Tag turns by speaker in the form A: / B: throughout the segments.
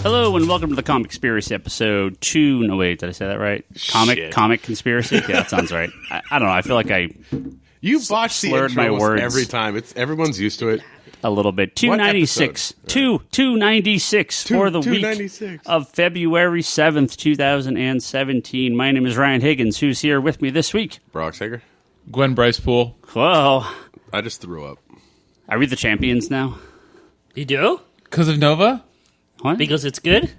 A: Hello and welcome to the Comic Conspiracy episode 2. No, wait, did I say that right? Comic Conspiracy? Yeah, that sounds right. I don't know. I feel like
B: you botch the intro
A: my words
B: every time. Everyone's used to it.
A: A little bit. 296. 296 for the week of February 7th, 2017. My name is Ryan Higgins. Who's here with me this week?
B: Brock Hager.
C: Gwen Bryce Poole.
A: Whoa.
B: I just threw up.
A: Are we the champions now?
D: You do?
C: Because of Nova?
A: What?
D: Because it's good?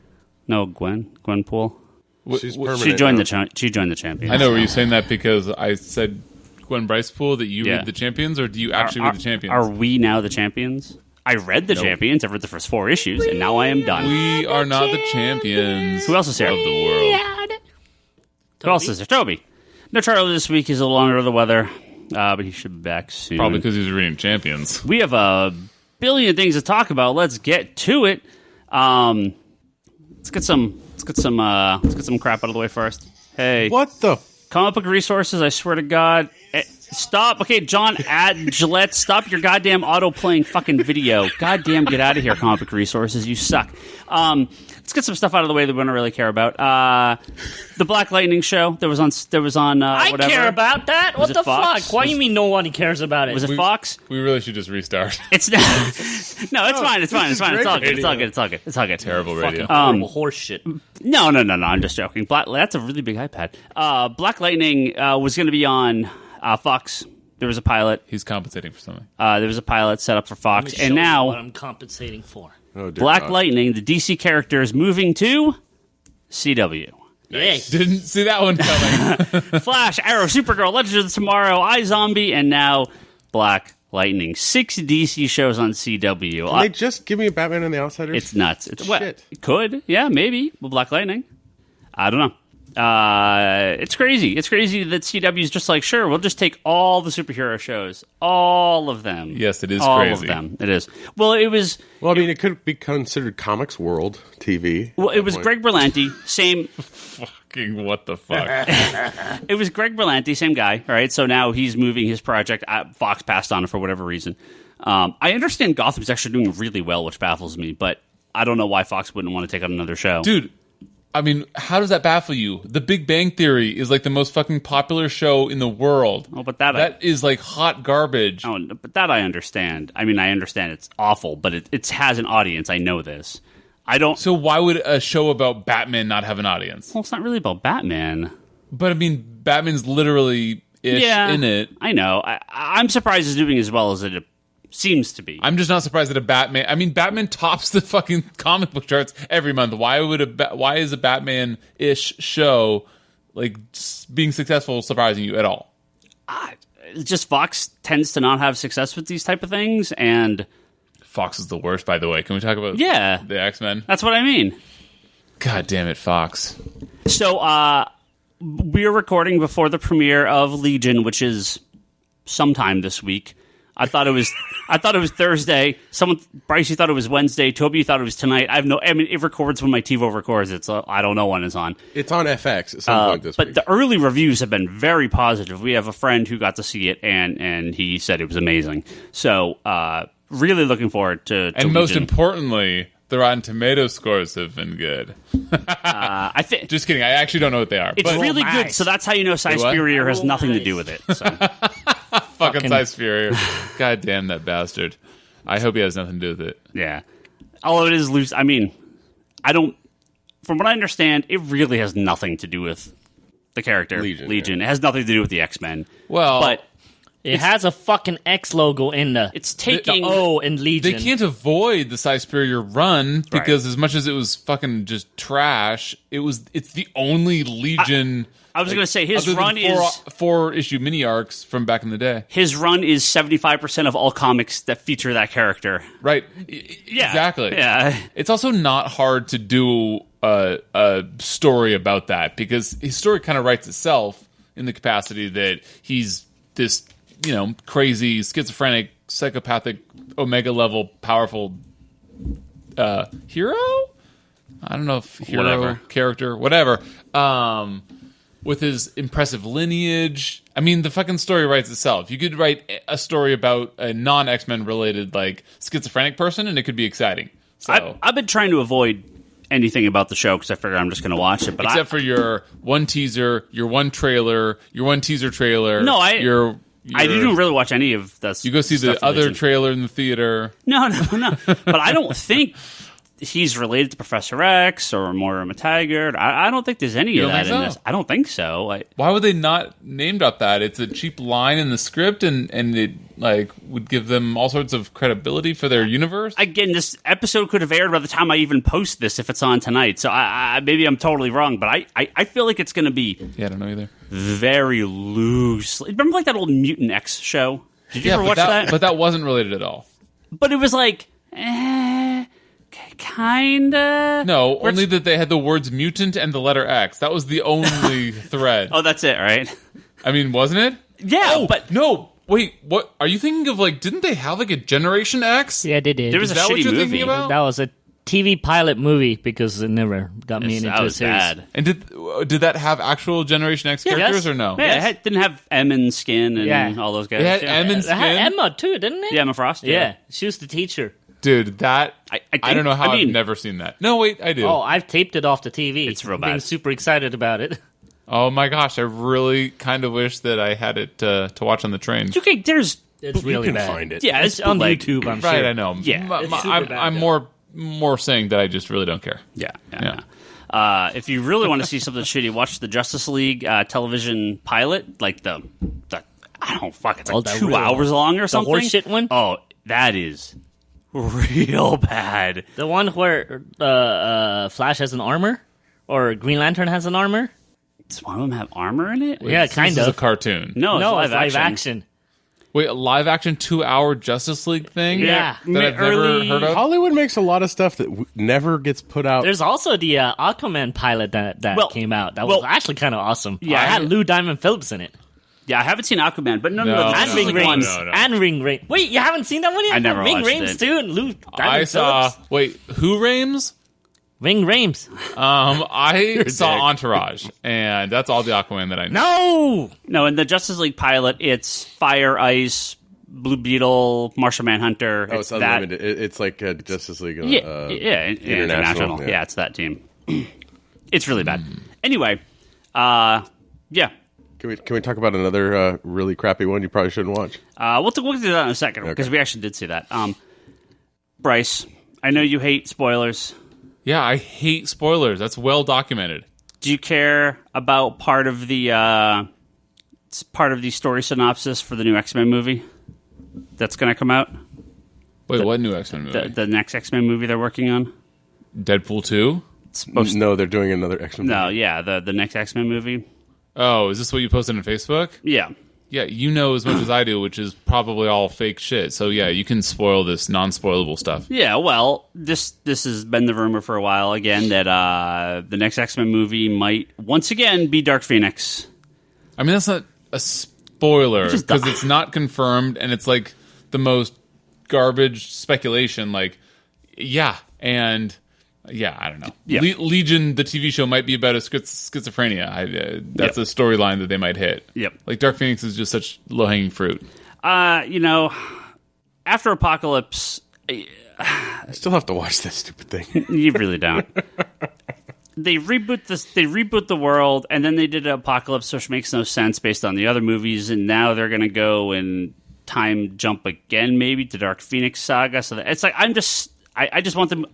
A: No, Gwen Poole.
B: She's permanent.
A: She joined the champions.
C: I know. Were you saying that because I said Gwen Bryce Poole that you
A: Yeah.
C: read the champions, or do you actually read the champions?
A: Are we now the champions? I read the champions. I've read the first 4 issues, and now I am done.
C: We are not the champions.
A: Who else is here?
C: Of the world.
A: Who else is there? Toby. No, Charlie this week. He's a little under the weather, but he should be back soon.
C: Probably because he's reading champions.
A: We have a billion things to talk about. Let's get to it. Let's get some crap out of the way first. Hey,
B: What the?
A: comic book resources. I swear to God, stop. Okay, John at Gillette, stop your goddamn auto playing fucking video. Goddamn, get out of here, comic book resources. You suck. Let's get some stuff out of the way that we don't really care about. The Black Lightning show. There was on.
D: I
A: whatever.
D: care about that. What
A: it
D: the
A: Fox?
D: fuck? Why do you mean no one cares about it?
A: Was it Fox?
C: We really should just restart.
A: It's not. No, it's fine. It's fine. It's fine. It's all good. It's all good. It's all good. It's all good.
C: Terrible radio.
D: Horrible horse shit.
A: No. I'm just joking. That's a really big iPad. Black Lightning was going to be on Fox. There was a pilot.
C: He's compensating for something.
A: There was a pilot set up for Fox,
D: Let me
A: and
D: show you
A: now
D: what I'm compensating for.
B: Oh, dear
A: Black
B: God.
A: Lightning, the DC character, is moving to CW.
D: Yay.
C: Didn't see that one coming.
A: Flash, Arrow, Supergirl, Legends of Tomorrow, iZombie, and now Black Lightning. 6 DC shows on CW.
B: Can they just give me a Batman and the Outsiders?
A: It's nuts. It's
B: Shit.
A: It could, yeah, maybe. Well, Black Lightning. I don't know. It's crazy. It's crazy that CW is just like, sure, we'll just take all the superhero shows, all of them.
C: Yes, it is
A: all
C: crazy.
A: All of them. It is. Well, it was.
B: Well, I mean, it could be considered Comics World TV.
A: Well, it was Greg Berlanti, same.
C: Fucking what the fuck?
A: It was Greg Berlanti, same guy. All right, so now he's moving his project. Fox passed on it for whatever reason. I understand Gotham's actually doing really well, which baffles me, but I don't know why Fox wouldn't want to take on another show.
C: Dude, I mean, how does that baffle you? The Big Bang Theory is like the most fucking popular show in the world.
A: Oh, but that
C: is like hot garbage.
A: Oh, but that I understand. I mean, I understand it's awful, but it has an audience. I know this. I don't.
C: So why would a show about Batman not have an audience?
A: Well, it's not really about Batman.
C: But I mean, Batman's literally in it.
A: I know. I'm surprised it's doing as well as it seems to be.
C: I'm just not surprised that a Batman. I mean, Batman tops the fucking comic book charts every month. Why is a Batman-ish show like being successful surprising you at all?
A: Just Fox tends to not have success with these type of things, and
C: Fox is the worst, by the way. Can we talk about the X-Men?
A: That's what I mean.
C: God damn it, Fox.
A: So, we're recording before the premiere of Legion, which is sometime this week. I thought it was Thursday. Bryce, you thought it was Wednesday. Toby, you thought it was tonight. I mean, it records when my TiVo records it, so I don't know when it's on.
B: It's on FX at some point this week.
A: But the early reviews have been very positive. We have a friend who got to see it, and he said it was amazing. So, really looking forward to
C: And most
A: Legion.
C: importantly, the Rotten Tomato scores have been good.
A: I think
C: Just kidding. I actually don't know what they are.
A: it's
C: but
A: really good.
D: nice.
A: So that's how you know Cy
C: what?
A: Spurrier has nothing to do with it. So.
C: fucking Cy Spurrier. God damn that bastard. I hope he has nothing to do with it.
A: Yeah. Although it is loose. I mean, from what I understand, it really has nothing to do with the character Legion.
B: Yeah.
A: It has nothing to do with the X-Men.
C: Well,
A: But
D: It has a fucking X logo in the
A: taking
D: the O in Legion.
C: they can't avoid the Cy Spurrier run because as much as it was fucking just trash, it's the only Legion.
A: I was going to say his
C: other than
A: run is
C: 4-issue mini arcs from back in the day.
A: his run is 75% of all comics that feature that character.
C: Right.
A: Yeah.
C: Exactly.
A: Yeah.
C: It's also not hard to do a story about that because his story kind of writes itself in the capacity that he's this, crazy, schizophrenic, psychopathic, omega level, powerful hero? I don't know if hero,
A: Whatever.
C: character, whatever. With his impressive lineage. I mean, the fucking story writes itself. You could write a story about a non-X-Men related, schizophrenic person, and it could be exciting. So
A: I've been trying to avoid anything about the show because I figured I'm just going to watch it. But
C: Except for your one teaser, your one trailer, your one teaser trailer.
A: No, I didn't really watch any of this.
C: You go see the other trailer in the theater.
A: No. But I don't think he's related to Professor X or Moira McTaggart. I don't think there's any of that in this. I don't think so.
C: Why would they not name drop that? It's a cheap line in the script, and it would give them all sorts of credibility for their universe.
A: Again, this episode could have aired by the time I even post this if it's on tonight. So maybe I'm totally wrong, but I feel like it's going to be
C: I don't know either.
A: Very loose. Remember like that old Mutant X show? Did you ever watch that?
C: But that wasn't related at all.
A: But it was like, kinda.
C: No, only that they had the words mutant and the letter X. That was the only thread.
A: Oh, that's it, right?
C: I mean, wasn't it?
A: Yeah, but
C: no. Wait, what? Are you thinking of didn't they have a Generation X?
D: Yeah, they did.
A: There was
C: Is
A: a
C: that what
A: shitty
C: you're
A: movie.
C: thinking about?
D: That was a TV pilot movie because it never got me into
A: That
D: a
A: was
D: series.
A: bad.
C: And did that have actual Generation X characters or no?
A: Yeah, it didn't have M and Skin and all those guys.
C: It had
A: yeah.
C: M and
D: It had
C: Skin?
D: Emma too, didn't it?
A: Yeah, Emma Frost.
D: Yeah, she was the teacher.
C: Dude, that... I don't know how
A: I mean,
C: I've never seen that. No, wait, I do.
D: Oh, I've taped it off the TV.
A: It's real
D: Being
A: bad.
D: super excited about it.
C: Oh my gosh, I really kind of wish that I had it to watch on the train.
A: Okay, there's...
D: It's
B: You
D: really
B: can
D: bad.
B: find it.
A: Yeah,
D: It's on
A: bootleg.
D: YouTube, I'm
C: Right,
D: sure.
C: I know.
A: Yeah,
D: it's super bad,
C: I'm
D: though.
C: more saying that I just really don't care.
A: Yeah. If you really want to see something shitty, watch the Justice League television pilot, like the I don't fuck. It's like
D: that
A: 2
D: real-
A: hours long or something.
D: horseshit one?
A: Oh, that is real bad.
D: The one where Flash has an armor? Or Green Lantern has an armor?
A: Does one of them have armor in it?
D: Yeah,
C: This
D: kind
C: is a
D: of.
C: cartoon.
A: No,
D: No,
A: it's live action.
D: action.
C: Wait, a live action 2-hour Justice League thing?
D: Yeah.
C: That I've never heard of?
B: Hollywood makes a lot of stuff that never gets put out.
D: There's also the Aquaman pilot that
A: Well-
D: came out. That was actually kind of awesome.
A: Yeah.
D: It had Lou Diamond Phillips in it.
A: Yeah, I haven't seen Aquaman, but none
C: No,
A: of the
C: no,
A: Justice
D: And Ring
A: League
D: Rames.
A: ones.
C: no.
D: And Ring Rames. Wait, you haven't seen that one yet?
A: I never
D: Ring
A: watched
D: Rames
A: it.
D: too, and Lou Diamond
C: I saw...
D: Phillips.
C: Wait, who Rames?
D: Ring Rames.
C: I saw Entourage, and that's all the Aquaman that I know.
D: No!
A: No, in the Justice League pilot, it's Fire, Ice, Blue Beetle, Martian Manhunter.
B: Oh, it's
A: that.
B: unlimited. It's like Justice League.
A: International. Yeah, it's that team. It's really bad. Anyway, yeah.
B: Can we talk about another really crappy one you probably shouldn't watch?
A: We'll do that in a second because we actually did see that. Bryce, I know you hate spoilers.
C: Yeah, I hate spoilers. That's well documented.
A: Do you care about part of the story synopsis for the new X-Men movie that's going to come out?
C: Wait, what new X-Men movie?
A: The next X-Men movie they're working on?
C: Deadpool 2?
A: It's supposed to,
B: No, they're doing another X-Men.
A: no, yeah, the next X-Men movie.
C: Oh, is this what you posted on Facebook?
A: Yeah.
C: Yeah, you know as much as I do, which is probably all fake shit. So yeah, you can spoil this non-spoilable stuff.
A: Yeah, well, this has been the rumor for a while again that the next X-Men movie might once again be Dark Phoenix.
C: I mean, that's not a spoiler
A: Just
C: because it's not confirmed, and it's like the most garbage speculation. Like, yeah, and yeah, I don't know.
A: Yeah.
C: Legion, the TV show, might be about a schizophrenia. That's a storyline that they might hit.
A: Yep.
C: Like Dark Phoenix is just such low-hanging fruit.
A: After Apocalypse,
B: I still have to watch this stupid thing.
A: you really don't. They reboot the world, and then they did Apocalypse, which makes no sense based on the other movies, and now they're going to go and time jump again, maybe to Dark Phoenix Saga. So it's like I just want them.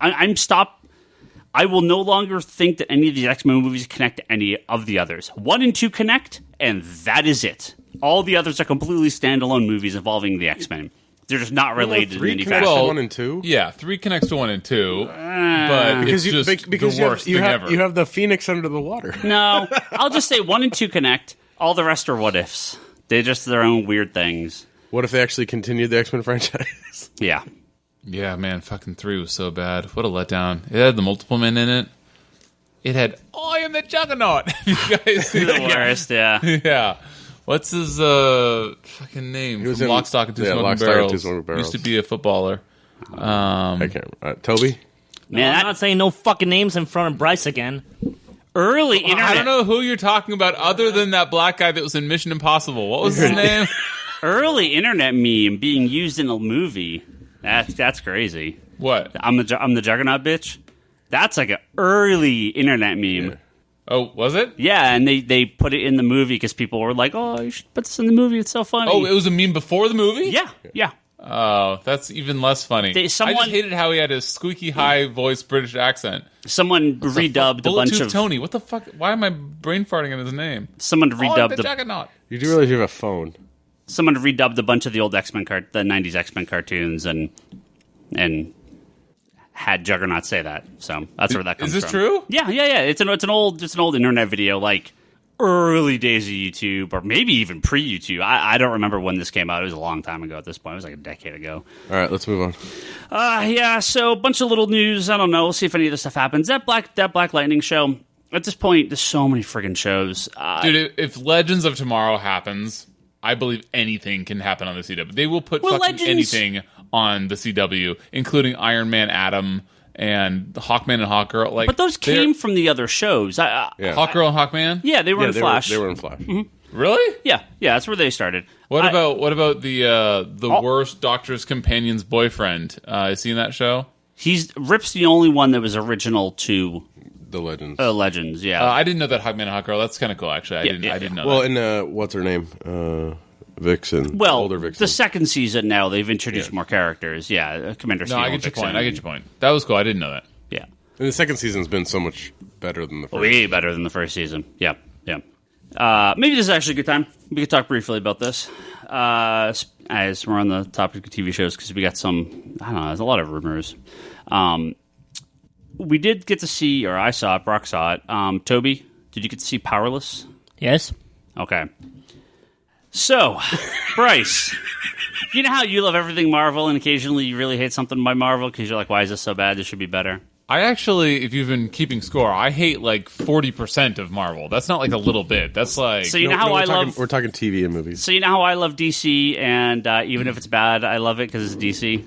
A: I will no longer think that any of these X-Men movies connect to any of the others. 1 and 2 connect, and that is it. All the others are completely standalone movies involving the X-Men. They're just not related in
B: 3
A: any
B: connects
A: fashion.
B: to 1 and 2?
C: Yeah, 3 connects to 1 and 2, but
B: Because
C: it's just
B: because
C: the worst
B: you
C: thing
B: have,
C: ever.
B: you have the Phoenix under the water.
A: No, I'll just say 1 and 2 connect. All the rest are what ifs. They're just their own weird things.
B: What if they actually continued the X-Men franchise?
A: Yeah.
C: Yeah, man, fucking 3 was so bad. What a letdown. It had the multiple men in it. It had I am the Juggernaut. You guys see
A: The
C: that?
A: worst, yeah.
C: Yeah. What's his fucking name?
B: He was
C: From
B: in-
C: Lock, Stock, and Two
B: yeah,
C: Smoking
B: Lock, Stock, and
C: Barrels.
B: Two Smoking Barrels.
C: Used to be a footballer.
B: I can't. Toby?
A: Man,
D: I'm not saying no fucking names in front of Bryce again.
A: early internet.
C: I don't know who you're talking about other than that black guy that was in Mission Impossible. What was his name?
A: Early internet meme being used in a movie. That's crazy.
C: What?
A: I'm the Juggernaut bitch. That's like an early internet meme.
B: Yeah.
C: Oh, was it?
A: Yeah, and they put it in the movie because people were like, "Oh, you should put this in the movie. It's so funny."
C: Oh, it was a meme before the movie?
A: Yeah.
C: Oh, that's even less funny. I just hated how he had a squeaky high voice British accent.
A: Someone redubbed a bunch of
C: Tony. What the fuck? Why am I brain farting in his name?
A: Someone redubbed
C: the Juggernaut.
B: You do realize you have a phone.
A: Someone redubbed a bunch of the old X-Men the 90s X-Men cartoons and had Juggernaut say that. So that's where that comes from.
C: Is this true?
A: Yeah. It's an old internet video, like early days of YouTube, or maybe even pre-YouTube. I don't remember when this came out. It was a long time ago at this point. It was like a decade ago.
B: All right, let's move on.
A: Yeah, so a bunch of little news. I don't know. We'll see if any of this stuff happens. That Black Lightning show, at this point, there's so many friggin' shows.
C: Dude, if Legends of Tomorrow happens, I believe anything can happen on the CW. They will put anything on the CW, including Iron Man Atom and Hawkman and Hawkgirl.
A: But those came from the other shows.
C: Hawkgirl and Hawkman?
A: Yeah, they were in Flash.
B: They were in Flash.
A: Mm-hmm.
C: Really?
A: Yeah, that's where they started.
C: What about the worst Doctor's companion's boyfriend? You seen that show?
A: Rip's the only one that was original to
B: the Legends.
A: Legends, yeah.
C: I didn't know that Hawkman and Hawkgirl. That's kind of cool, actually. I didn't know.
B: Well,
C: that.
B: and what's her name? Vixen.
A: Well,
B: older Vixen.
A: The second season now they've introduced more characters. Yeah, Commander Steel.
C: I get your point. I get your point. That was cool. I didn't know that.
A: Yeah,
B: and the second season's been so much better than the first.
A: Way better than the first season. Yeah. Maybe this is actually a good time. We could talk briefly about this as we're on the topic of TV shows because we got some. I don't know. There's a lot of rumors. We did get to see, or I saw it. Brock saw it. Toby, did you get to see Powerless?
D: Yes.
A: Okay. So, Bryce, you know how you love everything Marvel and occasionally you really hate something by Marvel because you're like, why is this so bad? This should be better.
C: I actually, if you've been keeping score, I hate like 40% of Marvel. That's not like a little bit. That's like...
A: So you know how
B: we're talking TV and movies.
A: So you know how I love DC and even if it's bad, I love it because it's DC?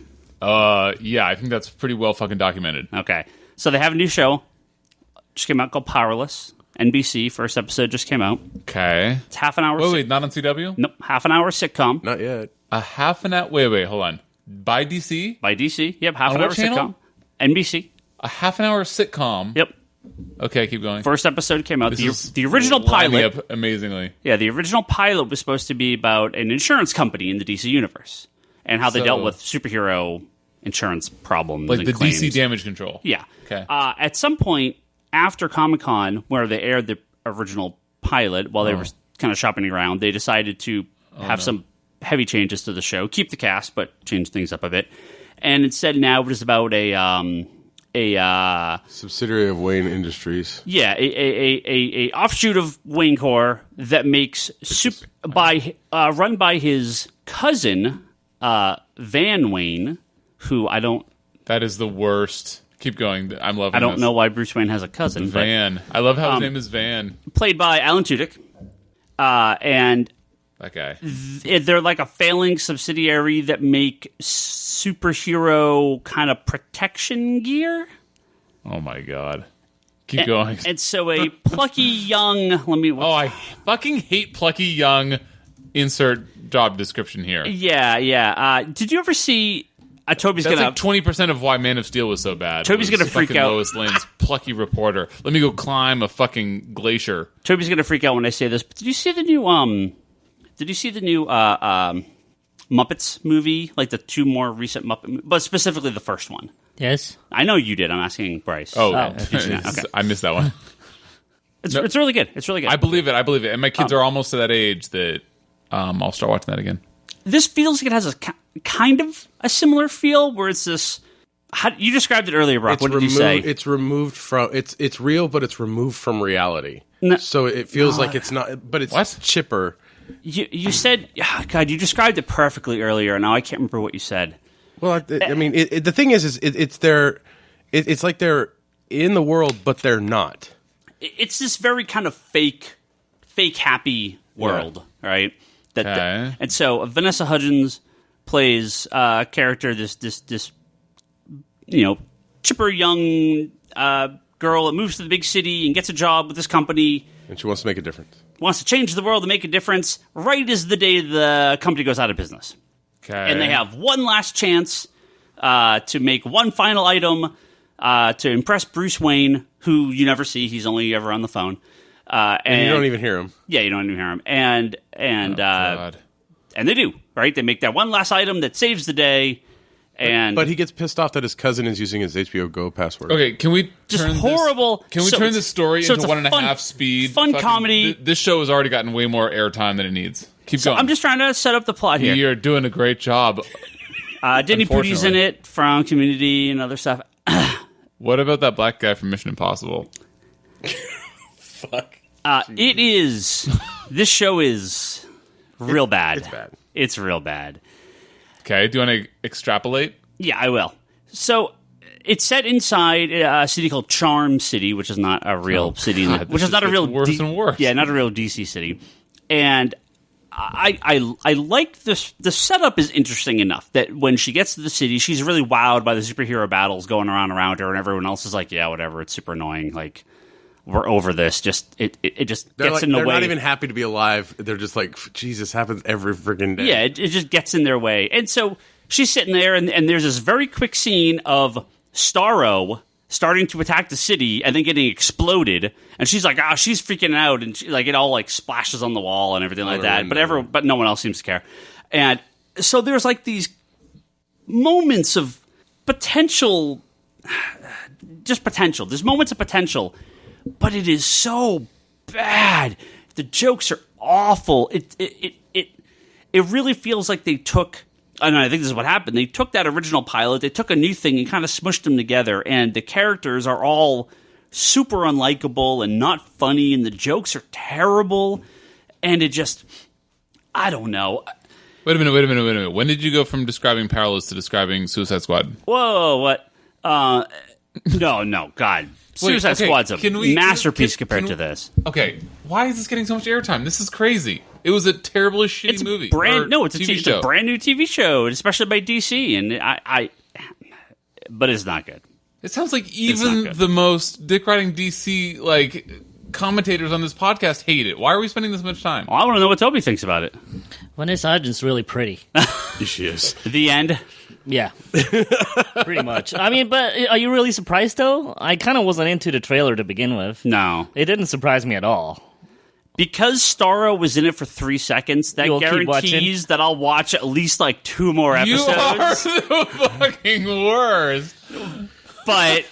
C: Yeah, I think that's pretty well fucking documented.
A: Okay. So they have a new show. Just came out called Powerless. NBC, first episode just came out.
C: Okay.
A: It's half an hour.
C: Wait, not on CW?
A: Nope, half an hour sitcom.
B: Not yet.
C: A half an hour. Wait, hold on. By DC?
A: By DC. Yep, half
C: on
A: an hour
C: what channel?
A: sitcom. NBC.
C: A half an hour sitcom.
A: Yep.
C: Okay, keep going.
A: First episode came out.
C: This
A: The original
C: lining
A: pilot.
C: up amazingly.
A: Yeah, the original pilot was supposed to be about an insurance company in the DC universe and how they dealt with superhero insurance problems,
C: Like
A: and
C: the
A: claims.
C: DC damage control.
A: Yeah.
C: Okay.
A: At some point after Comic-Con, where they aired the original pilot, while they were kind of shopping around, they decided to have some heavy changes to the show, keep the cast, but change things up a bit. And instead, now it is about a
B: subsidiary of Wayne Industries.
A: Yeah, a offshoot of Wayne Corp that makes run by his cousin Van Wayne, who I don't.
C: That is the worst. Keep going. I'm loving.
A: I don't
C: this.
A: know why Bruce Wayne has a cousin.
C: Van. I love how his name is Van.
A: Played by Alan Tudyk, and
C: that guy.
A: They're like a failing subsidiary that make superhero kind of protection gear.
C: Oh my god! Keep going.
A: And so a plucky young.
C: I fucking hate plucky young. Insert job description here.
A: Yeah. Did you ever see? Toby's
C: That's
A: gonna
C: like 20% of why Man of Steel was so bad.
A: Toby's gonna freak out.
C: Lois Lane's plucky reporter. Let me go climb a fucking glacier.
A: Toby's gonna freak out when I say this. But did you see the new Muppets movie? Like the two more recent Muppet, but specifically the first one.
D: Yes.
A: I know you did. I'm asking Bryce.
C: Okay. I missed that one.
A: It's really good. It's really good.
C: I believe it. And my kids are almost to that age that I'll start watching that again.
A: This feels like it has a kind of a similar feel, where it's this. You described it earlier, Brock. What did you say?
B: It's removed from it's real, but it's removed from reality.
A: No,
B: so it feels like it's not, but it's chipper.
A: You said, God, you described it perfectly earlier. Now I can't remember what you said.
B: Well, I mean, the thing is it's it's like they're in the world, but they're not.
A: It's this very kind of fake happy world, right? And so Vanessa Hudgens plays a character, this chipper young girl that moves to the big city and gets a job with this company.
B: And she wants to make a difference.
A: Wants to change the world and make a difference right as the day the company goes out of business.
C: Okay.
A: And they have one last chance to make one final item to impress Bruce Wayne, who you never see. He's only ever on the phone.
B: And you don't even hear him.
A: Yeah, you don't even hear him. And
C: God.
A: they do, right? They make that one last item that saves the day.
B: But he gets pissed off that his cousin is using his HBO Go password.
C: Okay, can we
A: just
C: turn
A: horrible.
C: Can we turn this story into 1.5 speed?
A: Fun comedy.
C: This show has already gotten way more airtime than it needs. Keep going.
A: I'm just trying to set up the plot here.
C: You're doing a great job.
A: Denny Pooty's in it from Community and other stuff.
C: What about that black guy from Mission Impossible?
B: Fuck.
A: It is. This show is real bad.
B: It's bad.
A: It's real bad.
C: Okay, do you want to extrapolate?
A: Yeah, I will. So it's set inside a city called Charm City, which is not a real city, which is not a real
C: worse and worse.
A: Yeah, not a real DC city. And I like this. The setup is interesting enough that when she gets to the city, she's really wowed by the superhero battles going around her, and everyone else is like, "Yeah, whatever. It's super annoying. Like, we're over this." Just it just gets in the way.
B: They're not even happy to be alive. They're just like, Jesus, happens every freaking day.
A: Yeah, it just gets in their way. And so she's sitting there, and there's this very quick scene of Starro starting to attack the city and then getting exploded. And she's like, she's freaking out, and it all like splashes on the wall and everything like that. But no one else seems to care. And so there's like these moments of potential, just potential. There's moments of potential, but it is so bad. The jokes are awful. It really feels like they took. And I think this is what happened. They took that original pilot, they took a new thing and kind of smushed them together, and the characters are all super unlikable and not funny, and the jokes are terrible, and it just, I don't know.
C: Wait a minute. When did you go from describing Powerless to describing Suicide Squad?
A: Whoa, what? No, God. Suicide Squad's a masterpiece compared to this.
C: Okay, why is this getting so much airtime? This is crazy. It was a terribly shitty movie.
A: It's a brand new TV show, especially by DC, and but it's not good.
C: It sounds like even the most dick-riding DC commentators on this podcast hate it. Why are we spending this much time?
A: Well, I want to know what Toby thinks about it.
D: Vanessa Hudgens really pretty.
B: She is.
A: The end.
D: Yeah, pretty much. I mean, but are you really surprised, though? I kind of wasn't into the trailer to begin with.
A: No.
D: It didn't surprise me at all.
A: Because Starro was in it for 3 seconds, that guarantees that I'll watch at least 2 more episodes.
C: You are the fucking worst.
A: But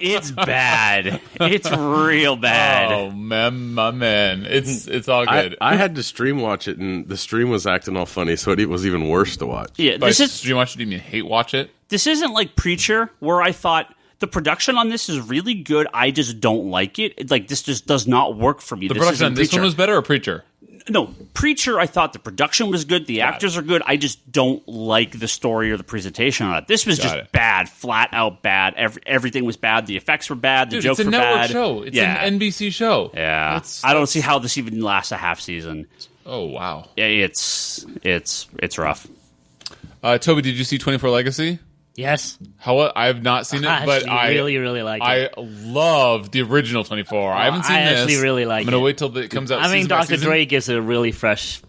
A: it's bad. It's real bad.
C: Oh, my man. It's all good.
B: I had to stream watch it, and the stream was acting all funny, so it was even worse to watch.
A: Yeah,
C: By stream watch it, do you mean hate watch it?
A: This isn't like Preacher, where I thought the production on this is really good. I just don't like it. This just does not work for me.
C: The production on this one was better or Preacher?
A: No, Preacher, I thought the production was good. The actors are good. I just don't like the story or the presentation on it. This was just bad, flat out bad. Everything was bad. The effects were bad. The jokes were bad.
C: It's a network show. It's an NBC show.
A: Yeah. I don't see how this even lasts a half season.
C: Oh, wow.
A: Yeah, it's rough.
C: Toby, did you see 24 Legacy?
D: Yes.
C: I have not seen it, but I
D: really, really like it.
C: I love the original 24. I haven't seen this.
D: I actually really like it.
C: I'm going to wait till it comes out.
D: I mean, Dr. Dre gives it a really fresh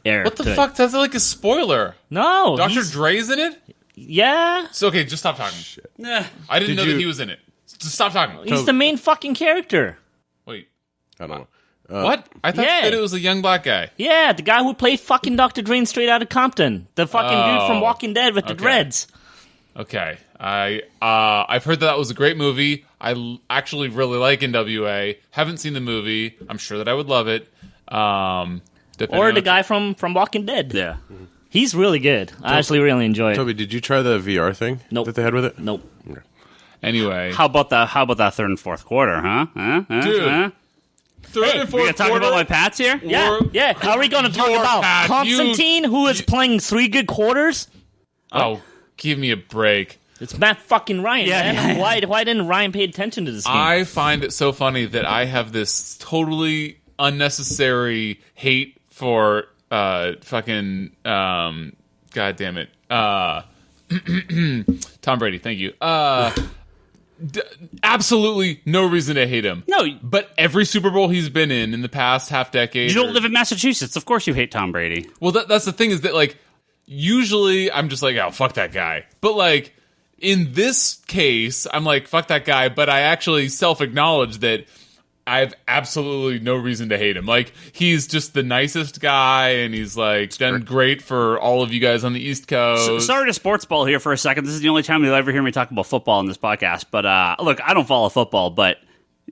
D: air.
C: What the fuck? That's like a spoiler.
D: No.
C: Dr. Dre's in it?
D: Yeah.
C: So, okay, just stop talking.
A: Nah.
C: I didn't know that he was in it. Just stop talking.
D: He's the main fucking character.
C: Wait.
B: I don't know.
C: What? I thought that it was a young black guy.
D: Yeah, the guy who played fucking Dr. Dre in Straight Outta Compton. The fucking dude from Walking Dead with the dreads.
C: Okay, I've heard that was a great movie. I actually really like NWA. Haven't seen the movie. I'm sure that I would love it.
D: Or the guy from Walking Dead.
A: Yeah,
D: he's really good. I actually really enjoy it.
B: Toby, did you try the VR thing that they had with it?
D: Nope.
B: Okay.
C: Anyway,
A: how about that third and fourth quarter, huh?
C: Dude. Third and fourth
A: We're talking about my Pats here?
D: Yeah. Are we going to talk about
C: Pat,
D: Constantine, who is playing 3 good quarters?
C: Oh, give me a break.
D: It's Matt fucking Ryan, man.
A: Yeah.
D: Why didn't Ryan pay attention to this game?
C: I find it so funny that I have this totally unnecessary hate for fucking God damn it. Tom Brady, thank you. Absolutely no reason to hate him.
A: No.
C: But every Super Bowl he's been in the past half decade.
A: You don't live in Massachusetts. Of course you hate Tom Brady.
C: Well, that's the thing is that, usually I'm just like, oh, fuck that guy. But, in this case, I'm like, fuck that guy, but I actually self-acknowledge that I have absolutely no reason to hate him. Like, he's just the nicest guy, and he's like done great for all of you guys on the East Coast.
A: Sorry to sports ball here for a second. This is the only time you'll ever hear me talk about football on this podcast. But look, I don't follow football, but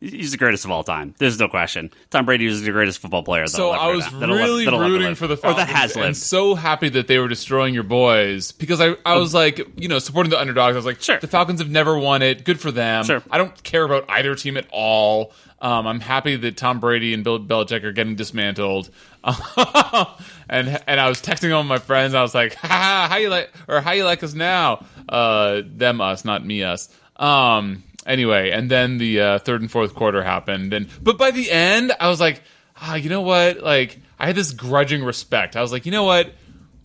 A: he's the greatest of all time. There's no question. Tom Brady is the greatest football player.
C: So I was really rooting for the Falcons,
A: that has lived.
C: and so happy that they were destroying your boys, because I was like, supporting the underdogs. I was like,
A: sure,
C: the Falcons have never won it. Good for them.
A: Sure.
C: I don't care about either team at all. I'm happy that Tom Brady and Bill Belichick are getting dismantled. and I was texting all my friends. I was like, how you like us now? Them, us, not me, us. Anyway, and then the third and fourth quarter happened, but by the end, I was like, you know what? Like, I had this grudging respect. I was like, you know what?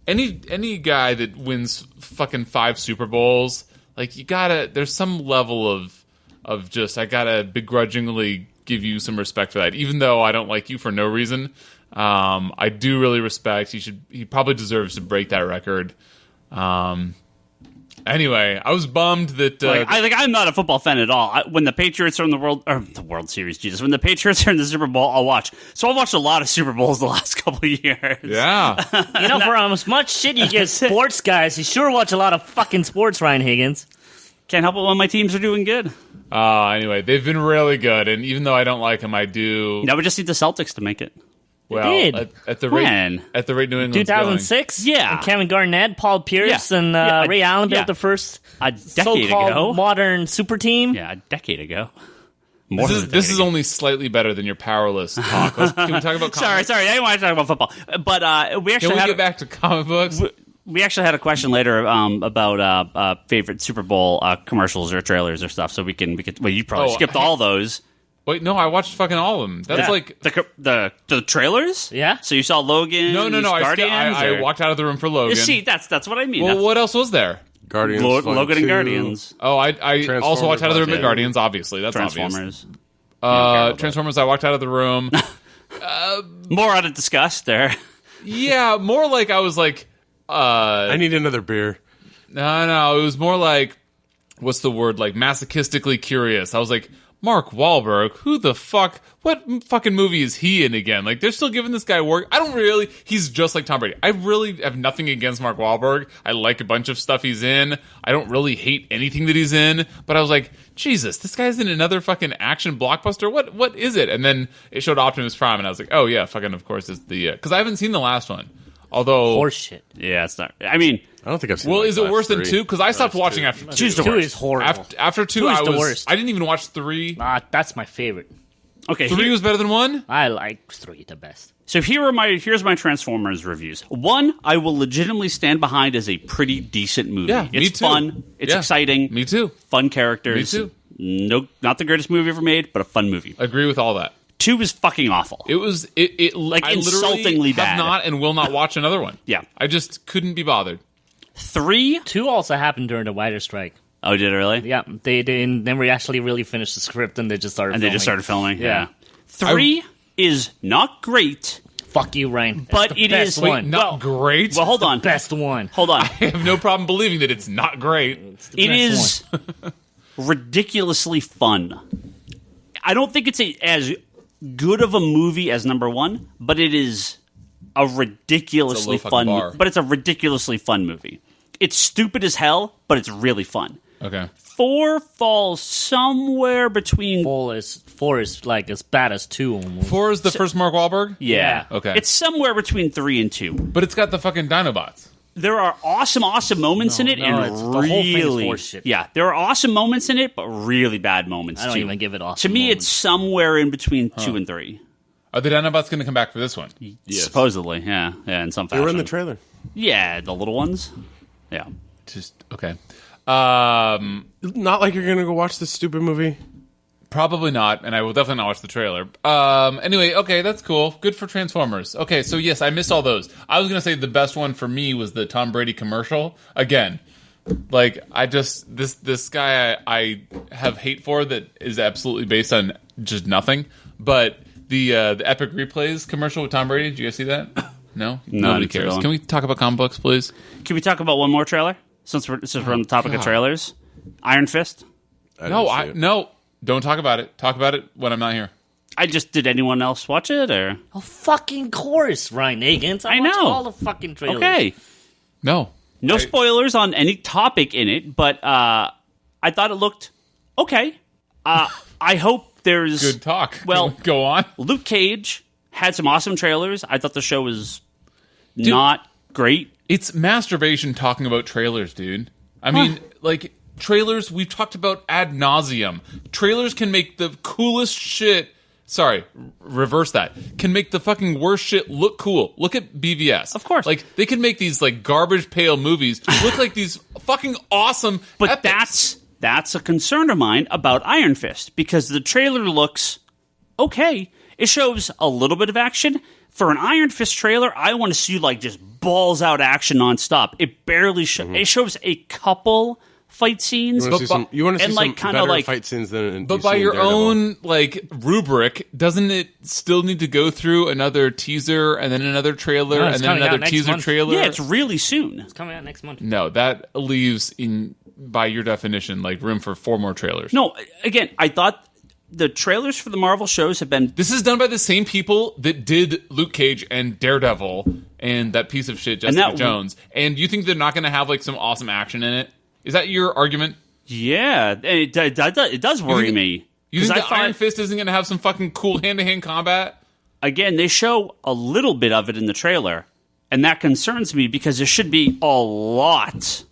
C: Any guy that wins fucking 5 Super Bowls, like, there's some level of just, I gotta begrudgingly give you some respect for that, even though I don't like you for no reason. I do really respect. He probably deserves to break that record. Anyway, I was bummed that
A: I'm not a football fan at all. When the Patriots are in the World Series, Jesus, when the Patriots are in the Super Bowl, I'll watch. So I've watched a lot of Super Bowls the last couple of years.
C: Yeah,
D: for as much shit you give sports guys, you sure watch a lot of fucking sports, Ryan Higgins.
A: Can't help it when my teams are doing good.
C: Anyway, they've been really good, and even though I don't like them, I do.
A: Now we just need the Celtics to make it.
C: Well,
D: did.
C: At the rate New England's
D: 2006?
A: Yeah.
D: And Kevin Garnett, Paul Pierce, and Ray Allen built the first
A: a decade ago
D: modern super team.
A: Yeah, a decade ago.
C: This is only slightly better than your Powerless talk. Can we talk about comics?
A: Sorry, I didn't want to talk about football. But we actually
C: get back to comic books?
A: We actually had a question later about favorite Super Bowl commercials or trailers or stuff, so we can well, you probably skipped all those.
C: Wait, no, I watched fucking all of them. That's like
A: the trailers.
D: Yeah.
A: So you saw Logan.
C: No.
A: Guardians,
C: I walked out of the room for Logan.
A: You see, that's what I mean.
C: Well, what else was there?
B: Guardians.
A: Logan and Guardians.
C: Oh, I also walked out of the room at Guardians. Obviously, that's
A: Transformers.
C: Obvious. Transformers. I walked out of the room.
A: More out of disgust there.
C: Yeah, more like I was like,
B: I need another beer.
C: No, it was more like, what's the word? Like masochistically curious. I was like, Mark Wahlberg, who the fuck? What fucking movie is he in again? Like, they're still giving this guy work. He's just like Tom Brady. I really have nothing against Mark Wahlberg. I like a bunch of stuff he's in. I don't really hate anything that he's in. But I was like, Jesus, this guy's in another fucking action blockbuster? What is it? And then it showed Optimus Prime, and I was like, oh yeah, fucking of course it's the... Because I haven't seen the last one. Although...
D: Horseshit.
A: Yeah, it's not... I mean...
B: I don't think I've seen.
C: Well, is it worse than 2? Because I stopped watching after 2.
D: 2 is horrible.
C: After 2,
D: I
C: didn't even watch 3.
D: That's my favorite.
A: Okay,
C: 3 was better than 1.
D: I like 3 the best.
A: So here's my Transformers reviews. 1, I will legitimately stand behind as a pretty decent movie.
C: Yeah,
A: it's
C: me too.
A: fun. It's exciting.
C: Me too.
A: Fun characters.
C: Me too.
A: No, not the greatest movie ever made, but a fun movie.
C: Agree with all that.
A: 2 is fucking awful.
C: It was like
A: insultingly bad.
C: I have not and will not watch another one.
A: Yeah,
C: I just couldn't be bothered.
A: 3?
D: 2 also happened during the writer strike.
A: Oh, did it really?
D: Yeah, they never actually really finished the script, and they just started filming.
A: Yeah. 3 is not great.
D: Fuck you, Ryan.
A: But it is
D: one.
C: Not great.
A: Well, hold on.
D: Best one.
A: Hold on.
C: I have no problem believing that it's not great.
A: It is ridiculously fun. I don't think it's as good of a movie as number 1, but it is a ridiculously fun movie. But it's a ridiculously fun movie. It's stupid as hell, but it's really fun.
C: Okay.
A: 4 falls somewhere between...
D: 4 is like as bad as 2 almost.
C: 4 is the first Mark Wahlberg?
A: Yeah.
C: Okay.
A: It's somewhere between 3 and 2.
C: But it's got the fucking Dinobots.
A: There are awesome moments in it, and
D: the whole thing is horseshit.
A: Yeah, there are awesome moments in it, but really bad moments too.
D: I don't even give it awesome.
A: To me,
D: moments.
A: it's somewhere in between 2 and 3.
C: Are the Dinobots going to come back for this one?
B: Yes.
A: Supposedly, yeah, in some fashion.
B: They were in the trailer.
A: Yeah, the little ones. Yeah.
C: Just okay.
B: Not like you're going to go watch this stupid movie.
C: Probably not, and I will definitely not watch the trailer. Anyway, okay, that's cool. Good for Transformers. Okay, so yes, I missed all those. I was going to say the best one for me was the Tom Brady commercial. Again, like, I just, this guy I have hate for that is absolutely based on just nothing. But the Epic Replays commercial with Tom Brady, did you guys see that? No? Nobody cares. Can we talk about comic books, please?
A: Can we talk about one more trailer? Since we're on the topic of trailers. Iron Fist.
C: No. Don't talk about it. Talk about it when I'm not here.
A: Did anyone else watch it, or?
D: Oh, fucking course, Ryan Higgins. I watched all the fucking trailers.
A: Okay.
C: No
A: spoilers on any topic in it, but I thought it looked okay. I hope there's
C: good talk.
A: Well,
C: go on.
A: Luke Cage had some awesome trailers. I thought the show was not great.
C: It's masturbation talking about trailers, dude. I mean, like, trailers we've talked about ad nauseum. Trailers can make the coolest shit. Sorry, reverse that. Can make the fucking worst shit look cool. Look at BVS.
A: Of course.
C: Like, they can make these, like, garbage pail movies look like these fucking awesome
A: But
C: epics.
A: that's a concern of mine about Iron Fist, because the trailer looks okay. It shows a little bit of action. For an Iron Fist trailer, I want to see, like, just balls out action nonstop. It barely it shows a couple fight scenes.
B: You want to see some
A: kind
B: better
A: of
B: fight scenes than
C: But
B: you
C: by
B: see in
C: your
B: Daredevil.
C: own, like, rubric, doesn't it still need to go through another teaser and then another trailer
D: No,
C: and
D: it's
C: then
D: coming out
C: another
D: next
C: teaser
D: month.
C: trailer?
A: Yeah, it's really soon.
D: It's coming out next month.
C: No, that leaves, by your definition, like, room for 4 more trailers.
A: No, again, I thought the trailers for the Marvel shows have been...
C: This is done by the same people that did Luke Cage and Daredevil and that piece of shit, Jessica Jones. And you think they're not going to have, like, some awesome action in it? Is that your argument?
A: Yeah, it does worry me.
C: You think
A: I
C: that Iron Fist isn't going to have some fucking cool hand-to-hand combat?
A: Again, they show a little bit of it in the trailer, and that concerns me because there should be a lot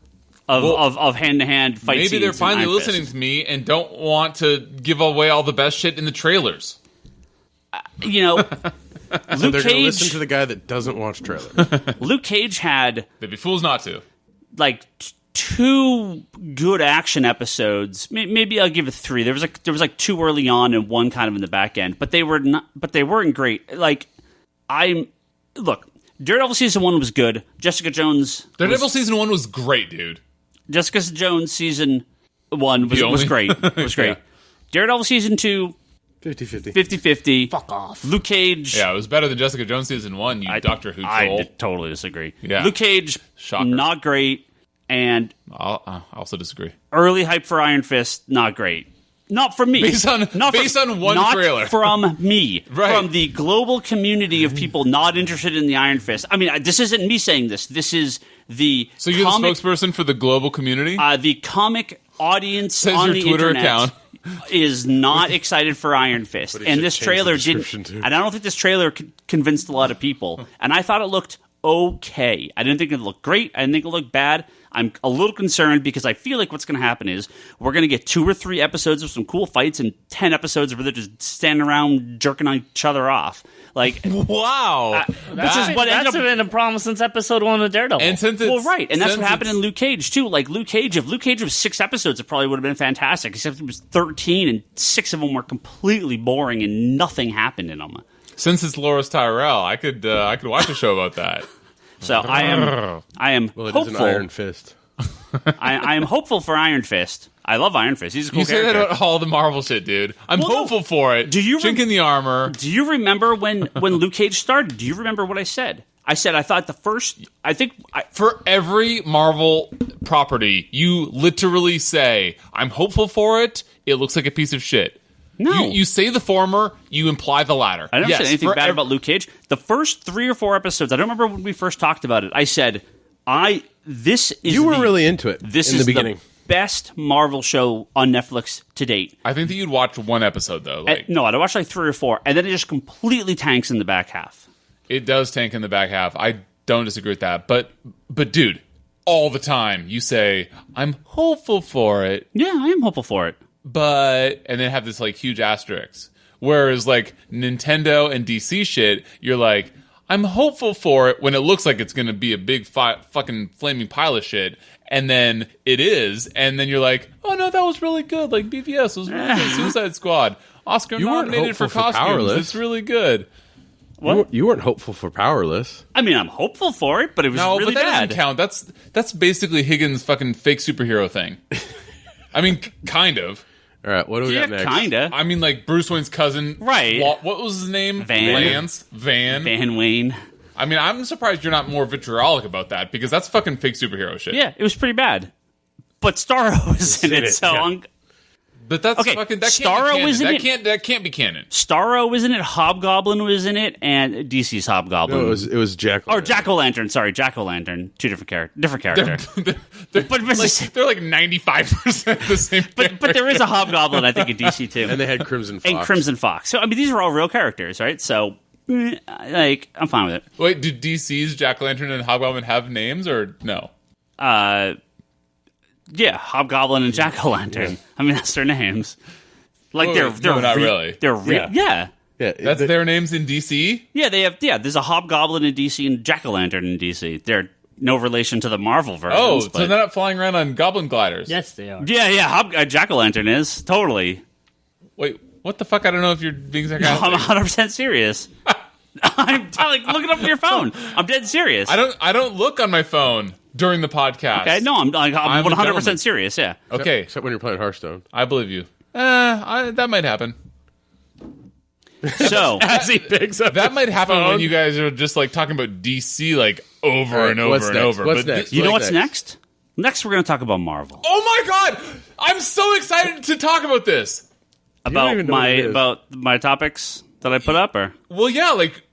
A: of hand-to-hand fight scenes.
C: Maybe they're finally
A: in Iron
C: listening
A: Fist.
C: to me and don't want to give away all the best shit in the trailers.
A: You know,
B: So
A: Luke
B: they're going to
A: Cage.
B: listen to the guy that doesn't watch trailers.
A: Luke Cage had
C: They'd be fools not to.
A: like 2 good action episodes. Maybe I'll give it 3. There was like 2 early on and 1 kind of in the back end, but they weren't great. Like Daredevil season 1 was good. Jessica Jones
C: Season 1 was great, dude.
A: Jessica Jones season 1 was great. It was great.
C: Yeah.
A: Daredevil season 2
B: 50-50.
A: 50-50.
D: Fuck off.
A: Luke Cage.
C: Yeah, it was better than Jessica Jones season 1, you Doctor Who troll.
A: I totally disagree.
C: Yeah.
A: Luke Cage,
C: Shocker.
A: not great. And
C: I also disagree.
A: early hype for Iron Fist, not great. Not from me.
C: Based on one
A: not
C: trailer.
A: from me.
C: Right.
A: From the global community of people not interested in the Iron Fist. I mean, this isn't me saying this. This is the
C: So you're
A: comic,
C: the spokesperson for the global community?
A: the comic audience
C: Says
A: on
C: your
A: the
C: Twitter
A: internet
C: account.
A: is not excited for Iron Fist.
B: he
A: And
B: should
A: this
B: change
A: trailer
B: the
A: didn't.
B: description to.
A: And I don't think this trailer convinced a lot of people. And I thought it looked okay. I didn't think it looked great. I didn't think it looked bad. I'm a little concerned because I feel like what's going to happen is we're going to get 2 or 3 episodes of some cool fights and 10 episodes where they're just standing around jerking each other off. Like,
C: Wow.
D: That's been a problem since episode 1 of Daredevil.
C: And since it's,
A: well, right, and that's
C: since
A: what happened in Luke Cage too. Like Luke Cage, if Luke Cage was 6 episodes, it probably would have been fantastic. Except it was 13, and 6 of them were completely boring, and nothing happened in them.
C: Since it's Loris Tyrell, I could watch a show about that.
A: So I am
B: Well, it is
A: hopeful.
B: an Iron Fist.
A: I am hopeful for Iron Fist. I love Iron Fist. He's a cool
C: You say
A: character.
C: that about all the Marvel shit, dude. I'm
A: Well, no.
C: hopeful for it.
A: Do you
C: Chink in the armor?
A: Do you remember when Luke Cage started? Do you remember what I said? I said I thought
C: For every Marvel property, you literally say, I'm hopeful for it. It looks like a piece of shit.
A: No.
C: You say the former, you imply the latter.
A: I never
C: Yes,
A: said anything
C: for
A: bad about Luke Cage. The first 3 or 4 episodes, I don't remember when we first talked about it. I said,
B: You were really into it
A: This
B: in
A: is
B: the beginning.
A: best Marvel show on Netflix to date.
C: I think that you'd watch 1 episode, though. Like,
A: No, I'd watch like 3 or 4, and then it just completely tanks in the back half.
C: It does tank in the back half. I don't disagree with that. But dude, all the time you say, I'm hopeful for it,
A: Yeah, I am hopeful for it.
C: and then have this like huge asterisk. Whereas like Nintendo and DC shit, you're like, I'm hopeful for it when it looks like it's going to be a big fucking flaming pile of shit. And then it is. And then you're like, oh no, that was really good. Like BVS was really good. Suicide Squad. Oscar
B: You weren't
C: nominated for
B: hopeful for
C: costumes.
B: Powerless.
C: It's really good.
B: You weren't hopeful for Powerless.
A: I mean, I'm hopeful for it, but it was
C: No,
A: really
C: but that
A: bad.
C: doesn't count. That's basically Higgins' fucking fake superhero thing. I mean, kind of.
B: All right, what do we
A: Yeah,
B: got next?
A: kinda.
C: I mean, like Bruce Wayne's cousin.
A: Right.
C: What was his name?
A: Van.
C: Lance. Van.
A: Van Wayne.
C: I mean, I'm surprised you're not more vitriolic about that because that's fucking fake superhero shit.
A: Yeah, it was pretty bad. but Starro is in it. So
B: yeah.
C: But that's
A: Okay,
C: fucking that
A: Starro
C: can't be
A: was in
C: canon.
A: it.
C: That can't be canon.
A: Starro was in it. Hobgoblin was in it, and DC's Hobgoblin.
B: No, it was Jack.
A: Or Jack-o'-lantern. Sorry, Jack-o'-lantern. Two different character.
C: They're
A: But
C: like 95% the same.
A: but there is a Hobgoblin, I think, in DC too,
B: and they had Crimson Fox.
A: and Crimson Fox. So I mean, these are all real characters, right? So like, I'm fine with it.
C: Wait, do DC's Jack-o'-lantern and Hobgoblin have names or no?
A: Yeah, Hobgoblin and Jack-o'-lantern.
B: Yeah.
A: I mean, that's their names. Like
C: Wait,
A: they're
C: no, not really.
A: They're
B: Yeah.
A: yeah.
B: Yeah,
C: That's their names in DC?
A: Yeah, they have. Yeah, there's a Hobgoblin in DC and Jack-o'-lantern in DC. They're no relation to the Marvel versions.
C: Oh, so
A: but
C: they're not flying around on goblin gliders.
D: Yes, they are.
A: yeah. Jack-o'-lantern is totally.
C: Wait, what the fuck? I don't know if you're being sarcastic.
A: I'm 100% serious. I'm telling. Look it up on your phone. I'm dead serious.
C: I don't look on my phone during the podcast.
A: Okay, no, I'm
C: I'm a
A: 100%
C: gentleman.
A: serious. Yeah.
C: Okay,
B: except when you're playing Hearthstone.
C: I believe you. That might happen.
A: So
B: As he picks up,
C: That might happen
B: phone.
C: when you guys are just like talking about DC like over
B: All right,
C: and over
B: what's
C: and
B: next?
C: over.
B: What's
C: But
B: next?
A: you know
B: What's
A: what's next? Next, we're going to talk about Marvel.
C: oh my god, I'm so excited to talk about this.
A: About
B: even know what it is.
A: my topics that I put up, or
C: Well, yeah, like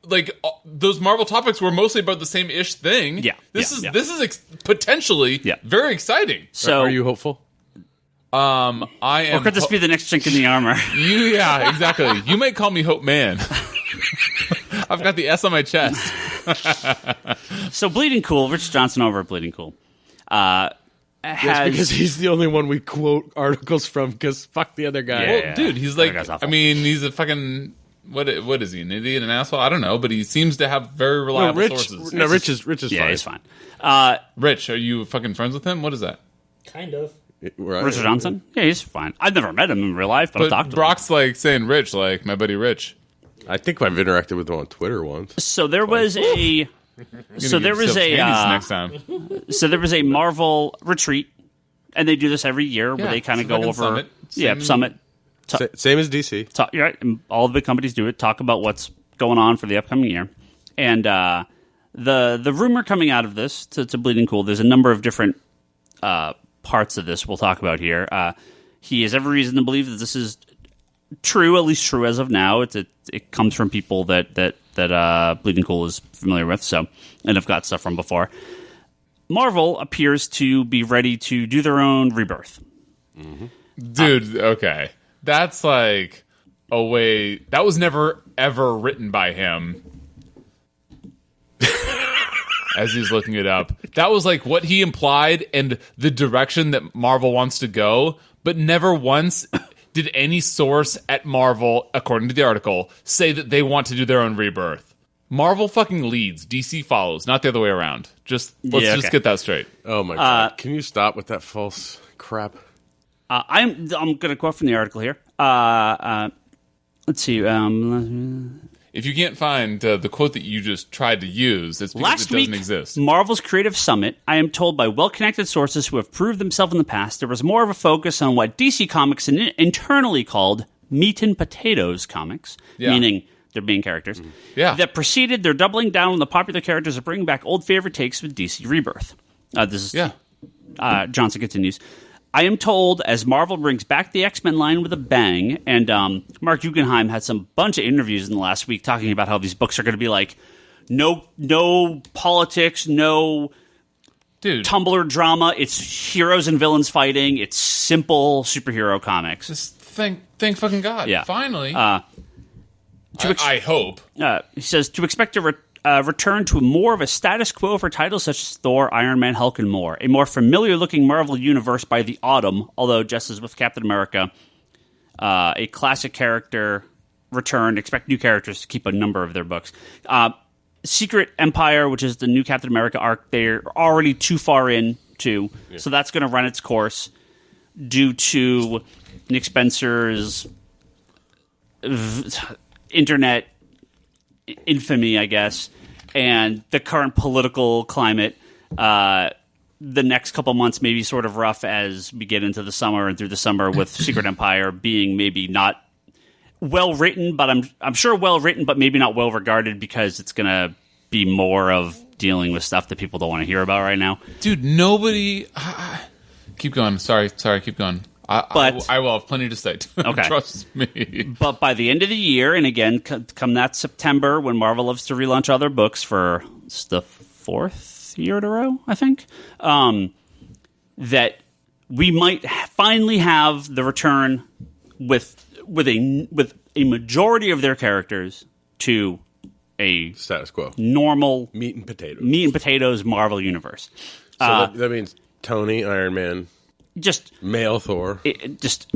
C: those Marvel topics were mostly about the same ish thing.
A: Yeah,
C: this
A: yeah.
C: is potentially
A: Yeah.
C: very exciting.
A: so
B: Are you hopeful?
C: I am.
A: or could this be the next chink in the armor?
C: Yeah, exactly. You might call me Hope Man. I've got the S on my chest.
A: So Bleeding Cool, Rich Johnson over at Bleeding Cool, has
B: Yes, because he's the only one we quote articles from. Because fuck the other guy.
A: Yeah.
C: Well, dude, he's
A: That
C: like,
A: guy's awful.
C: I mean, he's a fucking what is he? An idiot, an asshole? I don't know, but he seems to have very
B: No,
C: reliable
B: Rich.
C: sources.
B: No, Rich is
A: yeah,
B: fine.
A: he's fine.
C: Rich, are you fucking friends with him? What is that?
D: Kind of.
B: Right.
A: Richard Johnson, yeah, he's fine. I've never met him in real life, but I've
C: But
A: talked to him.
C: Brock's like saying Rich, like my buddy Rich.
B: I think I've interacted with him on Twitter once.
A: So there was a. So there was a.
C: next time.
A: So there was a Marvel retreat, and they do this every year where
C: Yeah,
A: they kind of
C: it's a
A: go
C: fucking
A: over.
C: summit.
A: Yeah,
C: Same-
A: summit.
B: Same as DC.
A: Talk, right, and all the big companies do it. Talk about what's going on for the upcoming year, and the rumor coming out of this to Bleeding Cool. There's a number of different parts of this we'll talk about here. He has every reason to believe that this is true, at least true as of now. It comes from people that Bleeding Cool is familiar with, so and have got stuff from before. Marvel appears to be ready to do their own Rebirth.
C: Dude, okay. That's like a way that was never ever written by him. As he's looking it up. That was like what he implied and the direction that Marvel wants to go, but never once did any source at Marvel, according to the article, say that they want to do their own Rebirth. Marvel fucking leads, DC follows, not the other way around. Let's
A: Yeah,
C: just
A: okay.
C: get that straight.
B: Oh my god! Can you stop with that false crap?
A: I'm going to quote from the article here. Let's see.
C: If you can't find the quote that you just tried to use, it's because
A: Last
C: it doesn't
A: week,
C: exist.
A: Marvel's Creative Summit, I am told by well-connected sources who have proved themselves in the past, there was more of a focus on what DC Comics internally called meat and potatoes comics,
C: Yeah.
A: meaning their main characters,
C: Yeah.
A: that preceded their doubling down on the popular characters and bringing back old favorite takes with DC Rebirth. This is
C: Yeah.
A: Johnson continues. I am told as Marvel brings back the X-Men line with a bang, and Mark Guggenheim had some bunch of interviews in the last week talking about how these books are going to be like no politics, no
C: Dude,
A: Tumblr drama. It's heroes and villains fighting. It's simple superhero comics.
C: just thank fucking God.
A: Yeah.
C: Finally.
A: Uh,
C: I hope.
A: He says to expect a return to more of a status quo for titles such as Thor, Iron Man, Hulk, and more. A more familiar-looking Marvel universe by the autumn, although just as with Captain America, a classic character returned. Expect new characters to keep a number of their books. Secret Empire, which is the new Captain America arc, they're already too far in, too. Yeah. So that's going to run its course due to Nick Spencer's internet infamy, I guess, and the current political climate. The next couple months may be sort of rough as we get into the summer and through the summer with Secret Empire being maybe not well written, but I'm sure well written, but maybe not well regarded because it's going to be more of dealing with stuff that people don't want to hear about right now.
C: Dude, nobody Keep going. Sorry. Keep going. I will have plenty to say.
A: Okay.
C: Trust me.
A: But by the end of the year, and again, come that September, when Marvel loves to relaunch other books for the 4th year in a row, I think, that we might finally have the return with a majority of their characters to a
B: status quo,
A: normal
B: meat and potatoes
A: Marvel universe.
B: So that means Tony, Iron Man,
A: just
B: male Thor,
A: just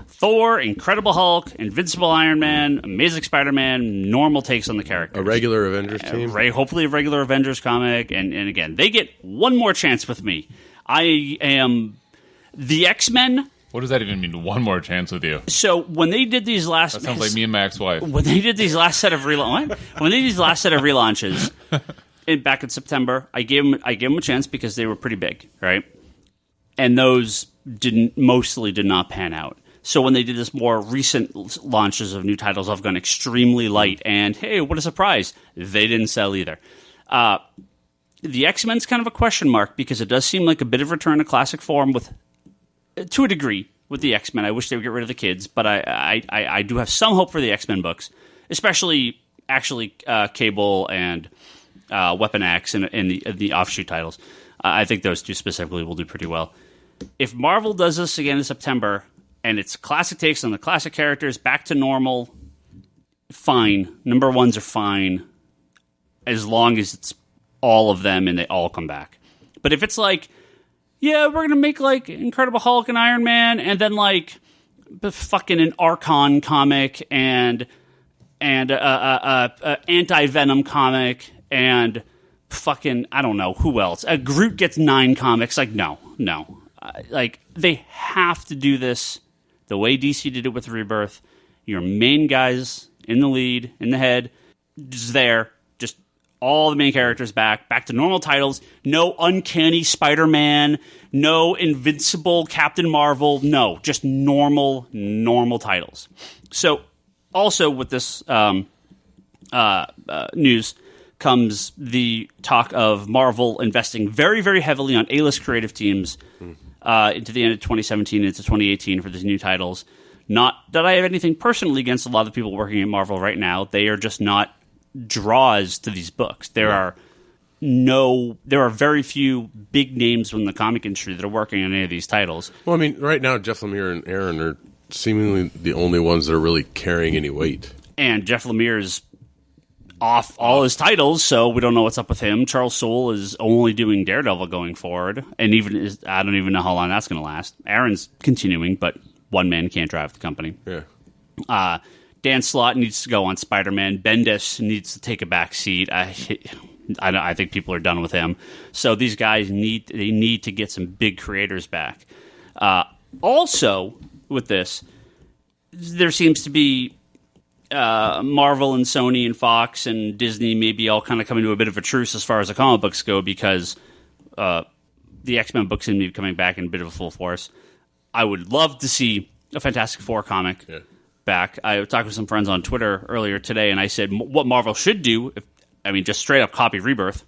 A: Thor, Incredible Hulk, Invincible Iron Man, Amazing Spider-Man, normal takes on the characters.
B: A regular Avengers team.
A: Hopefully a regular Avengers comic. And again, they get one more chance with me. I am the X-Men.
C: What does that even mean? One more chance with you?
A: So when they did these last...
C: That sounds like me and my ex-wife.
A: When they did these last set of relaunches back in September, I gave them a chance because they were pretty big, right? And those mostly did not pan out. So when they did this more recent launches of new titles, I've gone extremely light. And hey, what a surprise! They didn't sell either. The X-Men's kind of a question mark because it does seem like a bit of return to classic form to a degree with the X-Men. I wish they would get rid of the kids, but I do have some hope for the X-Men books, especially Cable and Weapon X and the offshoot titles. I think those two specifically will do pretty well. If Marvel does this again in September and it's classic takes on the classic characters back to normal, fine. Number ones are fine as long as it's all of them and they all come back. But if it's like, yeah, we're going to make like Incredible Hulk and Iron Man and then like fucking an Archon comic and anti-Venom comic and fucking, I don't know, who else? Groot gets 9 comics. Like, no. Like, they have to do this the way DC did it with Rebirth. Your main guys in the lead, in the head, just there. Just all the main characters back to normal titles. No Uncanny Spider-Man, no Invincible Captain Marvel. No, just normal titles. So, also with this news comes the talk of Marvel investing very, very heavily on A-list creative teams into the end of 2017 into 2018 for these new titles. Not that I have anything personally against a lot of the people working at Marvel right now. They are just not draws to these books. There are very few big names from the comic industry that are working on any of these titles.
B: Well, I mean, right now, Jeff Lemire and Aaron are seemingly the only ones that are really carrying any weight. And
A: Jeff Lemire's off all his titles, so we don't know what's up with him. Charles Soule is only doing Daredevil going forward, and I don't even know how long that's going to last. Aaron's continuing, but one man can't drive the company.
B: Yeah.
A: Dan Slott needs to go on Spider-Man. Bendis needs to take a back seat. I think people are done with him. So these guys need to get some big creators back. Also, with this, there seems to be Marvel and Sony and Fox and Disney maybe all kind of coming to a bit of a truce as far as the comic books go because the X-Men books seem to be coming back in a bit of a full force. I would love to see a Fantastic Four comic back. I talked with some friends on Twitter earlier today, and I said what Marvel should do, just straight up copy Rebirth,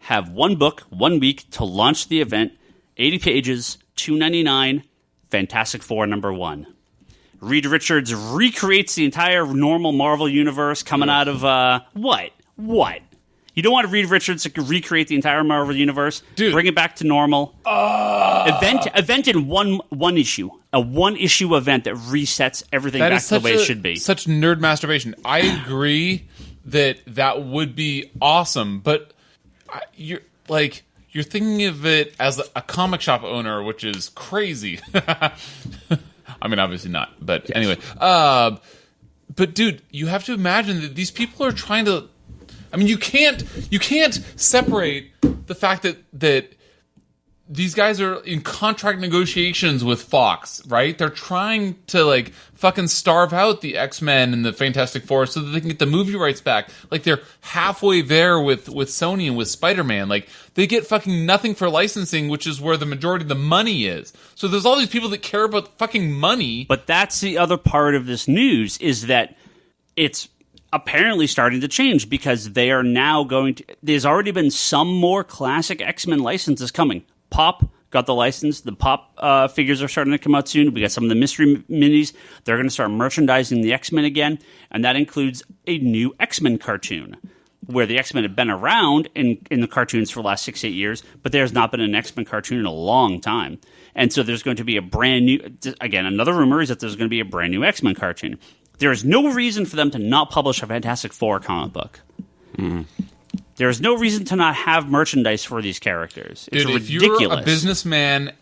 A: have one book, 1 week to launch the event, 80 pages, $2.99, Fantastic Four #1. Reed Richards recreates the entire normal Marvel universe coming out of what? You don't want Reed Richards to recreate the entire Marvel universe?
C: Dude.
A: Bring it back to normal. Event in one issue. A one-issue event that resets everything back to the way it should be.
C: Such nerd masturbation. I agree that would be awesome, but you're thinking of it as a comic shop owner, which is crazy. I mean, obviously not, but anyway. But dude, you have to imagine that these people are trying to. I mean, you can't separate the fact that these guys are in contract negotiations with Fox, right? They're trying to fucking starve out the X-Men and the Fantastic Four so that they can get the movie rights back. Like they're halfway there with Sony and with Spider-Man. Like they get fucking nothing for licensing, which is where the majority of the money is. So there's all these people that care about fucking money.
A: But that's the other part of this news is that it's apparently starting to change because they are now there's already been some more classic X-Men licenses coming. Pop, got the license. The Pop figures are starting to come out soon. We got some of the mystery minis. They're going to start merchandising the X-Men again, and that includes a new X-Men cartoon, where the X-Men have been around in the cartoons for the last 6-8 years, but there's not been an X-Men cartoon in a long time. And so there's going to be a brand new... Again, another rumor is that there's going to be a brand new X-Men cartoon. There is no reason for them to not publish a Fantastic Four comic book. There is no reason to not have merchandise for these characters. It's ridiculous.
C: If you're a businessman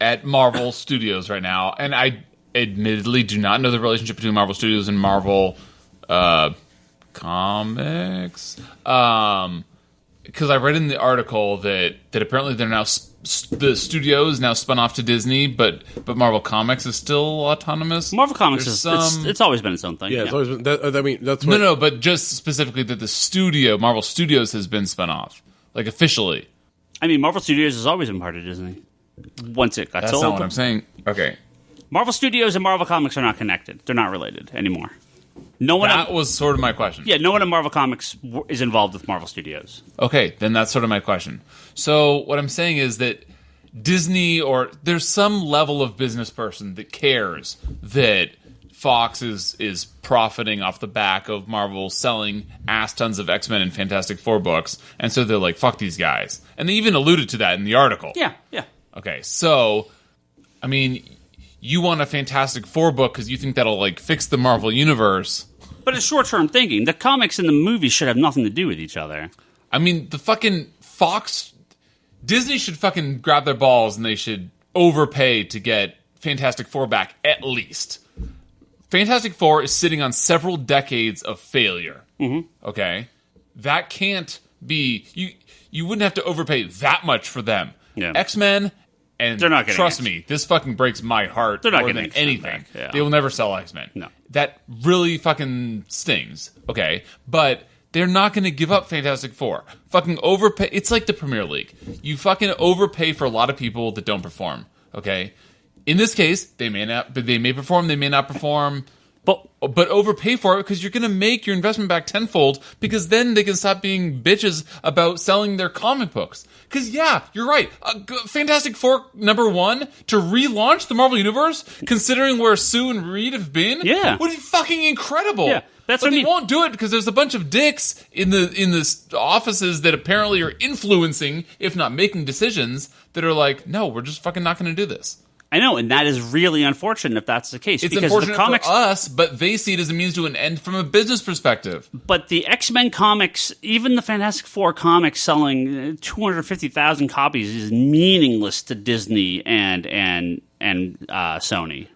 C: at Marvel Studios right now, and I admittedly do not know the relationship between Marvel Studios and Marvel Comics, because I read in the article that apparently they're now the studio is now spun off to Disney, but Marvel Comics is still autonomous.
A: Marvel Comics it's always been its own thing.
B: Yeah, it's always been. That's what,
C: no, but just specifically that the studio, Marvel Studios, has been spun off, like officially.
A: I mean, Marvel Studios has always been part of Disney. Once it got
C: That's
A: sold,
C: not what I'm saying. Okay,
A: Marvel Studios and Marvel Comics are not connected. They're not related anymore.
C: That was sort of my question.
A: Yeah, no one in Marvel Comics is involved with Marvel Studios.
C: Okay, then that's sort of my question. So what I'm saying is that Disney, or there's some level of business person that cares that Fox is profiting off the back of Marvel selling ass tons of X-Men and Fantastic Four books, and so they're like, fuck these guys. And they even alluded to that in the article.
A: Yeah.
C: Okay, so, I mean... You want a Fantastic Four book because you think that'll, like, fix the Marvel Universe.
A: But it's short-term thinking. The comics and the movies should have nothing to do with each other.
C: I mean, the fucking Fox... Disney should fucking grab their balls and they should overpay to get Fantastic Four back, at least. Fantastic Four is sitting on several decades of failure. Mm-hmm. Okay? That can't be... You wouldn't have to overpay that much for them.
A: Yeah.
C: X-Men... And
A: they're not
C: trust me, this fucking breaks my heart more than anything.
A: Yeah.
C: They will never sell X-Men.
A: No.
C: That really fucking stings. Okay? But they're not going to give up Fantastic Four. Fucking overpay. It's like the Premier League. You fucking overpay for a lot of people that don't perform. Okay? In this case, they may perform, they may not perform. But overpay for it because you're going to make your investment back tenfold, because then they can stop being bitches about selling their comic books. Because, yeah, you're right. Fantastic Four #1 to relaunch the Marvel Universe, considering where Sue and Reed have been, would be fucking incredible.
A: Yeah, that's
C: but
A: what
C: they won't do it because there's a bunch of dicks in the offices that apparently are influencing, if not making decisions, that are like, no, we're just fucking not going to do this.
A: I know, and that is really unfortunate if that's the case.
C: It's
A: because
C: unfortunate
A: the comics,
C: for us, but they see it as a means to an end from a business perspective.
A: But the X-Men comics, even the Fantastic Four comics selling 250,000 copies is meaningless to Disney and Sony.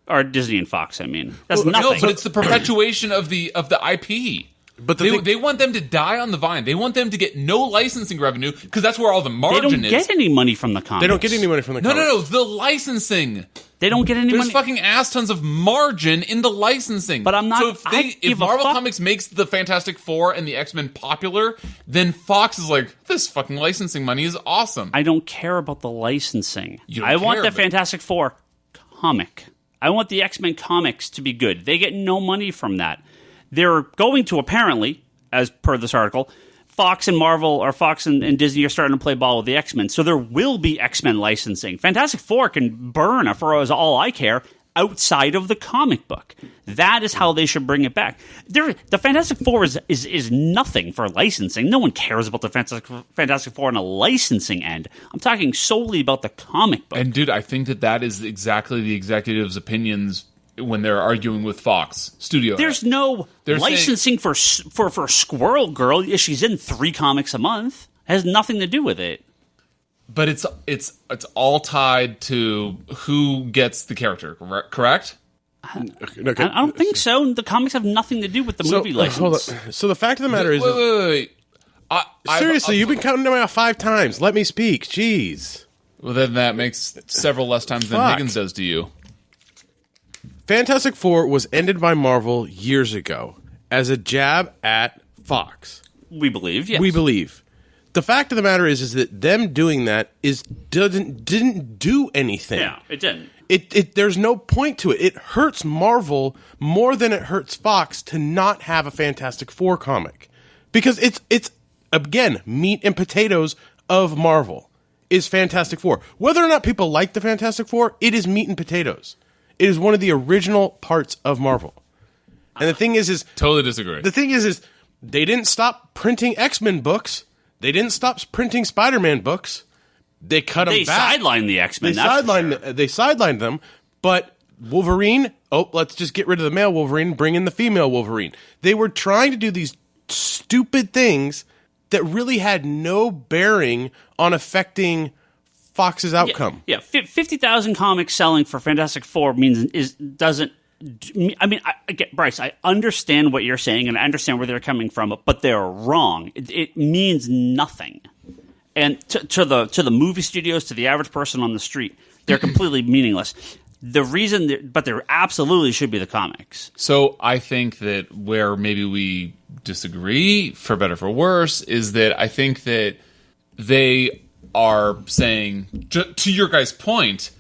A: Or Disney and Fox, I mean. That's nothing.
C: No, but it's the perpetuation of the IP. But they want them to die on the vine. They want them to get no licensing revenue because that's where all the margin is.
A: They don't get any money from the comics.
B: They don't get any money from the comics.
C: No, the licensing.
A: They don't get any money.
C: There's fucking ass tons of margin in the licensing.
A: But I'm not...
C: So if Marvel Comics makes the Fantastic Four and the X-Men popular, then Fox is like, this fucking licensing money is awesome.
A: I don't care about the licensing.
C: I
A: want the Fantastic Four comic. I want the X-Men comics to be good. They get no money from that. They're going to, apparently, as per this article, Fox and Marvel, or Fox and Disney are starting to play ball with the X-Men. So there will be X-Men licensing. Fantastic Four can burn, for as all I care, outside of the comic book. That is how they should bring it back. The Fantastic Four is nothing for licensing. No one cares about the Fantastic Four on a licensing end. I'm talking solely about the comic book.
C: And dude, I think that is exactly the executives' opinions when they're arguing with Fox Studio.
A: There's no licensing for Squirrel Girl. She's in 3 comics a month. It has nothing to do with it.
C: But it's all tied to who gets the character, correct?
A: I don't think so. The comics have nothing to do with the movie license.
B: Hold on. So the fact of the matter is...
C: Wait.
B: Seriously, you've been counting them out 5 times. Let me speak. Jeez.
C: Well, then that makes several less times than Higgins does to you.
B: Fantastic Four was ended by Marvel years ago as a jab at Fox.
A: We believe, yes.
B: We believe. The fact of the matter is that them doing that didn't do anything.
A: Yeah, it didn't.
B: There's no point to it. It hurts Marvel more than it hurts Fox to not have a Fantastic Four comic. Because it's again, meat and potatoes of Marvel. is Fantastic Four. Whether or not people like the Fantastic Four, it is meat and potatoes. It is one of the original parts of Marvel. And the thing is
C: totally disagree.
B: The thing is they didn't stop printing X-Men books. They didn't stop printing Spider-Man books. They cut them back.
A: They sidelined the X-Men.
B: They sidelined them, but Wolverine, let's just get rid of the male Wolverine and bring in the female Wolverine. They were trying to do these stupid things that really had no bearing on affecting Fox's outcome.
A: Yeah, 50,000 comics selling for Fantastic Four doesn't. I mean, Bryce, I understand what you're saying, and I understand where they're coming from, but they're wrong. It means nothing. And to the movie studios, to the average person on the street, they're completely meaningless. The reason, but there absolutely should be the comics.
C: So I think that where maybe we disagree, for better or for worse, is that I think that they are saying, to your guys' point,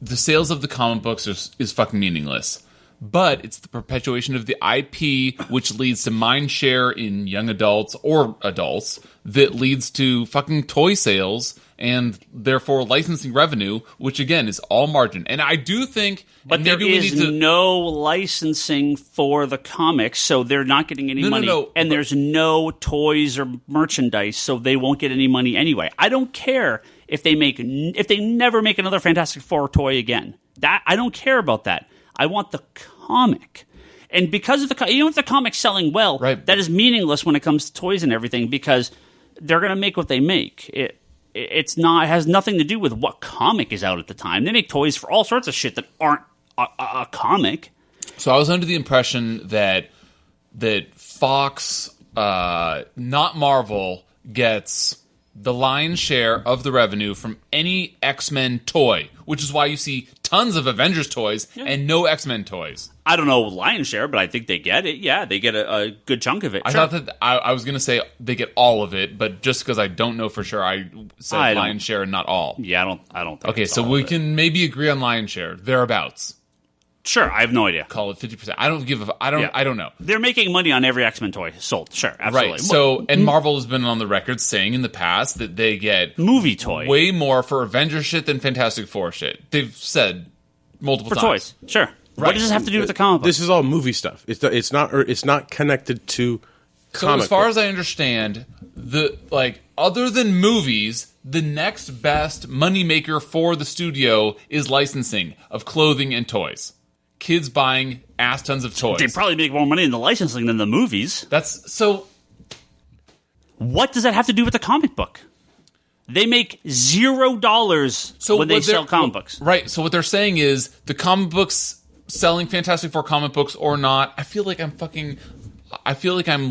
C: the sales of the comic books is fucking meaningless. But it's the perpetuation of the IP, which leads to mind share in young adults or adults, that leads to fucking toy sales and therefore licensing revenue, which again is all margin. And I do think,
A: but there is no licensing for the comics, so they're not getting any money.
C: No,
A: and there's no toys or merchandise, so they won't get any money anyway. I don't care if they never make another Fantastic Four toy again. That I don't care about that. I want the comic. And because of even if the comic's selling well,
C: right,
A: that is meaningless when it comes to toys and everything, because they're going to make what they make. It has nothing to do with what comic is out at the time. They make toys for all sorts of shit that aren't a comic.
C: So I was under the impression that Fox, not Marvel, gets the lion's share of the revenue from any X-Men toy, which is why you see tons of Avengers toys and no X-Men toys.
A: I don't know lion's share, but I think they get it. Yeah, they get a good chunk of it.
C: I thought that I was going to say they get all of it, but just because I don't know for sure, I said lion's share and not all.
A: Yeah, I don't think
C: okay, so we can maybe agree on lion's share, thereabouts.
A: Sure, I have no idea.
C: Call it 50%. I don't know.
A: They're making money on every X-Men toy sold. Sure, absolutely.
C: Right. So, and Marvel has been on the record saying in the past that they get
A: movie toy
C: way more for Avengers shit than Fantastic Four shit. They've said multiple times.
A: For toys. Sure. Right. What does this have to do with the comic book?
B: This is all movie stuff. It's not connected to comic
C: So as far
B: books.
C: as I understand, other than movies, the next best moneymaker for the studio is licensing of clothing and toys. Kids buying ass tons of toys.
A: They probably make more money in the licensing than the movies.
C: That's so.
A: What does that have to do with the comic book? They make $0 when they sell comic books.
C: Right. So what they're saying is the comic books selling Fantastic Four comic books or not. I feel like I'm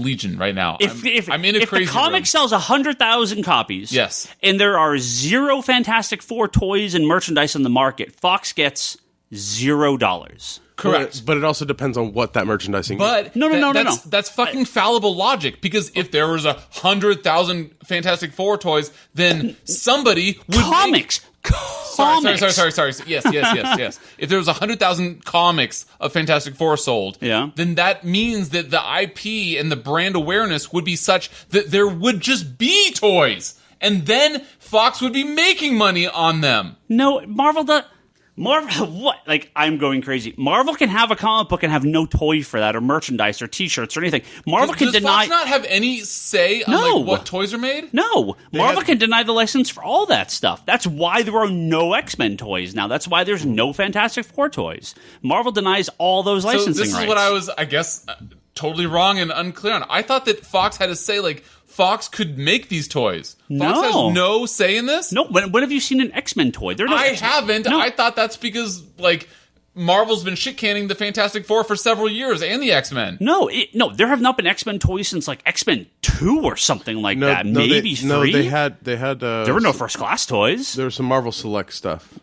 C: Legion right now. I'm in a crazy
A: the comic
C: room.
A: sells 100,000 copies,
C: yes,
A: and there are 0 Fantastic Four toys and merchandise on the market, Fox gets $0.
C: Correct.
B: But it also depends on what that merchandising is.
A: No.
C: That's fucking fallible logic, because if there was 100,000 Fantastic Four toys, then somebody would
A: Comics.
C: Sorry. Yes. If there was 100,000 comics of Fantastic Four sold, then that means that the IP and the brand awareness would be such that there would just be toys, and then Fox would be making money on them.
A: No, Marvel, what? Like, I'm going crazy. Marvel can have a comic book and have no toy for that, or merchandise, or T-shirts, or anything. Marvel can deny.
C: Does Fox not have any say on what toys are made?
A: No, Marvel can deny the license for all that stuff. That's why there are no X-Men toys now. That's why there's no Fantastic Four toys. Marvel denies all those licensing rights.
C: So this is what I was, I guess, totally wrong and unclear on. I thought that Fox had to say, Fox could make these toys. Fox has no say in this?
A: No. When have you seen an X-Men toy?
C: I haven't. No. I thought that's because, Marvel's been shit-canning the Fantastic Four for several years, and the X-Men.
A: No, there have not been X-Men toys since, X-Men 2 or something like that. Maybe 3?
B: No, they had... there
A: were no first-class toys.
B: There was some Marvel Select stuff.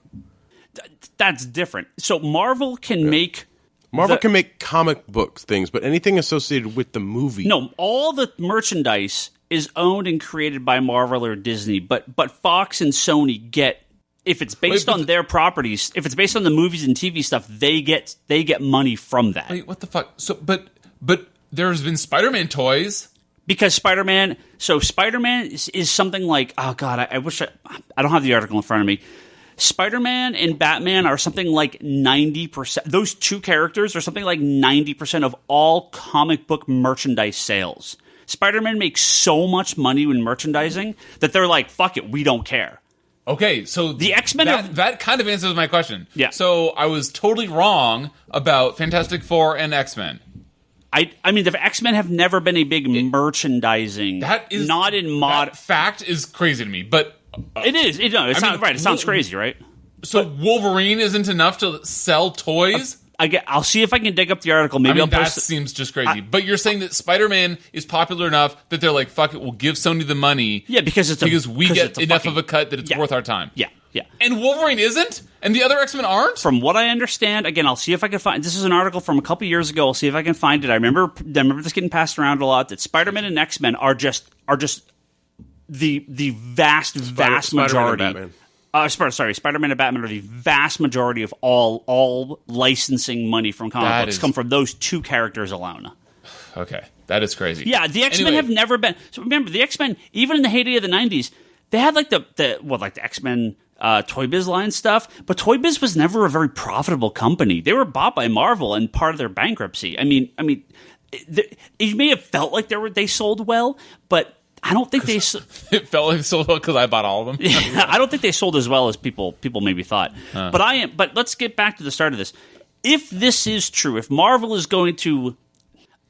A: That's different. So Marvel can make...
B: Marvel can make comic book things, but anything associated with the movie...
A: No, all the merchandise is owned and created by Marvel or Disney, but Fox and Sony get, if it's based on their properties, if it's based on the movies and TV stuff, they get money from that.
C: Wait, what the fuck? So, but there's been Spider-Man toys.
A: because Spider-Man. So Spider-Man is something like, oh god, I wish I don't have the article in front of me. Spider-Man and Batman are something like 90%. Those two characters are something like 90% of all comic book merchandise sales. Spider-Man makes so much money in merchandising that they're like, fuck it, we don't care.
C: Okay, so
A: the X-Men
C: that kind of answers my question.
A: Yeah.
C: So I was totally wrong about Fantastic Four and X-Men.
A: I mean, the X-Men have never been a big merchandising.
C: That is
A: not in mod.
C: That fact is crazy to me, but
A: it is. It sounds right. It sounds crazy, right?
C: So Wolverine isn't enough to sell toys.
A: I'll see if I can dig up the article. Maybe I'll post
C: that seems just crazy. But you're saying that Spider-Man is popular enough that they're like, fuck it, we'll give Sony the money.
A: Yeah, because we
C: get enough of a cut that it's worth our time.
A: Yeah.
C: And Wolverine isn't? And the other X-Men aren't?
A: From what I understand, again, I'll see if I can find. This is an article from a couple years ago. I'll see if I can find it. I remember this getting passed around a lot. That Spider-Man and X-Men are just the vast majority. Spider-Man and Batman are the vast majority of all licensing money from comic books come from those two characters alone.
C: Okay, that is crazy.
A: Yeah, the X-Men have never been. So remember, the X-Men, even in the heyday of the '90s, they had like the X-Men Toy Biz line stuff, but Toy Biz was never a very profitable company. They were bought by Marvel and part of their bankruptcy. I mean, it may have felt like they sold well, but I don't think they.
C: It felt like they sold well because I bought all of them.
A: I don't think they sold as well as people maybe thought. But let's get back to the start of this. If this is true, if Marvel is going to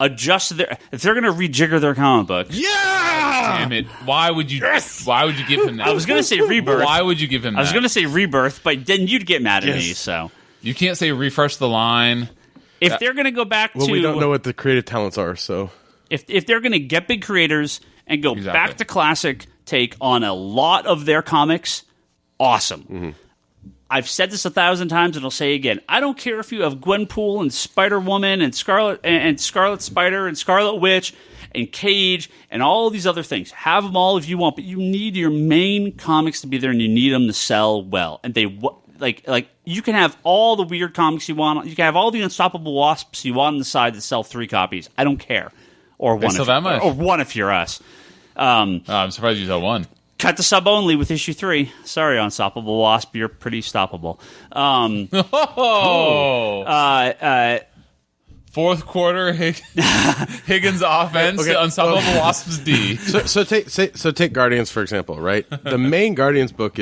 A: adjust if they're going to rejigger their comic book,
C: damn it! Why would you? Yes! Why would you give him that?
A: I was going to say Rebirth.
C: Why would you give him that?
A: I was going to say Rebirth, but then you'd get mad at me. So
C: you can't say refresh the line.
A: If they're going to go back to,
B: we don't know what the creative talents are. So
A: if they're going to get big creators and go back to classic take on a lot of their comics, awesome.
B: Mm-hmm.
A: I've said this 1,000 times, and I'll say again. I don't care if you have Gwenpool and Spider-Woman and Scarlet Spider and Scarlet Witch and Cage and all these other things. Have them all if you want, but you need your main comics to be there, and you need them to sell well. And they like you can have all the weird comics you want. You can have all the Unstoppable Wasps you want on the side that sell 3 copies. I don't care, or one if you're us.
C: I'm surprised you said 1.
A: Cut the sub only with issue 3. Sorry, Unstoppable Wasp, you're pretty stoppable.
C: Fourth quarter, Higgins offense,
B: Okay.
C: Unstoppable Wasps D.
B: So take Guardians for example, right? The main Guardians book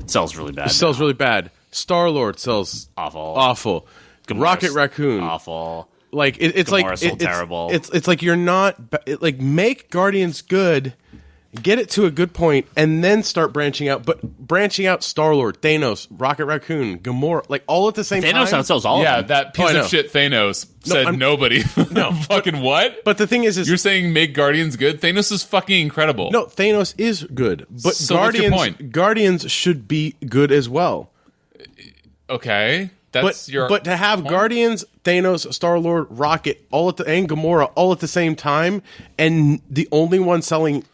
A: sells really bad.
B: Really bad. Star-Lord sells awful. Rocket Raccoon
A: awful.
B: Like it's
A: Gamora
B: like
A: sold terrible.
B: It's like you're not like make Guardians good. Get it to a good point, and then start branching out. But branching out Star-Lord, Thanos, Rocket Raccoon, Gamora, like all at the same time.
A: Thanos outsells all of them.
C: Yeah, that piece of shit Thanos said nobody. No. Fucking what?
B: But the thing is
C: you're saying make Guardians good? Thanos is fucking incredible.
B: No, Thanos is good. But
C: So what's your point?
B: Guardians should be good as well.
C: Okay. But
B: to have
C: point?
B: Guardians, Thanos, Star-Lord, Rocket, and Gamora all at the same time, and the only one selling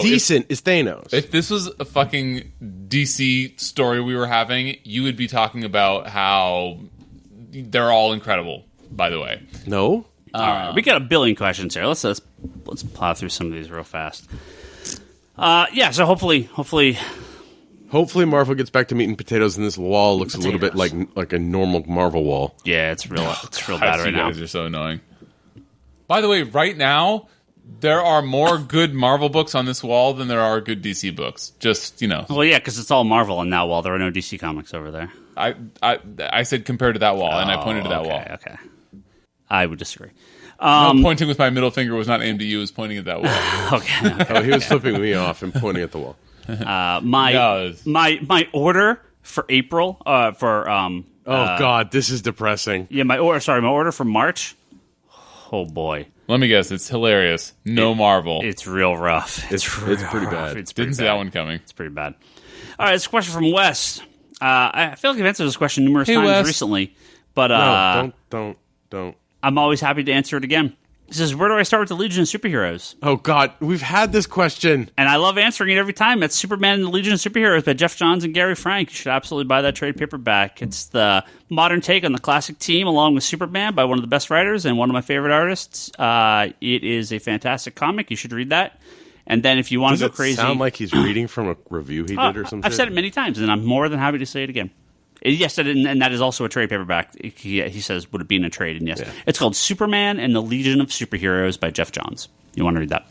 B: decent is Thanos.
C: If this was a fucking DC story we were having, you would be talking about how they're all incredible, by the way.
B: No?
A: All right, we got a billion questions here. Let's plow through some of these real fast. So hopefully
B: Marvel gets back to meat and potatoes, and this wall looks a little bit like a normal Marvel wall.
A: Yeah, it's real bad right now.
C: You guys are so annoying. By the way, right now, there are more good Marvel books on this wall than there are good DC books. Just,
A: Well, yeah, because it's all Marvel on that wall. There are no DC comics over there.
C: I said compared to that wall, and I pointed to that wall.
A: Okay. I would disagree.
C: Pointing with my middle finger was not aimed at you. It was pointing at that wall.
A: Okay.
B: He was flipping me off and pointing at the wall.
A: My order for April
B: God, this is depressing.
A: Yeah, my order for March. Oh boy.
C: Let me guess, it's hilarious. No Marvel.
A: It's real rough.
B: It's pretty bad.
C: Didn't see that one coming.
A: It's pretty bad. All right, it's a question from Wes. I feel like I've answered this question numerous times
C: Wes.
A: recently, but
B: No, don't.
A: I'm always happy to answer it again. He says, where do I start with the Legion of Superheroes?
B: Oh, God. We've had this question.
A: And I love answering it every time. It's Superman and the Legion of Superheroes by Jeff Johns and Gary Frank. You should absolutely buy that trade paperback. It's the modern take on the classic team along with Superman by one of the best writers and one of my favorite artists. It is a fantastic comic. You should read that. And then if you want to go crazy...
B: Does it sound like he's reading from a review he did or something?
A: I've said it many times, and I'm more than happy to say it again. Yes, and that is also a trade paperback. He says, would it be in a trade? And yes. Yeah. It's called Superman and the Legion of Superheroes by Jeff Johns. You want to read that.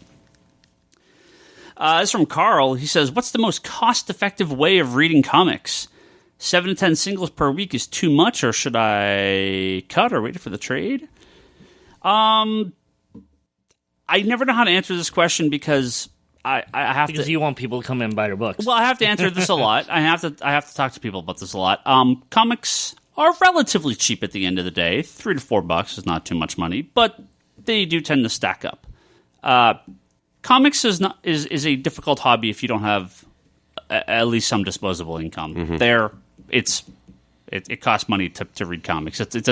A: This is from Carl. He says, what's the most cost-effective way of reading comics? 7 to 10 singles per week is too much, or should I cut or wait for the trade? I never know how to answer this question because... I have
D: because
A: to,
D: you want people to come in and buy your books.
A: Well, I have to answer this a lot. I have to talk to people about this a lot. Comics are relatively cheap at the end of the day. $3 to $4 is not too much money, but they do tend to stack up. Comics is a difficult hobby if you don't have at least some disposable income. Mm-hmm. It costs money to read comics. It's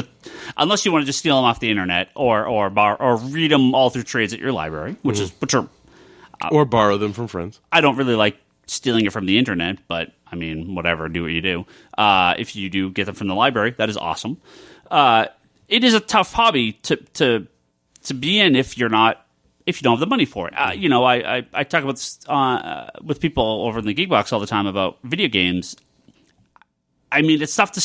A: unless you want to just steal them off the internet or read them all through trades at your library, which are.
B: Or borrow them from friends.
A: I don't really like stealing it from the internet, but, I mean, whatever, do what you do. If you do get them from the library, that is awesome. It is a tough hobby to be in if you don't have the money for it. I talk about this, with people over in the Geek Box all the time about video games. I mean, it's tough to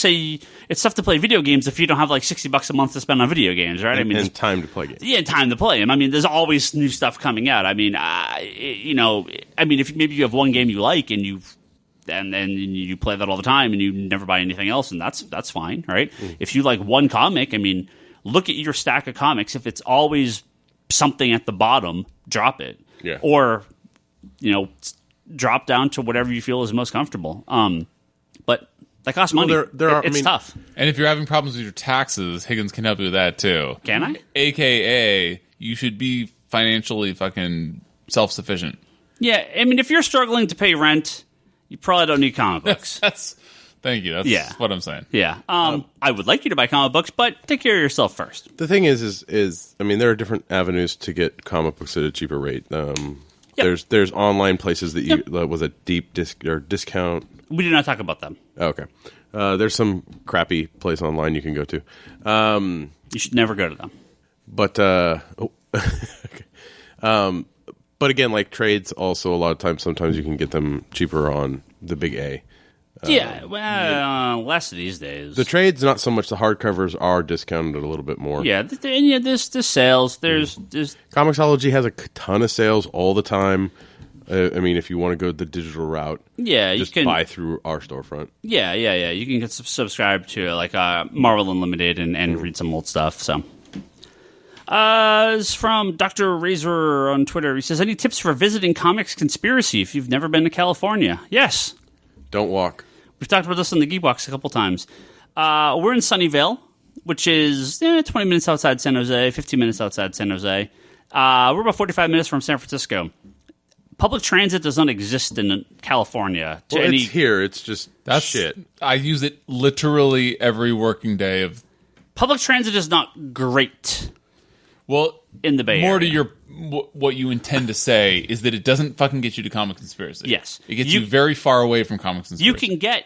A: play video games if you don't have like $60 a month to spend on video games, right?
B: And time to play games.
A: Yeah, time to play them. I mean, there's always new stuff coming out. I mean, if maybe you have one game you like and you play that all the time and you never buy anything else, and that's fine, right? Mm. If you like one comic, I mean, look at your stack of comics. If it's always something at the bottom, drop it.
B: Yeah.
A: Or, drop down to whatever you feel is most comfortable. But that costs money. It's tough.
C: And if you're having problems with your taxes, Higgins can help you with that too.
A: Can I?
C: AKA, you should be financially fucking self-sufficient.
A: Yeah, I mean, if you're struggling to pay rent, you probably don't need comic books.
C: Thank you. That's what I'm saying.
A: Yeah. I would like you to buy comic books, but take care of yourself first.
B: The thing is I mean, there are different avenues to get comic books at a cheaper rate. There's online places that you with a deep discount.
A: We did not talk about them.
B: Okay. There's some crappy place online you can go to.
A: You should never go to them.
B: But but again, like trades, also a lot of times, sometimes you can get them cheaper on the big A.
A: Less these days.
B: The trades, not so much. The hardcovers are discounted a little bit more.
A: Yeah, there's sales. There's
B: Comixology has a ton of sales all the time. I mean, if you want to go the digital route,
A: you can
B: buy through our storefront.
A: Yeah. You can get subscribed to like Marvel Unlimited and read some old stuff. So, it's from Dr. Razor on Twitter. He says, "Any tips for visiting Comics Conspiracy if you've never been to California?" Yes.
B: Don't walk.
A: We've talked about this on the Geek Box a couple times. We're in Sunnyvale, which is 20 minutes outside San Jose, 15 minutes outside San Jose. We're about 45 minutes from San Francisco. Public transit does not exist in California.
B: It's here. It's just shit.
C: I use it literally every working day of...
A: Public transit is not great.
C: Well,
A: in the Bay
C: Area.
A: To
C: your what you intend to say is that it doesn't fucking get you to Comic Conspiracy.
A: Yes.
C: It gets you very far away from Comic Conspiracy.
A: You can get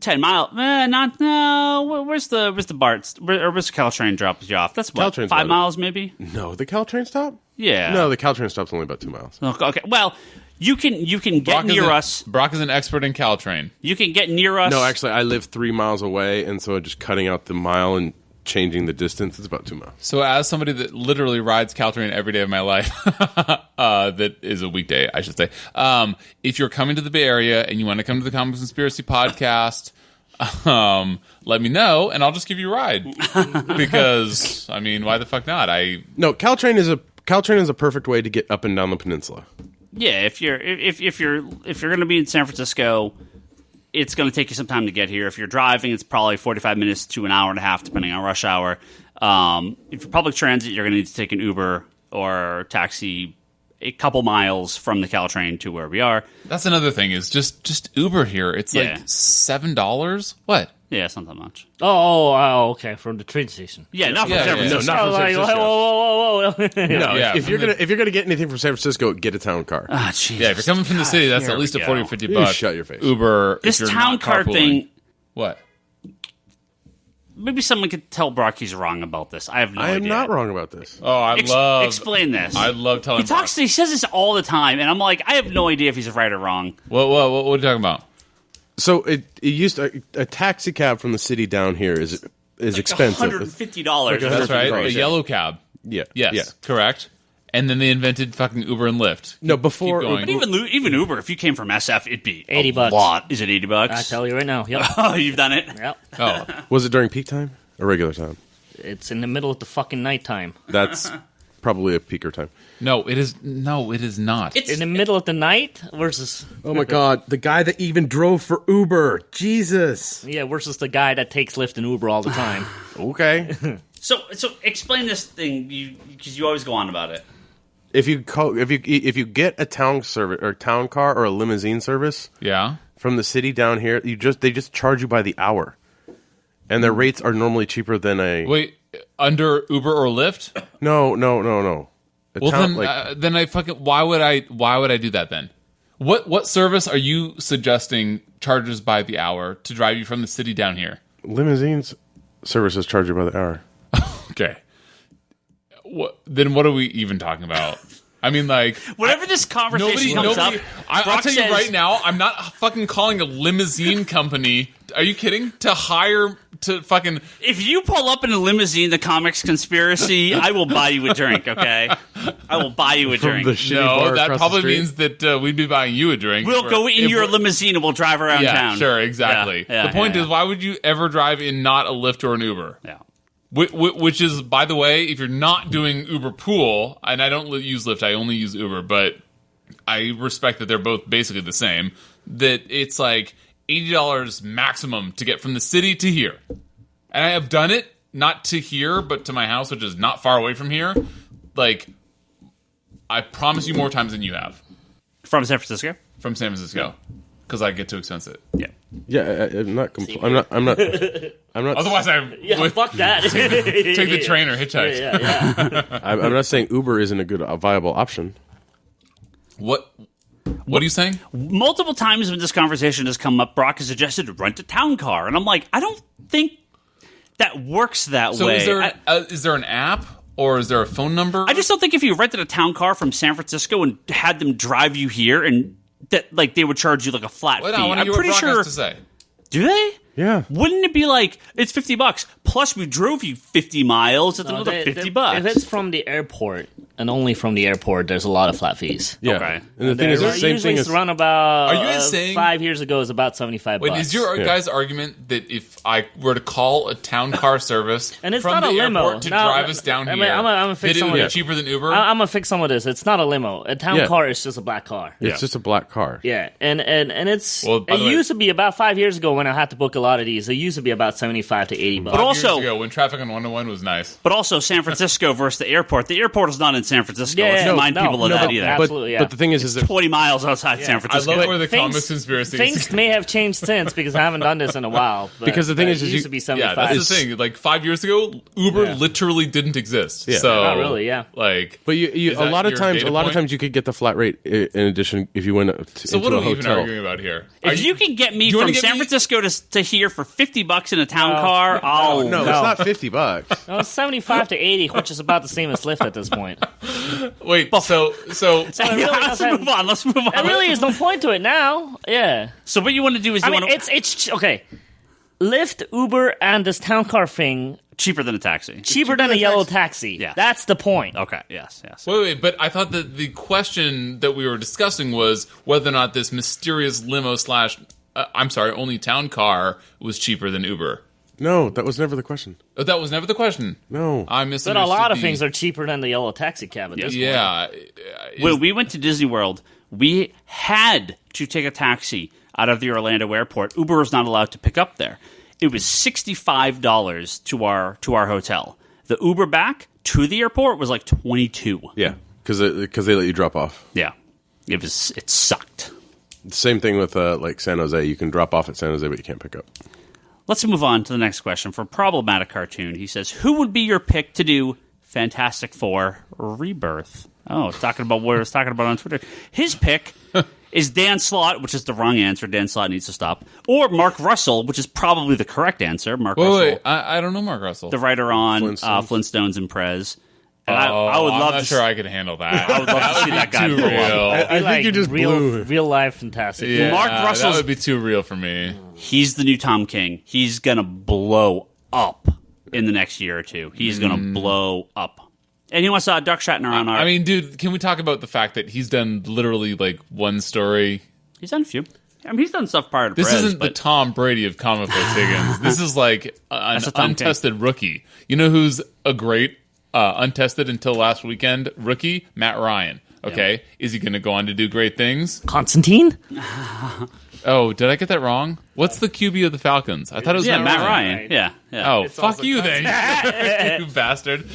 A: 10 miles. Where's the BART? Where's the Caltrain drops you off? That's what,
B: Caltrain's
A: 5 miles maybe?
B: No, the Caltrain stop?
A: Yeah.
B: No, the Caltrain stop's only about 2 miles.
A: Okay. Well, you can get near us.
C: Brock is an expert in Caltrain.
A: You can get near us.
B: No, actually, I live 3 miles away, and so just cutting out the mile and changing the distance, it's about 2 miles.
C: So as somebody that literally rides Caltrain every day of my life, that is a weekday, I should say. If you're coming to the Bay Area and you want to come to the Comic Conspiracy podcast, let me know and I'll just give you a ride. Because I mean, why the fuck not?
B: No, Caltrain is a perfect way to get up and down the peninsula.
A: Yeah, if you're going to be in San Francisco, it's going to take you some time to get here. If you're driving, it's probably 45 minutes to an hour and a half, depending on rush hour. If you're public transit, you're going to need to take an Uber or taxi a couple miles from the Caltrain to where we are.
C: That's another thing is just Uber here. It's like $7. What?
A: Yeah, it's not that much.
D: Oh, okay, from the train station.
A: Yeah, not from
C: Yeah,
A: San
C: yeah,
A: Francisco.
B: No, not from San Francisco.
D: Whoa.
B: No,
C: Yeah,
B: if you're gonna get anything from San Francisco, get a town car.
A: Ah, jeez.
C: Yeah, if you're coming from the city, that's
A: here
C: at least
A: we
C: a 40 or
A: go.
C: 50
B: You
C: bucks.
B: shut your face.
C: Uber.
A: This
C: if you're
A: town
C: not
A: car
C: carpooling.
A: thing,
C: What?
A: maybe someone could tell Brock he's wrong about this. I have no idea.
B: I am not wrong about this.
C: Oh, I love.
A: Explain this.
C: I love telling.
A: He says this all the time, and I'm like, I have no idea if he's right or wrong.
C: What are you talking about?
B: So it used to, a taxi cab from the city down here is expensive.
A: $150.
C: That's right.
B: $150,
C: A
B: yeah.
C: yellow cab.
B: Yeah.
C: Yes,
B: Yeah.
C: correct. And then they invented fucking Uber and Lyft.
B: No, before
C: Keep going.
A: But even Uber, if you came from SF, it'd be
D: $80.
A: a lot. Is it $80?
D: I tell you right now. Yep.
A: Oh, you've done it.
D: Yep.
C: Oh,
B: was it during peak time or regular time?
D: It's in the middle of the fucking nighttime.
B: That's probably a peaker time.
C: no, it is not.
D: In the middle of the night versus
B: Oh my God, the guy that even drove for Uber, Jesus.
D: versus the guy that takes Lyft and Uber all the time.
B: Okay.
A: So explain this thing, because you always go on about it.
B: if you get a town service or town car or a limousine service
C: Yeah.
B: from the city down here, they just charge you by the hour, and their rates are normally cheaper than a.
C: Wait, under Uber or Lyft?
B: No. A
C: Well,
B: town,
C: then I fucking why would I do that then? What service are you suggesting charges by the hour to drive you from the city down here?
B: limousines services charge you by the hour.
C: Okay. What are we even talking about? I mean, like,
A: Whenever this conversation comes up,
C: I'll
A: Brock
C: tell you
A: says-
C: right now, I'm not fucking calling a limousine company. Are you kidding? To hire to fucking.
A: if you pull up in a limousine, the comics conspiracy, I will buy you a drink. Okay, I will buy you a
B: From
A: drink.
B: the shitty
C: No,
B: bar
C: that
B: across
C: probably
B: the street?
C: means that we'd be buying you a drink.
A: We'll go in
C: If
A: your
C: we're-
A: limousine and we'll drive around
C: Yeah,
A: town.
C: sure, exactly.
A: Yeah,
C: the point
A: yeah.
C: is, why would you ever drive in not a Lyft or an Uber?
A: Yeah.
C: Which is, by the way, if you're not doing Uber Pool, and I don't use Lyft, I only use Uber, but I respect that they're both basically the same, that it's like $80 maximum to get from the city to here. And I have done it, not to here, but to my house, which is not far away from here. Like, I promise you more times than you have
A: From San Francisco.
C: from San Francisco, because I get too expensive.
A: Yeah.
B: Yeah, I'm not. I'm not.
C: Otherwise,
D: Fuck that.
C: take the train or hitchhike.
D: Yeah.
B: I'm not saying Uber isn't a viable option.
C: What are you saying?
A: Multiple times when this conversation has come up, Brock has suggested to rent a town car, and I'm like, I don't think that works that
C: So
A: way.
C: is there an app or is there a phone number?
A: I just don't think if you rented a town car from San Francisco and had them drive you here, and that like they would charge you like a flat
C: Wait,
A: fee.
C: I want to
A: I'm
C: hear
A: pretty
C: what Brock
A: sure.
C: has to say.
A: Do they?
B: Yeah.
A: Wouldn't it be like it's $50 plus we drove you 50 miles? It's another $50.
D: If it's from the airport and only from the airport, there's a lot of flat fees.
B: Yeah.
A: Okay.
B: And the thing is, the same
D: usually
B: thing
D: it's
B: as
D: run about.
C: Are you guys saying-
D: 5 years ago is about $75?
C: Wait, is your guys' argument that if I were to call a town car service
D: And it's
C: from
D: not
C: the
D: a limo.
C: airport to
D: No,
C: drive us down
D: I
C: here,
D: mean, I'm gonna fix
C: that it
D: some
C: would
D: of
C: be
D: this.
C: cheaper than Uber?
D: I'm gonna fix some of this. It's not a limo. A town
B: Yeah.
D: car is just a black car.
B: it's just a black car.
D: Yeah, and it's
C: Well, by
D: it
C: the way-
D: used to be about 5 years ago when I had to book a lot of these. It used to be about $75 to $80.
A: But
C: 5
A: also-
C: years ago, when traffic on 101 was nice.
A: But also San Francisco versus the airport. The airport is not in San Francisco.
D: Yeah,
A: Let's
D: no,
A: remind
D: no,
A: people of
D: no,
A: that
D: but-
A: either.
D: Absolutely, yeah.
B: But the thing is that
A: 20 miles outside San
C: I
A: Francisco.
C: love where the
D: Things-
C: comics conspiracy
D: Things may have changed since because I haven't done this in a while. But,
B: Because the thing
D: but
B: is
D: it
B: you-
D: used to be
C: Yeah,
D: 75.
C: that's the thing. Like 5 years ago, Uber
D: Yeah.
C: literally didn't exist.
B: Yeah.
C: So,
D: Not really, yeah.
C: Like,
B: But you
C: Is
B: a
C: that
B: lot of
C: your
B: times,
C: data point?
B: you could get the flat rate in addition if you went
C: so
B: into
C: what
B: a
C: are we even
B: hotel.
C: arguing about here?
A: If you can get me
C: you wanna
A: from
C: get
A: San
C: me-
A: Francisco to here for $50 in a town car, I'll
B: No, it's not $50.
D: No, it's 75 to 80, which is about the same as Lyft at this point.
C: Wait, so
D: So it really
A: let's
D: doesn't-
A: move on. Let's move on.
D: There really is no point to it now. Yeah.
A: So what you want to do is you
D: I mean,
A: want to
D: it's okay. Lyft, Uber, and this town car thing
A: cheaper than a taxi.
D: cheaper than a yellow taxi.
A: Yeah.
D: That's the point.
A: Okay. Yes.
C: Wait, but I thought that the question that we were discussing was whether or not this mysterious limo slash, I'm sorry, only town car was cheaper than Uber.
B: No, that was never the question.
C: Oh, that was never the question.
B: No.
C: I
D: But
C: misunderstood.
D: a lot of
C: the-
D: things are cheaper than the yellow taxi cab at this point.
C: Yeah.
A: When we went to Disney World, we had to take a taxi out of the Orlando airport. Uber was not allowed to pick up there. It was $65 to our hotel. The Uber back to the airport was like $22.
B: Yeah, because they let you drop off.
A: Yeah, it sucked.
B: Same thing with like San Jose. You can drop off at San Jose, but you can't pick up.
A: Let's move on to the next question. For Problematic Cartoon, he says, who would be your pick to do Fantastic Four Rebirth? Oh, talking about what I was talking about on Twitter. His pick is Dan Slott, which is the wrong answer. Dan Slott needs to stop. Or Mark Russell, which is probably the correct answer. Mark Russell.
C: Wait, I don't know Mark Russell.
A: The writer on Flintstones and Prez. And I would love
C: I'm not sure I could handle that.
A: I would love to see that guy
C: too
A: blow
C: real.
A: up.
B: I think you just blew.
D: real life fantastic.
C: Yeah,
A: Mark Russell's-
C: that would be too real for me.
A: He's the new Tom King. He's going to blow up in the next year or two. He's going to blow up. And he wants Doug Shatner on our...
C: I mean, dude, can we talk about the fact that he's done literally like one story?
A: He's done a few. I mean, he's done stuff prior to
C: This
A: Perez,
C: isn't the
A: but
C: Tom Brady of comic books, Higgins. This is like an
A: That's a Tom
C: untested rookie. You know who's a great untested until last weekend rookie? Matt Ryan. Okay, is he going to go on to do great things?
D: Constantine?
C: Oh, did I get that wrong? What's the QB of the Falcons? I thought it was
A: Matt Ryan. Yeah.
C: Oh, fuck you then, you bastard.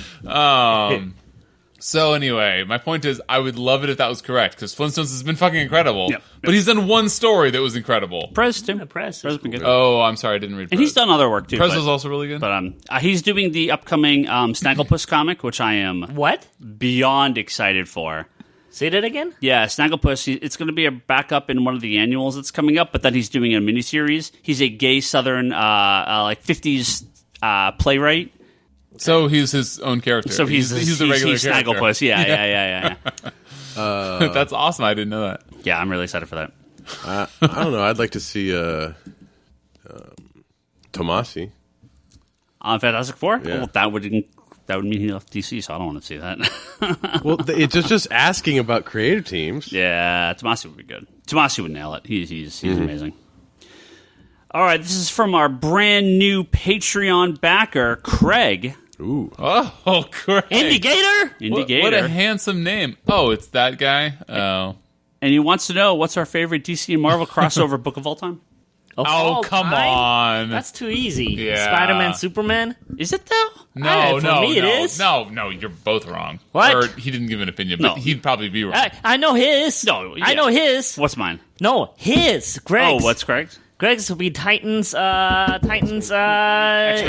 C: So anyway, my point is, I would love it if that was correct, because Flintstones has been fucking incredible.
A: Yep.
C: But he's done one story that was incredible.
A: Perez, too.
D: Perez
A: Perez has been good.
C: Oh, I'm sorry, I didn't read.
A: And he's done other work, too.
C: Perez
A: but,
C: was also really good.
A: But he's doing the upcoming Snagglepuss comic, which I am
D: What?
A: beyond excited for.
D: Say that again?
A: Yeah, Snagglepuss, it's going to be a backup in one of the annuals that's coming up, but then he's doing a miniseries. He's a gay Southern, like 50s playwright.
C: So he's his own character.
A: So he's
C: the regular
A: he's
C: character.
A: Snagglepuss. Yeah.
C: That's awesome. I didn't know that.
A: Yeah, I'm really excited for that.
B: I don't know. I'd like to see Tomasi.
A: On Fantastic Four?
B: Yeah.
A: Well, that would mean he left DC, so I don't want to see that.
B: Well, it's just asking about creative teams.
A: Yeah, Tomasi would be good. Tomasi would nail it. He's amazing. All right, this is from our brand new Patreon backer, Craig.
B: Ooh.
C: Oh, great.
D: Indicator?
A: Indicator.
C: What a handsome name. Oh, it's that guy? Oh.
A: And he wants to know, what's our favorite DC and Marvel crossover book of all time?
C: Oh, come on.
D: That's too easy.
C: Yeah.
D: Spider-Man, Superman?
A: Is it, though?
C: No,
D: For me, it is.
C: No, you're both wrong.
D: What?
C: Or he didn't give an opinion, but
A: No.
C: he'd probably be wrong.
D: I know his.
A: No, yeah.
D: I know his.
A: What's mine?
D: No, his. Greg's.
A: Oh, what's Craig's?
D: Greg's will be Titans,
A: X-Men?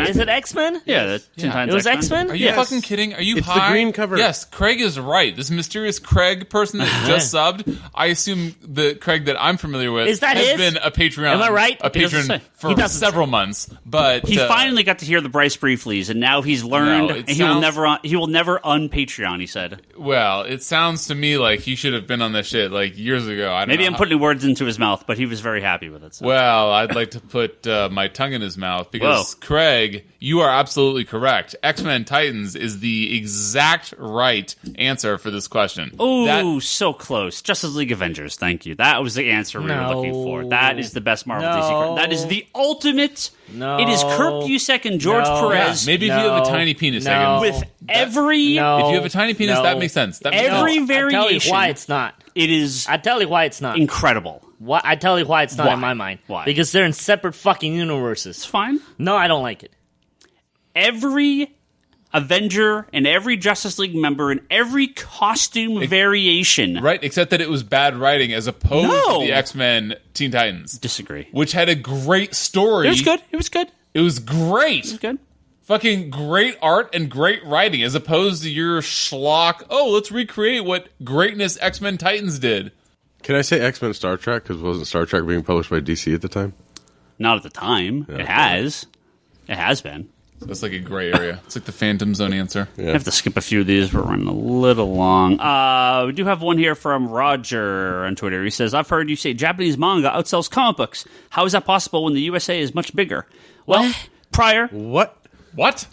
D: is it X-Men?
A: Yeah, the Teen Titans
D: It was X-Men?
C: Are you
A: Yes.
C: fucking kidding? Are you
B: It's the
C: high?
B: green cover.
C: Yes, Craig is right. This mysterious Craig person that just subbed, I assume the Craig that I'm familiar with
D: Is that
C: has
D: his?
C: been a Patreon.
D: Am I right?
C: A
A: He doesn't
C: patron
A: say.
C: for
D: He doesn't
C: several months. But
A: He finally got to hear the Bryce Brieflies, and now he's learned,
C: No, it
A: and he will
C: sounds-
A: never un-Patreon, he said.
C: well, it sounds to me like he should have been on this shit like years ago. I don't
A: Maybe
C: know
A: I'm
C: how-
A: putting words into his mouth, but he was very happy with it. So.
C: Well, I'd like to put my tongue in his mouth because,
A: Whoa.
C: Craig, you are absolutely correct. X-Men Titans is the exact right answer for this question.
A: Ooh,
C: That-
A: so close. Justice League Avengers, thank you. That was the answer we were
D: No.
A: looking for. That is the best Marvel
D: No.
A: DC card. That is the ultimate.
D: No.
A: It is Kurt Busiek and George
D: No.
A: Perez
C: maybe if you have a
D: No.
C: tiny penis,
D: No.
C: Higgins.
A: with every...
D: No.
C: If you have a tiny penis,
D: No.
C: that makes sense. That makes
A: Every
C: sense.
D: I tell you
A: variation.
D: why it's not.
A: It is
D: I tell you why it's not.
A: incredible.
D: I tell you why it's not
A: Why?
D: in my mind.
A: Why?
D: Because they're in separate fucking
A: It's
D: universes.
A: fine.
D: No, I don't like it.
A: Every Avenger and every Justice League member and every costume variation.
C: Right, except that it was bad writing as opposed
A: No.
C: to the X-Men Teen Titans,
A: Disagree.
C: which had a great story.
A: It was good. It was good.
C: It was great.
A: It was good.
C: Fucking great art and great writing as opposed to your schlock, oh, let's recreate what greatness X-Men Titans did.
B: Can I say X-Men Star Trek? Because wasn't Star Trek being published by DC at the time?
A: Not at the time. It has. It has been.
C: That's like a gray area. It's like the Phantom Zone answer.
A: I have to skip a few of these. We're running a little long. We do have one here from Roger on Twitter. He says, I've heard you say Japanese manga outsells comic books. How is that possible when the USA is much bigger? Well,
D: What?
A: prior.
B: What?
C: What?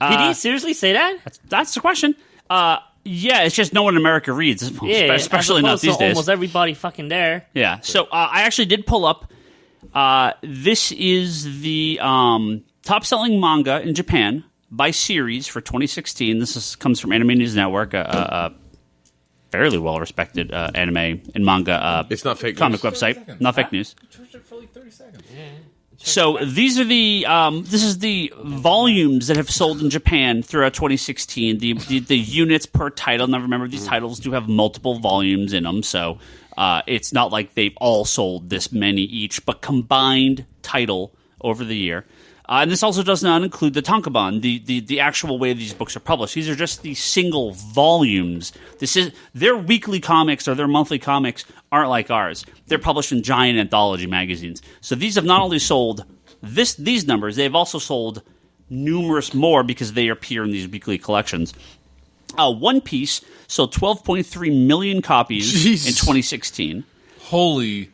D: Did he seriously say that?
A: That's the question. Yeah, it's just no one in America reads, especially
D: as
A: not
D: opposed to
A: these days.
D: Almost everybody fucking there.
A: Yeah. So I actually did pull up. This is the top-selling manga in Japan by series for 2016. Comes from Anime News Network, a fairly well-respected anime and manga
B: It's not fake
A: comic
B: news.
A: website. Not fake news.
C: For like 30 seconds.
A: So these are the this is the volumes that have sold in Japan throughout 2016. The units per title. Now remember, these titles do have multiple volumes in them, so it's not like they've all sold this many each, but combined title over the year. And this also does not include the tankobon, the actual way these books are published. These are just the single volumes. Their weekly comics or their monthly comics aren't like ours. They're published in giant anthology magazines. So these have not only sold these numbers, they've also sold numerous more because they appear in these weekly collections. One Piece sold 12.3 million copies in 2016.
C: Holy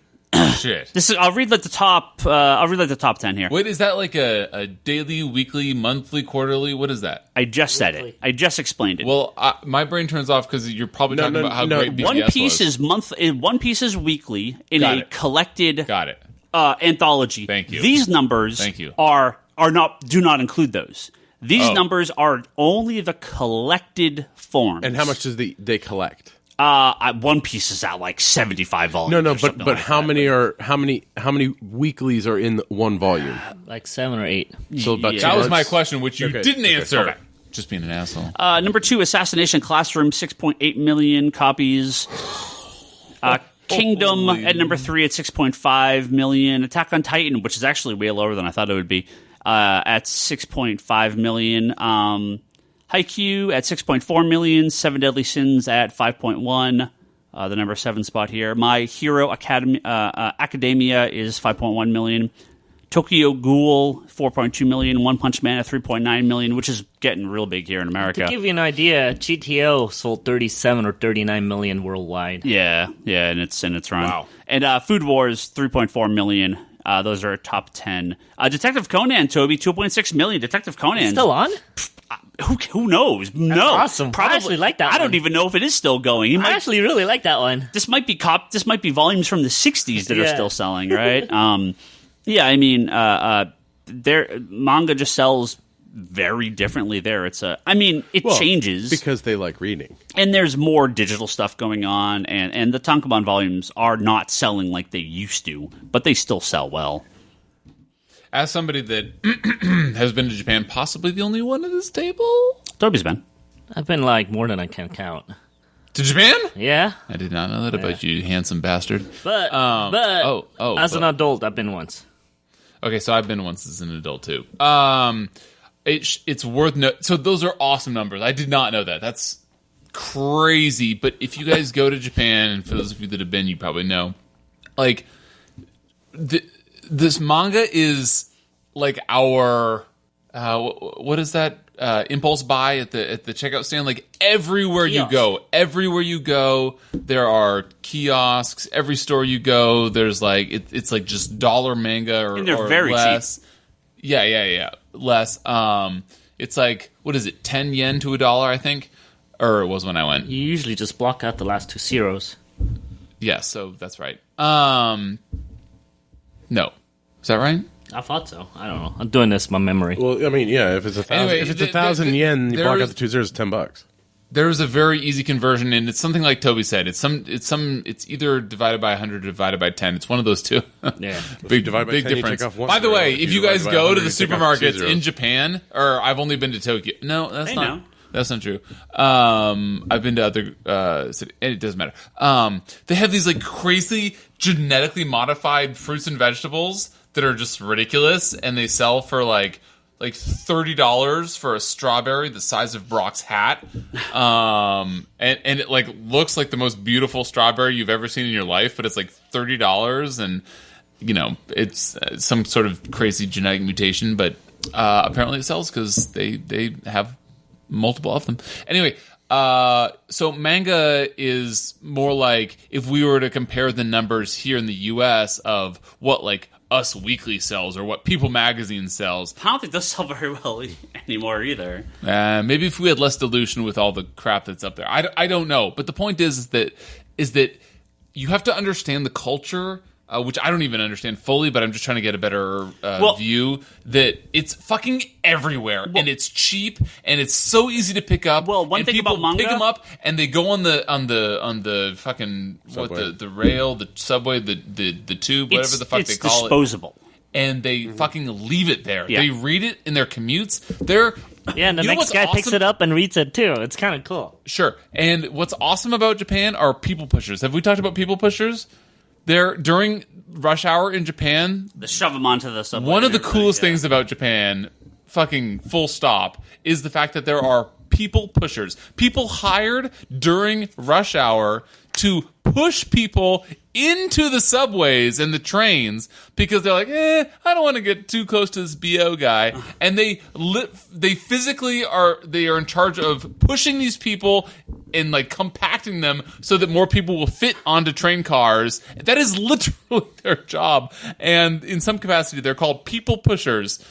C: shit!
A: I'll read like the top. I'll read like the top 10 here.
C: Wait, is that like a daily, weekly, monthly, quarterly? What is that?
A: I just said it. I just explained it.
C: Well, my brain turns off because you're probably talking about how great BTS
A: One Piece
C: was.
A: One Piece is weekly in
C: Got
A: a
C: it.
A: collected
C: Got it.
A: Anthology.
C: Thank you.
A: These numbers
C: Thank you.
A: do not include those. These numbers are only the collected forms.
B: And how much does they collect?
A: One Piece is at like 75 volumes.
B: No,
A: or something
B: but
A: like
B: how
A: that.
B: many weeklies are in one volume?
D: Like 7 or 8.
B: So about
A: Yeah.
B: 2
C: That was my
B: months?
C: question, which you
B: Okay.
C: didn't answer.
A: Okay.
C: Just being an asshole.
A: Number 2, Assassination Classroom, 6.8 million copies. Kingdom
C: Holy.
A: at number 3 at 6.5 million. Attack on Titan, which is actually way lower than I thought it would be, at 6.5 million. Haikyuu at 6.4 million. Seven Deadly Sins at 5.1. The number 7 spot here. My Hero Academia is 5.1 million. Tokyo Ghoul, 4.2 million. One Punch Man at 3.9 million, which is getting real big here in America.
D: To give you an idea, GTO sold 37 or 39 million worldwide.
A: Yeah, and it's run.
C: Wow.
A: And Food Wars, 3.4 million. Those are top 10. Detective Conan, Toby, 2.6 million. Detective Conan.
D: Still on?
A: Who knows? No.
D: awesome. I actually like that
A: I don't
D: one.
A: even know if it is still going.
D: I actually really like that one.
A: This might be volumes from the 60s that are
D: Yeah.
A: still selling, right? Yeah, I mean, their manga just sells very differently there. It changes
B: because they like reading.
A: and there's more digital stuff going on, and the tankobon volumes are not selling like they used to, but they still sell well.
C: As somebody that has been to Japan, possibly the only one at this table.
A: Toby's been.
D: I've been like more than I can count.
C: To Japan?
D: Yeah,
C: I did not know that about you, handsome bastard.
D: but as an adult, I've been once.
C: Okay, so I've been once as an adult too. It's worth so those are awesome numbers. I did not know that. That's crazy. But if you guys go to Japan, and for those of you that have been, you probably know, like this manga is like our what is that impulse buy at the checkout stand? Like everywhere you go, there are kiosks. Every store you go, there's like it's like just dollar manga or,
A: And they're
C: or
A: very
C: less. Yeah, less. It's like what is it, 10 yen to $1, I think, or it was when I went.
D: You usually just block out the last 2 zeros.
C: Yeah, so that's right. No, is that right?
D: I thought so. I don't know. I'm doing this by memory.
B: Well, I mean, yeah, if it's 1,000,
C: Anyway,
B: if it's 1,000 yen, you block
C: there's-
B: out the 2 zeros, $10.
C: There's a very easy conversion, and it's something like Toby said. It's either divided by 100 or divided by 10. It's one of those two.
D: Yeah.
C: big
B: divide by
C: big
B: 10, you
C: difference.
B: take off one
C: By the
B: zero.
C: way,
B: If
C: if
B: you
C: you guys
B: divide by
C: go to
B: 100,
C: the
B: you take off 2
C: supermarkets
B: zeros.
C: in Japan, or I've only been to Tokyo. No, that's
A: They
C: not.
A: know.
C: That's not true. I've been to other cities. It doesn't matter. They have these like crazy genetically modified fruits and vegetables that are just ridiculous, and they sell for like $30 for a strawberry the size of Brock's hat, and it like looks like the most beautiful strawberry you've ever seen in your life, but it's like $30, and you know it's some sort of crazy genetic mutation, but apparently it sells because they have multiple of them. Anyway, so manga is more like if we were to compare the numbers here in the U.S. of what like Us Weekly sells or what People Magazine sells.
A: I don't think those sell very well anymore either.
C: Maybe if we had less dilution with all the crap that's up there. I don't know. But the point is that you have to understand the culture, which I don't even understand fully, but I'm just trying to get a better view, that it's fucking everywhere, and it's cheap, and it's so easy to pick up.
A: Well, one
C: and
A: thing
C: people
A: about manga-
C: pick them up, and they go on the fucking
B: Subway.
C: the rail, the subway, the tube, whatever the fuck
A: it's
C: they call it.
A: disposable.
C: And they fucking leave it there.
A: Yeah.
C: They read it in their commutes.
D: Yeah, and the
C: You know
D: next
C: what's
D: guy picks
C: awesome?
D: it up and reads it too. It's kind of cool.
C: Sure. And what's awesome about Japan are people pushers. Have we talked about people pushers? There during rush hour in Japan,
A: They shove them onto the subway.
C: one of the
A: and everything,
C: coolest
A: yeah.
C: things about Japan, fucking full stop, is the fact that there are people pushers. People hired during rush hour to push people into the subways and the trains because they're like, I don't want to get too close to this BO guy. And they physically are in charge of pushing these people and like compacting them so that more people will fit onto train cars. That is literally their job. And in some capacity, they're called people pushers.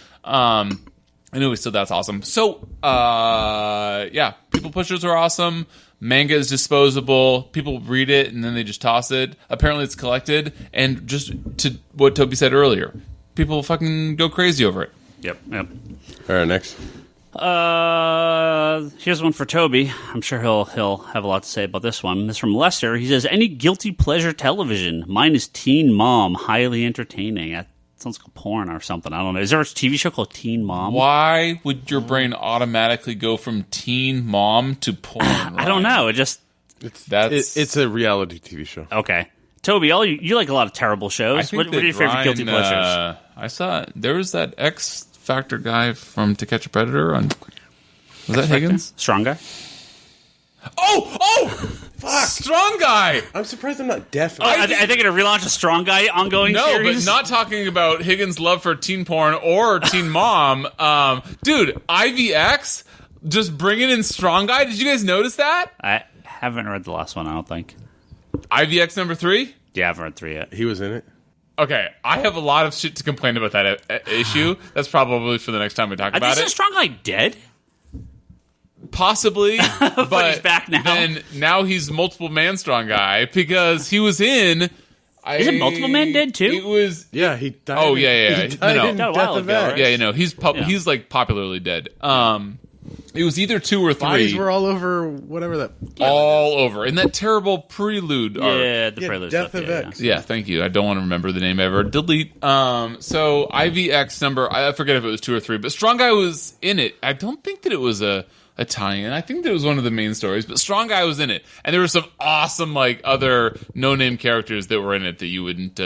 C: Anyway, so that's awesome. So, yeah, people pushers are awesome. Manga is disposable. People read it and then they just toss it. Apparently it's collected. And just to what Toby said earlier, people fucking go crazy over it.
A: Yep.
B: All right, next.
A: Here's one for Toby. I'm sure he'll have a lot to say about this one. This is from Lester. He says, any guilty pleasure television? Mine is Teen Mom. Highly entertaining. That sounds like porn or something. I don't know. Is there a TV show called Teen Mom?
C: Why would your brain automatically go from Teen Mom to porn?
A: I don't know.
B: It's a reality TV show.
A: Okay. Toby, you like a lot of terrible shows. What are your favorite guilty pleasures?
C: I saw there was that X Factor guy from To Catch a Predator on. Was that Higgins?
A: Strong Guy?
C: Oh! Fuck! Strong Guy!
B: I'm surprised I'm not deaf.
A: I think it'll relaunch a Strong Guy ongoing series.
C: But not talking about Higgins' love for teen porn or Teen Mom. Dude, IVX just bringing in Strong Guy. Did you guys notice that?
A: I haven't read the last one, I don't think.
C: IVX number 3?
A: Yeah, I haven't read 3 yet.
B: He was in it.
C: Okay, I have a lot of shit to complain about that issue. That's probably for the next time we talk about
A: Isn't
C: it.
A: Strong Guy dead?
C: Possibly, but
A: he's back now.
C: Then now he's multiple man Strong Guy because he was in.
A: Isn't Multiple Man dead too?
C: It was.
B: Yeah, he died.
C: Oh, yeah.
B: He died
C: No.
B: in
A: Died a while
B: Death of
A: ago,
B: X.
A: right?
C: Yeah, you know he's like popularly dead. It was either 2 or 3.
B: Bodies were all over whatever that.
C: all over in that terrible prelude arc.
A: Yeah, the Prelude
B: Death
A: stuff.
B: of
A: Yeah,
B: X.
C: Yeah, thank you. I don't want to remember the name ever. Delete. So IVX number, I forget if it was 2 or 3, but Strong Guy was in it. I don't think that it was a tie-in. I think that it was one of the main stories, but Strong Guy was in it, and there were some awesome like other no-name characters that were in it that you wouldn't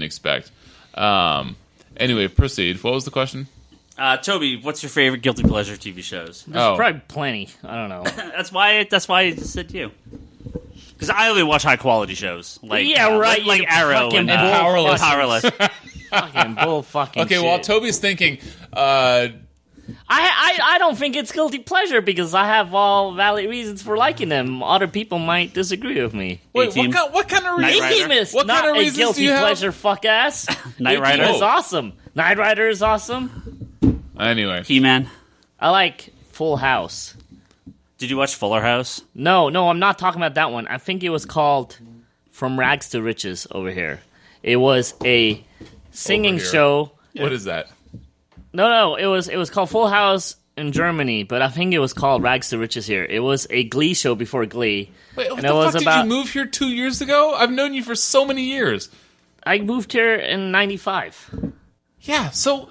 C: expect. Anyway, proceed. What was the question?
A: Toby, what's your favorite guilty pleasure TV shows?
D: There's probably plenty. I don't know.
A: That's why I just said you. Because I only watch high quality shows, like
D: right,
A: like
D: you
A: Arrow
D: fucking
A: and
D: bull
C: Powerless.
A: Powerless.
D: Fucking bull fucking
C: Okay,
D: shit.
C: while Toby's thinking,
D: I don't think it's guilty pleasure because I have all valid reasons for liking them. Other people might disagree with me.
C: wait,
A: A-Team.
C: what kind of
A: Night
C: reason?
A: Rider.
D: A-Team is
C: What
D: not
C: kind of
D: a
C: reasons do
D: guilty
C: you have?
D: pleasure, fuck ass.
A: Knight Rider.
D: A-Team is awesome. Knight Rider is awesome.
C: Anyway,
A: He-Man.
D: I like Full House.
A: Did you watch Fuller House?
D: No, I'm not talking about that one. I think it was called From Rags to Riches over here. It was a singing
C: Over here.
D: show.
C: what is that?
D: No, it was called Full House in Germany, but I think it was called Rags to Riches here. It was a Glee show before Glee.
C: Wait, what
D: and
C: the
D: it was
C: fuck
D: about
C: did you move here 2 years ago? I've known you for so many years.
D: I moved here in 95.
C: Yeah, so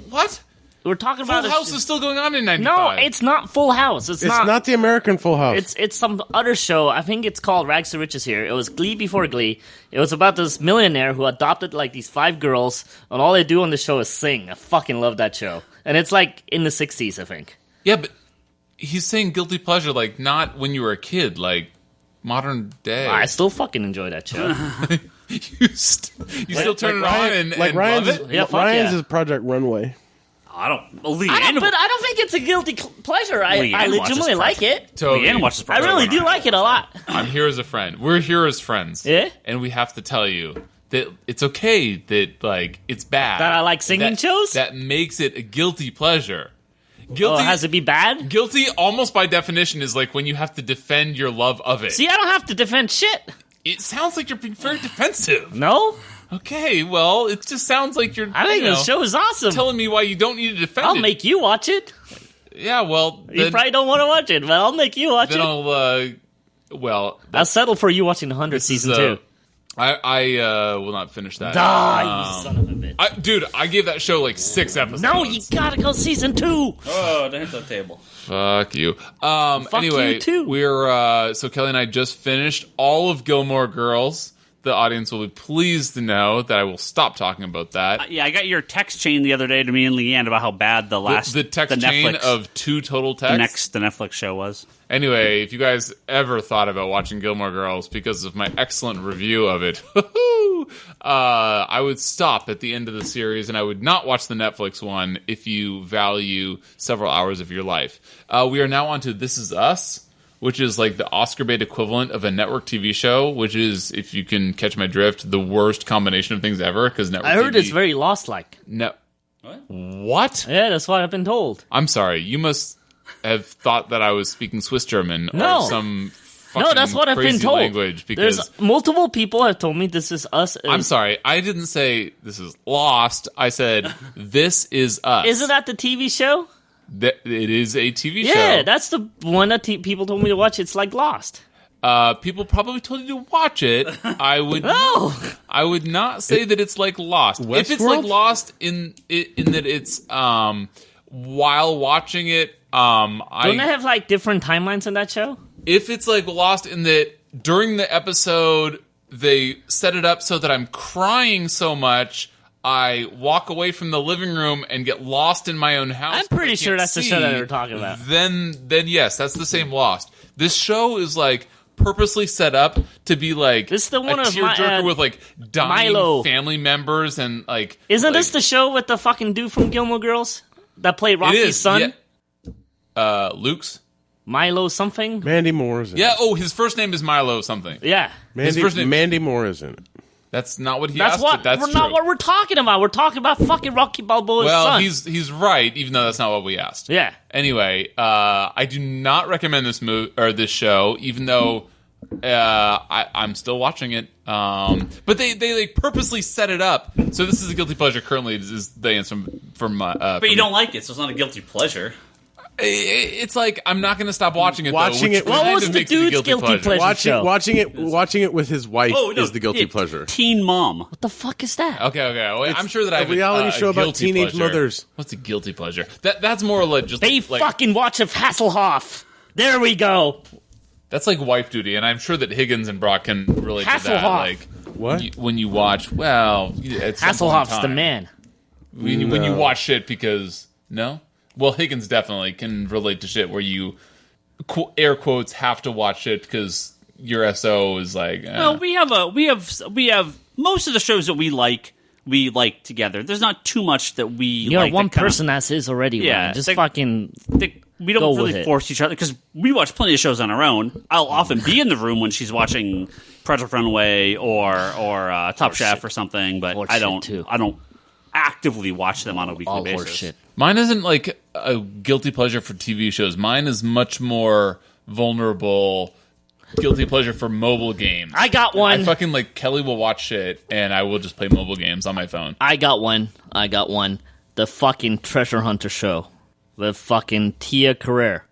C: what?
D: We're talking
C: Full
D: about
C: House is still going on in
D: No,
C: 95.
D: it's not Full House. It's
B: It's not the American Full House.
D: It's some other show. I think it's called Rags to Riches here. It was Glee before Glee. It was about this millionaire who adopted like these 5 girls, and all they do on the show is sing. I fucking love that show. And it's like in the 60s, I think.
C: Yeah, but he's saying guilty pleasure, like not when you were a kid, like modern day.
D: I still fucking enjoy that show.
C: you still turn it on and
B: Ryan's
C: love it?
D: Yeah, fuck
B: Ryan's
D: yeah.
B: is Project Runway.
A: I don't.
D: But I don't think it's a guilty pleasure. I
A: Leanne watches
D: legitimately like it.
C: Toby,
A: Leanne watches
D: I really do like it a lot.
C: I'm here as a friend. We're here as friends.
D: Yeah?
C: And we have to tell you that it's okay that, like, it's bad.
D: That I like singing shows?
C: That makes it a guilty pleasure.
D: Oh,
C: Guilty,
D: has to be bad?
C: guilty almost by definition is like when you have to defend your love of it.
D: See, I don't have to defend shit.
C: It sounds like you're being very defensive.
D: No?
C: Okay, well, it just sounds like you're
D: I think
C: you know,
D: the show is awesome.
C: telling me why you don't need to defend
D: I'll
C: it.
D: make you watch it.
C: Yeah, well,
D: You
C: then,
D: probably don't want to watch it, but I'll make you watch
C: then
D: it.
C: I'll
D: I'll settle for you watching the 100 season
C: is,
D: 2.
C: I will not finish that.
D: Die, you son of a bitch.
C: Dude, I gave that show like 6 episodes.
D: No, you gotta go season 2.
A: Oh, don't hit the table.
C: Fuck you. Anyway,
D: you too.
C: we're so Kelly and I just finished all of Gilmore Girls. the audience will be pleased to know that I will stop talking about that.
A: Yeah, I got your text chain the other day to me and Leanne about how bad the
C: text chain of 2 total texts.
A: The Netflix show was.
C: Anyway, if you guys ever thought about watching Gilmore Girls because of my excellent review of it, I would stop at the end of the series and I would not watch the Netflix one if you value several hours of your life. We are now on to This Is Us, which is like the Oscar bait equivalent of a network TV show, which is, if you can catch my drift, the worst combination of things ever. Because network
D: I heard
C: TV,
D: it's very Lost-like.
C: What?
D: Yeah, that's what I've been told.
C: I'm sorry. You must have thought that I was speaking Swiss German
D: No.
C: or some fucking
D: No, that's what I've been
C: crazy
D: told.
C: language. Because
D: There's multiple people have told me This Is Us.
C: I'm sorry. I didn't say this is Lost. I said This Is Us.
D: Isn't that the TV show?
C: It is a TV show.
D: Yeah, that's the one that people told me to watch. It's like Lost.
C: People probably told you to watch it. I would I would not say that it's like Lost. If it's like Lost in that it's while watching it,
D: Don't they have like different timelines in that show?
C: if it's like Lost in that during the episode they set it up so that I'm crying so much I walk away from the living room and get lost in my own house.
D: I'm pretty sure that's the show that we're talking about.
C: Then yes, that's the same Lost. This show is like purposely set up to be like
D: this is the one
C: a
D: of
C: tearjerker with like dying
D: Milo.
C: family members and like.
D: Isn't
C: like,
D: this the show with the fucking dude from Gilmore Girls that played Rocky's son?
C: Yeah. Luke's
D: Milo something.
B: Mandy Moore is in it.
C: Yeah. Oh, his first name is Milo something.
D: Yeah.
C: His first name.
B: Mandy Moore is in it.
C: That's not what he
D: That's
C: asked.
D: what.
C: That's
D: we're
C: true.
D: not what we're talking about. We're talking about fucking Rocky Balboa's
C: Well,
D: son.
C: he's right, even though that's not what we asked.
D: Yeah.
C: Anyway, I do not recommend this this show, even though I'm still watching it. But they like purposely set it up. So this is a guilty pleasure. Currently, this is the answer from.
A: But you don't like it, so it's not a guilty pleasure.
C: It's like I'm not going to stop watching it.
B: Watching
C: though,
B: it-
C: which
D: What
C: kind
D: was
C: of
D: the
C: makes it a
D: dude's guilty pleasure?
B: Watching it with his wife
A: Oh, no,
B: is the guilty
A: yeah,
B: pleasure.
A: Teen Mom.
D: What the fuck is that?
C: Okay. Well, I'm sure that I have
B: a reality show about
C: guilty
B: teenage
C: pleasure.
B: mothers.
C: What's a guilty pleasure? That's more like just
D: They
C: like
D: fucking watch of Hasselhoff. There we go.
C: that's like wife duty, and I'm sure that Higgins and Brock can relate to that.
D: Hasselhoff.
C: Like
B: What?
C: when you watch, well, at some point in
D: Hasselhoff's the
C: time.
D: man.
C: When you watch shit because no, well, Higgins definitely can relate to shit where you air quotes have to watch shit because your SO is like.
A: No, we have most of the shows that we like together. There's not too much that we.
D: You're
A: like
D: one
A: that kinda-
D: person as is already.
A: Yeah,
D: Ryan. Just
A: they-
D: fucking.
A: we don't
D: Go with
A: really
D: it.
A: force each other because we watch plenty of shows on our own. I'll often be in the room when she's watching Project Runway or Top Chef or something, but
D: Horse
A: I
D: shit,
A: don't.
D: too.
A: I don't actively watch them on a weekly
D: All
A: basis.
D: horse shit.
C: Mine isn't like a guilty pleasure for TV shows. Mine is much more vulnerable. Guilty pleasure for mobile games.
D: I got one.
C: I fucking like Kelly will watch shit and I will just play mobile games on my phone.
D: I got one. The fucking Treasure Hunter show with fucking Tia Carrere.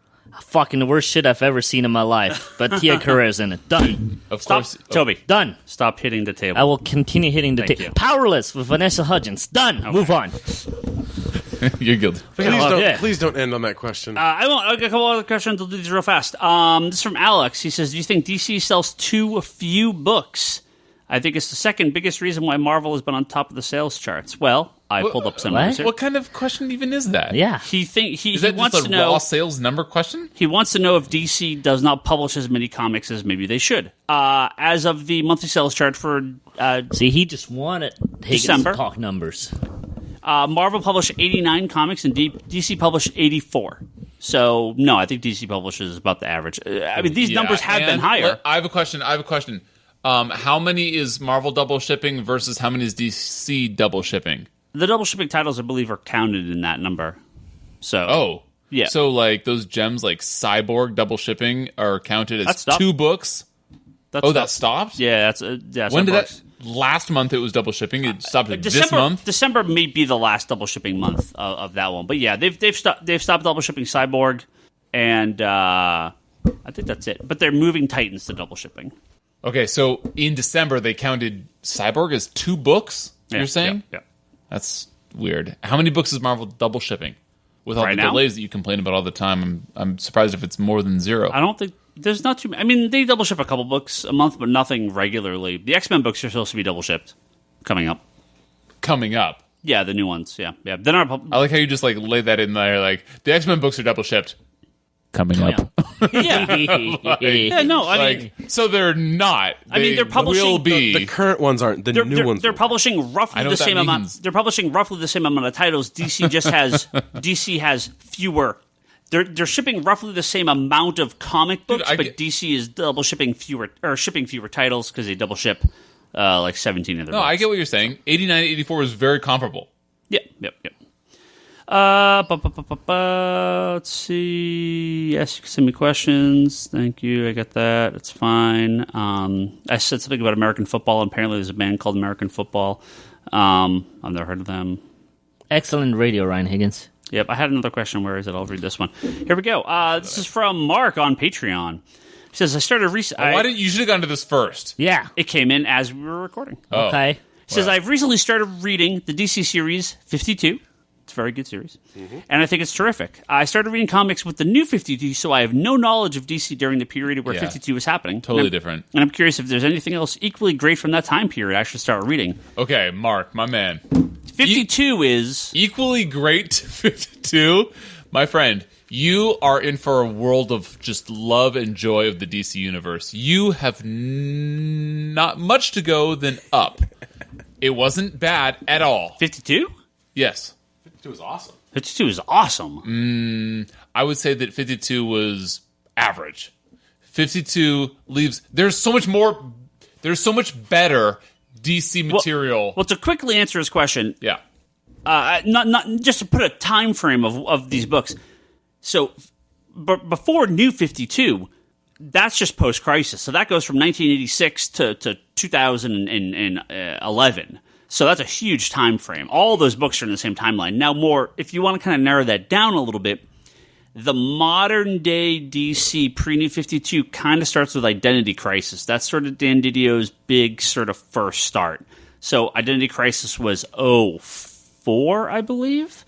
D: Fucking the worst shit I've ever seen in my life. But Tia Carrere's in it. Done.
C: Of
A: Stop,
C: course,
A: Toby.
D: Done.
A: Stop hitting the table.
D: I will continue hitting the
A: Thank
D: table.
A: you.
D: Powerless with Vanessa Hudgens. Done. Move on.
C: you're guilty.
B: Please don't end on that question.
A: I got a couple other questions. I'll do these real fast. This is from Alex. He says, do you think DC sells too few books? I think it's the second biggest reason why Marvel has been on top of the sales charts. Well, I pulled up some numbers here.
C: What kind of question even is that?
D: Yeah.
A: He
C: Is that
A: wants
C: just
A: to
C: a
A: know.
C: raw sales number question?
A: He wants to know if DC does not publish as many comics as maybe they should. As of the monthly sales chart for
D: See, he just wanted Higgins
A: December.
D: to talk numbers.
A: Marvel published 89 comics and DC published 84. So, no, I think DC publishes about the average. I mean, these numbers have been
C: and
A: higher.
C: I have a question. How many is Marvel double shipping versus how many is DC double shipping?
A: The double shipping titles, I believe, are counted in that number. So,
C: Oh.
A: Yeah.
C: So, like, those gems like Cyborg double shipping are counted
A: That
C: as
A: stopped.
C: 2 books?
A: that's
C: That stopped?
A: Yeah, that's
C: When did
A: works.
C: that... Last month it was double shipping. It stopped this
A: December,
C: month?
A: December may be the last double shipping month of that one, but yeah, they've stopped double shipping Cyborg, and I think that's it. But they're moving Titans to double shipping.
C: Okay, so in December they counted Cyborg as 2 books, you're saying?
A: Yeah.
C: That's weird. How many books is Marvel double shipping? With all
A: Right
C: the
A: now?
C: delays that you complain about all the time, I'm surprised if it's more than 0.
A: I don't think There's not too. I mean, they double ship a couple books a month, but nothing regularly. The X-Men books are supposed to be double shipped coming up. Yeah, the new ones. Yeah. They're not.
C: I like how you just like laid that in there. Like the X-Men books are double shipped. Coming up.
A: Yeah. Yeah. No, I mean,
C: so they're not.
A: I mean, they're publishing
C: will be.
B: The current ones aren't. The new ones.
A: They're
B: will.
A: publishing roughly the same amount.
C: means.
A: They're publishing roughly the same amount of titles. DC has fewer. They're shipping roughly the same amount of comic books, but DC is shipping fewer titles because they double ship like 17 of their books.
C: I get what you're saying. 89 84 is very comparable.
A: Yep. Let's see. Yes, you can send me questions. Thank you. I got that. It's fine. I said something about American football. Apparently, there's a band called American Football. I've never heard of them.
D: Excellent radio, Ryan Higgins.
A: Yep. I had another question. Where is it? I'll read this one. Here we go. This is from Mark on Patreon. He says, I started
C: why didn't you should have gone to this first?
D: Yeah.
A: It came in as we were recording.
C: Oh.
D: Okay.
A: He says, I've recently started reading the DC series 52. It's a very good series. Mm-hmm. And I think it's terrific. I started reading comics with the new 52, so I have no knowledge of DC during the period where 52 was happening.
C: Totally different.
A: And I'm curious if there's anything else equally great from that time period I should start reading.
C: Okay, Mark, my man.
A: 52 is...
C: Equally great 52. My friend, you are in for a world of just love and joy of the DC universe. You have not much to go than up. It wasn't bad at all.
A: 52?
C: Yes.
B: 52 was awesome.
A: 52 is awesome.
C: I would say that 52 was average. 52 leaves... There's so much better DC material.
A: Well, to quickly answer his question...
C: Yeah.
A: Not just to put a time frame of these books. So, but before New 52, that's just post-crisis. So that goes from 1986 to 2011. So that's a huge time frame. All those books are in the same timeline. Now, if you want to kind of narrow that down a little bit, the modern-day DC pre-New 52 kind of starts with Identity Crisis. That's sort of Dan Didio's big sort of first start. So Identity Crisis was 04, I believe.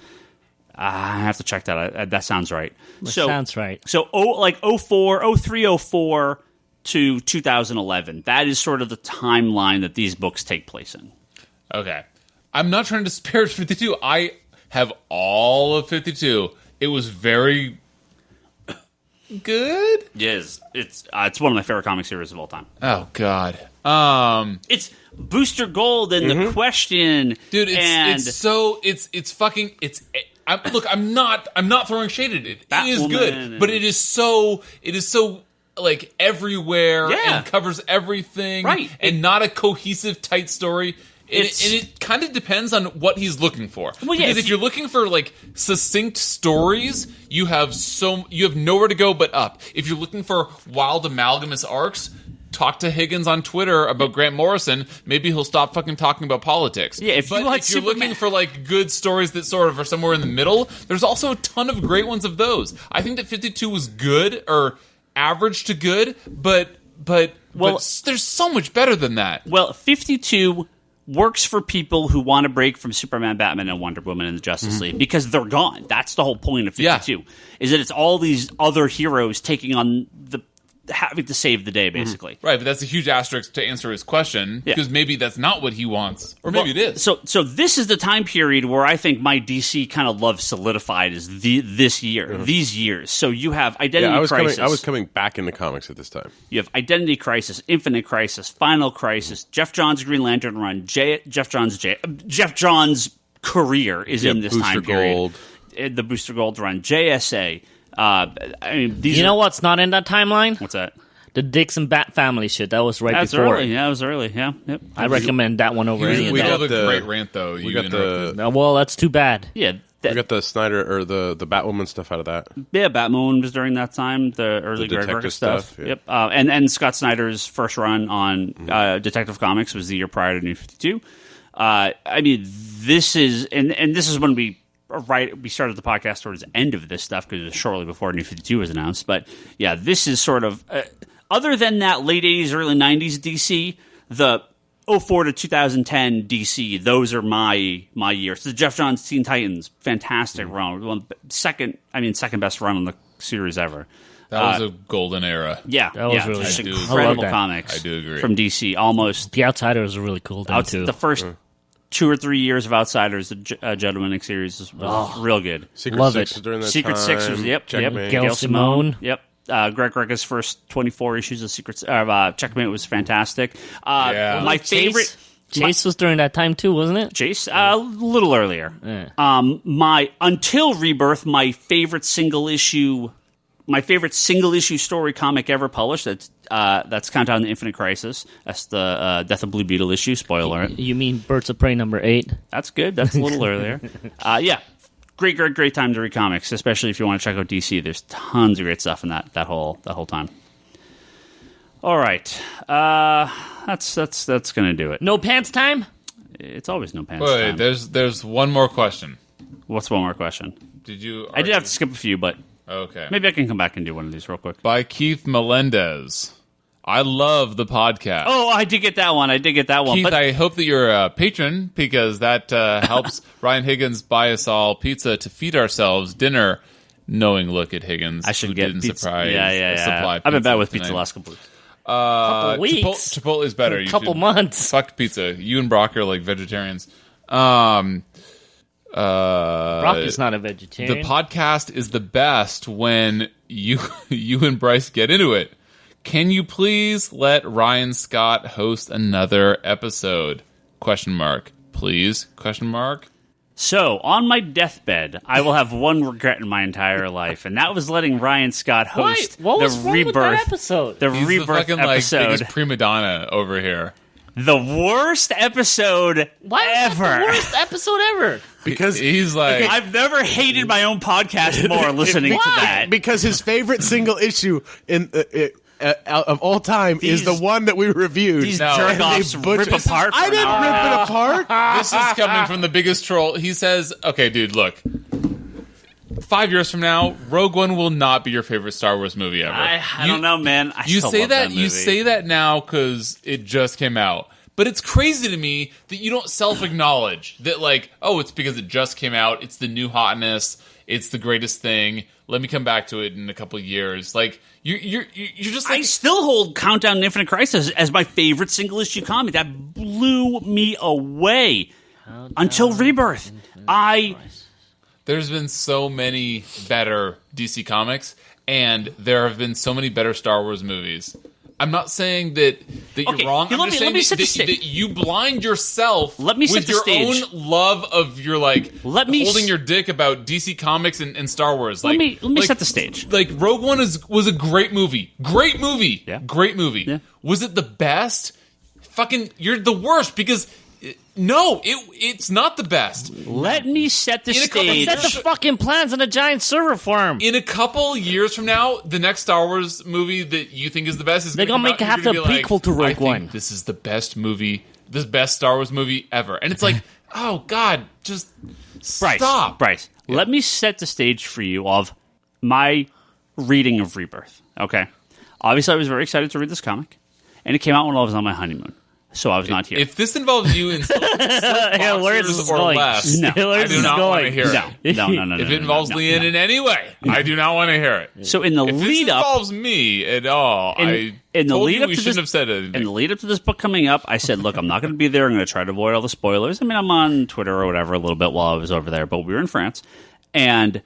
A: I have to check that. That sounds right.
D: Sounds right.
A: So 04, 03, 04 to 2011. That is sort of the timeline that these books take place in.
C: Okay. I'm not trying to disparage 52. I have all of 52. It was very good.
A: Yes, it's one of my favorite comic series of all time.
C: Oh God.
A: It's Booster Gold and the Question,
C: dude. I'm not throwing shade at it. It is good, but it is so like everywhere and covers everything,
A: right?
C: And not a cohesive, tight story. And it kind of depends on what he's looking for.
A: Well, yeah,
C: because if you're looking for like succinct stories, you have nowhere to go but up. If you're looking for wild amalgamous arcs, talk to Higgins on Twitter about Grant Morrison. Maybe he'll stop fucking talking about politics.
A: Yeah, if you're
C: looking for like good stories that sort of are somewhere in the middle, there's also a ton of great ones of those. I think that 52 was good or average to good, but there's so much better than that.
A: Well, 52 works for people who want to break from Superman, Batman, and Wonder Woman and the Justice League because they're gone. That's the whole point of 52. Is that it's all these other heroes taking on having to save the day, basically.
C: Right, but that's a huge asterisk to answer his question because maybe that's not what he wants, or maybe it is.
A: So this is the time period where I think my DC kind of love solidified is these years. So you have Identity Crisis.
B: I was coming back into comics at this time.
A: You have Identity Crisis, Infinite Crisis, Final Crisis, Jeff Johns' Green Lantern run, Jeff Johns' career is in this time period. The Booster Gold run, JSA.
D: You know what's not in that timeline?
A: What's that?
D: The Dixon Bat Family shit. That was
A: That's
D: before.
A: Early. Yeah, it was early. Yeah, yep.
D: I recommend that one over any of
C: We
D: that.
C: got the great rant though.
B: We got the
D: Well, that's too bad.
A: Yeah.
B: we got the Snyder or the Batwoman stuff out of that.
A: Yeah, Batwoman was during that time. The early Greg Rucka stuff.
B: Yeah.
A: Yep. And Scott Snyder's first run on Detective Comics was the year prior to New 52. I mean, this is and this is when we started the podcast towards the end of this stuff because it was shortly before New 52 was announced. But yeah, this is sort of other than that late 80s, early 90s DC, the 04 to 2010 DC, those are my years. The Jeff Johns Teen Titans, fantastic run. Second best run on the series ever.
C: That was a golden era.
A: Yeah,
D: That was really
A: just
C: good.
A: incredible
D: I love that.
A: comics.
C: I do agree.
A: From DC, almost
D: The Outsiders was really cool then, too.
A: the first 2 or 3 years of Outsiders, the Gentleman series was real good.
B: Secret
D: Love
B: Six
D: it.
B: was during that
A: Secret
B: time.
A: Six was
B: Checkmate.
D: Gail Simone.
A: Yep. Greg Rucka's first 24 issues of Checkmate was fantastic.
C: Yeah.
A: My
D: Chase-
A: favorite.
D: Chase was during that time, too, wasn't it?
A: Chase, a little earlier.
D: Yeah.
A: Until Rebirth, my favorite single issue story comic ever published. That's Countdown to Infinite Crisis. That's the Death of Blue Beetle issue. Spoiler alert.
D: You mean Birds of Prey number 8?
A: That's good. That's a little earlier. Yeah. Great time to read comics, especially if you want to check out DC. There's tons of great stuff in that whole time. All right. That's going to do it.
D: No pants time?
A: It's always no pants
C: Wait,
A: time.
C: there's one more question.
A: What's one more question?
C: Did you?
A: I did have to skip a few, but
C: Okay.
A: maybe I can come back and do one of these real quick.
C: By Keith Melendez. I love the podcast.
A: Oh, I did get that one.
C: Keith,
A: But
C: I hope that you're a patron because that helps Ryan Higgins buy us all pizza to feed ourselves dinner. Knowing look at Higgins,
A: I should
C: who
A: get
C: didn't
A: pizza.
C: supply
A: I've been bad with pizza
C: tonight.
A: the last couple weeks.
D: Couple weeks.
C: Chipotle's better. You
D: Couple
C: should-
D: months.
C: Fuck pizza. You and Brock are like vegetarians.
D: Brock is not a vegetarian.
C: The podcast is the best when you and Bryce get into it. Can you please let Ryan Scott host another episode? ? Please? ?
A: So, on my deathbed, I will have one regret in my entire life, and that was letting Ryan Scott host
D: What was
A: the
D: wrong with
A: Rebirth
D: that episode?
A: The
C: He's
A: Rebirth
C: the fucking
A: episode.
C: biggest prima donna over here.
A: The worst episode
D: Why was
A: ever.
D: that the worst episode ever?
B: Because
C: He's like,
A: I've never hated my own podcast more listening to that.
B: because his favorite single issue of all time is the one that we reviewed.
A: These
C: No.
A: jerk-offs
B: They butchered-
A: rip apart.
B: I didn't rip it apart.
C: this is coming from the biggest troll. He says, okay, dude, look. 5 years from now, Rogue One will not be your favorite Star Wars movie ever.
A: I don't know, man. I
C: You
A: still
C: say
A: love
C: that
A: movie.
C: you say that now because it just came out. But it's crazy to me that you don't self-acknowledge that, like, oh, it's because it just came out. It's the new hotness. It's the greatest thing. Let me come back to it in a couple of years. Like you're just
A: I
C: like
A: still hold Countdown to Infinite Crisis as my favorite single issue comic. That blew me away until Rebirth.
C: there's been so many better DC comics, and there have been so many better Star Wars movies. I'm not saying that you're
A: Okay,
C: wrong.
A: let
C: I'm
A: me-
C: just
A: let me set
C: saying
A: the stage.
C: that you blind yourself
A: Let me set
C: with
A: the
C: your
A: stage.
C: own love of your
A: Let me
C: holding
A: s-
C: your dick about DC Comics and Star Wars.
A: Let
C: Like,
A: me set the stage.
C: Like Rogue One was a great movie. Great movie.
A: Yeah.
C: Great movie.
A: Yeah.
C: Was it the best? Fucking, you're the worst because no, it's not the best.
A: Let me set the
C: In a couple
A: stage.
D: Set the fucking plans on a giant server farm.
C: In a couple years from now, the next Star Wars movie that you think is the best is
D: They're
C: gonna
D: gonna
C: come
D: make
C: out,
D: half
C: and you're
D: the
C: gonna be
D: prequel to Rogue
C: I think
D: One.
C: This is the best movie, this best Star Wars movie ever, and it's like, oh god, just stop.
A: Bryce, let me set the stage for you of my reading of Rebirth. Okay, obviously I was very excited to read this comic, and it came out when I was on my honeymoon, so I was not here.
C: If this involves you in
D: where's
C: boxers
D: this
C: or
D: going?
C: less,
A: No.
C: I
D: Where's
C: do
D: this
C: not want to
D: going?
C: hear it.
A: No.
C: If it involves
A: no,
C: Leanne
A: no.
C: in any way, I do not want to hear it.
A: So in the
C: If this
A: lead up,
C: involves me at all, I
A: in the
C: told
A: lead
C: you
A: up
C: we
A: to
C: shouldn't
A: this-
C: have said anything.
A: in the lead up to this book coming up, I said, look, I'm not going to be there. I'm going to try to avoid all the spoilers. I mean, I'm on Twitter or whatever a little bit while I was over there, but we were in France, and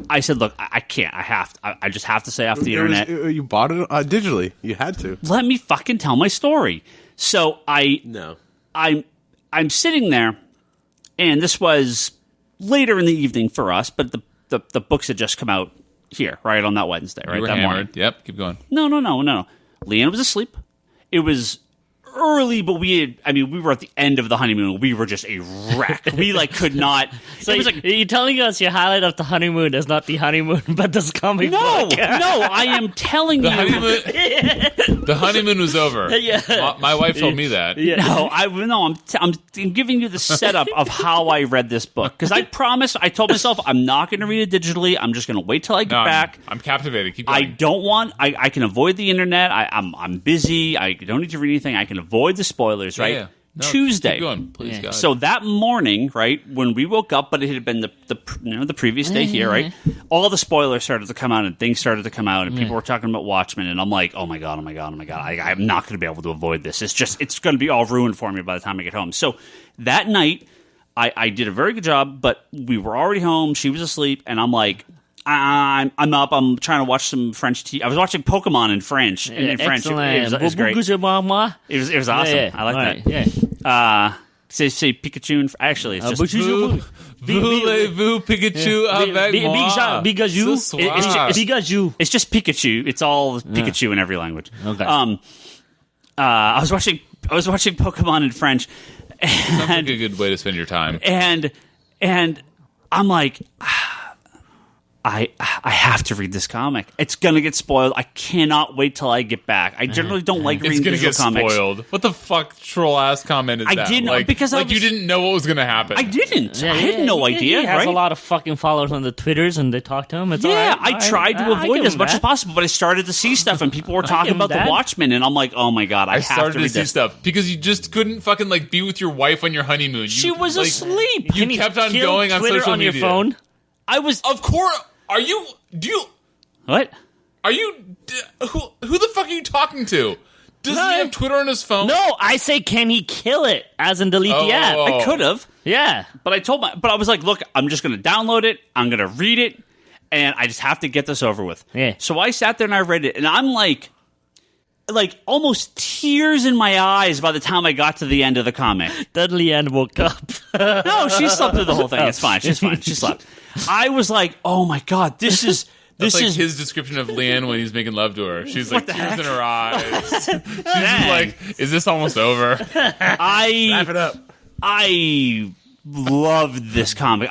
A: I said, look, I can't. I just have to say off the internet.
B: You bought it digitally. You had to.
A: Let me fucking tell my story. So
B: No.
A: I'm sitting there, and this was later in the evening for us, but the books had just come out here, right, on that Wednesday, right,
C: You were
A: that morning.
C: hammered. Yep, keep going.
A: No. Leanne was asleep. It was early, but we were at the end of the honeymoon. We were just a wreck. We could not.
D: So
A: it was like,
D: you're telling us your highlight of the honeymoon is not the honeymoon, but this comic
A: no,
D: book.
A: I am telling
C: The
A: you.
C: honeymoon, the honeymoon was over.
D: Yeah.
C: My wife told me that.
D: Yeah.
A: No, I'm giving you the setup of how I read this book, because I told myself I'm not going to read it digitally. I'm just going to wait till I get
C: No,
A: back.
C: I'm captivated. Keep
A: I
C: going.
A: don't want. I can avoid the internet. I'm busy. I don't need to read anything. I can avoid the spoilers. Right?
C: Yeah.
A: Tuesday.
C: Keep going, please, God.
A: So that morning, right, when we woke up, but it had been the previous day here, right? All the spoilers started to come out and things started to come out, and people were talking about Watchmen, and I'm like, oh my god, I'm not going to be able to avoid this. It's going to be all ruined for me by the time I get home. So that night, I did a very good job, but we were already home. She was asleep, and I'm like, I'm up. I'm trying to watch some French TV. I was watching Pokemon in French. In French, it was great. It was awesome.
D: Yeah.
A: I like that.
D: Yeah.
A: Say Pikachu. Actually, it's just
C: Voulez-vous Pikachu avec moi?
D: Pikachu.
A: It's just Pikachu. It's all Pikachu in every language.
D: Okay.
A: I was watching Pokemon in French.
C: Sounds like a good way to spend your time.
A: And I'm like, I have to read this comic. It's gonna get spoiled. I cannot wait till I get back. I generally don't like reading visual comics.
C: It's gonna get spoiled. What the fuck troll ass comment is that?
A: I didn't because
C: you didn't know what was gonna happen.
A: I didn't. I had no idea.
D: He has
A: right?
D: a lot of fucking followers on the Twitters, and they talk to him. It's
A: I tried to avoid as much as possible, but I started to see stuff, and people were talking about the Watchmen, and I'm like, oh my god, I have to read
C: see
A: this
C: stuff because you just couldn't fucking be with your wife on your honeymoon.
A: She was asleep.
C: You kept on going on
D: Twitter
C: social
D: on
C: media.
D: Your phone?
A: I was.
C: Of course. Are you? Do you?
A: What?
C: Are you? Who the fuck are you talking to? Does he have Twitter on his phone?
D: No, I say, can he kill it? As in delete the app.
A: I could have.
D: Yeah.
A: But I was like, look, I'm just going to download it. I'm going to read it. And I just have to get this over with.
D: Yeah.
A: So I sat there and I read it. And I'm like almost tears in my eyes by the time I got to the end of the comic.
D: Dudley Ann woke up.
A: No, she slept through the whole thing. It's fine. She's fine. She slept. I was like, oh my god, this is
C: his description of Leanne when he's making love to her. She's like tears in her eyes. She's just like, is this almost over?
B: Wrap it up.
A: I loved this comic.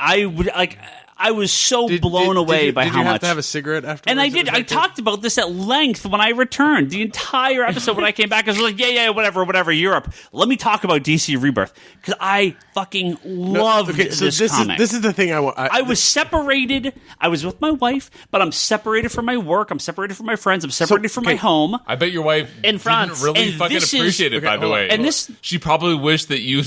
A: I was so blown away by how much.
B: Did you have to have a cigarette afterwards?
A: And I did. I talked about this at length when I returned. The entire episode when I came back, I was like, yeah, whatever, Europe. Let me talk about DC Rebirth. Because I fucking loved this comic.
B: This is the thing I want.
A: I was separated. I was with my wife, but I'm separated from my work. I'm separated from my friends. I'm separated from my home.
C: I bet your wife
D: in France
C: didn't really
A: and
C: fucking appreciate it, by the way.
A: And
C: she probably wished that you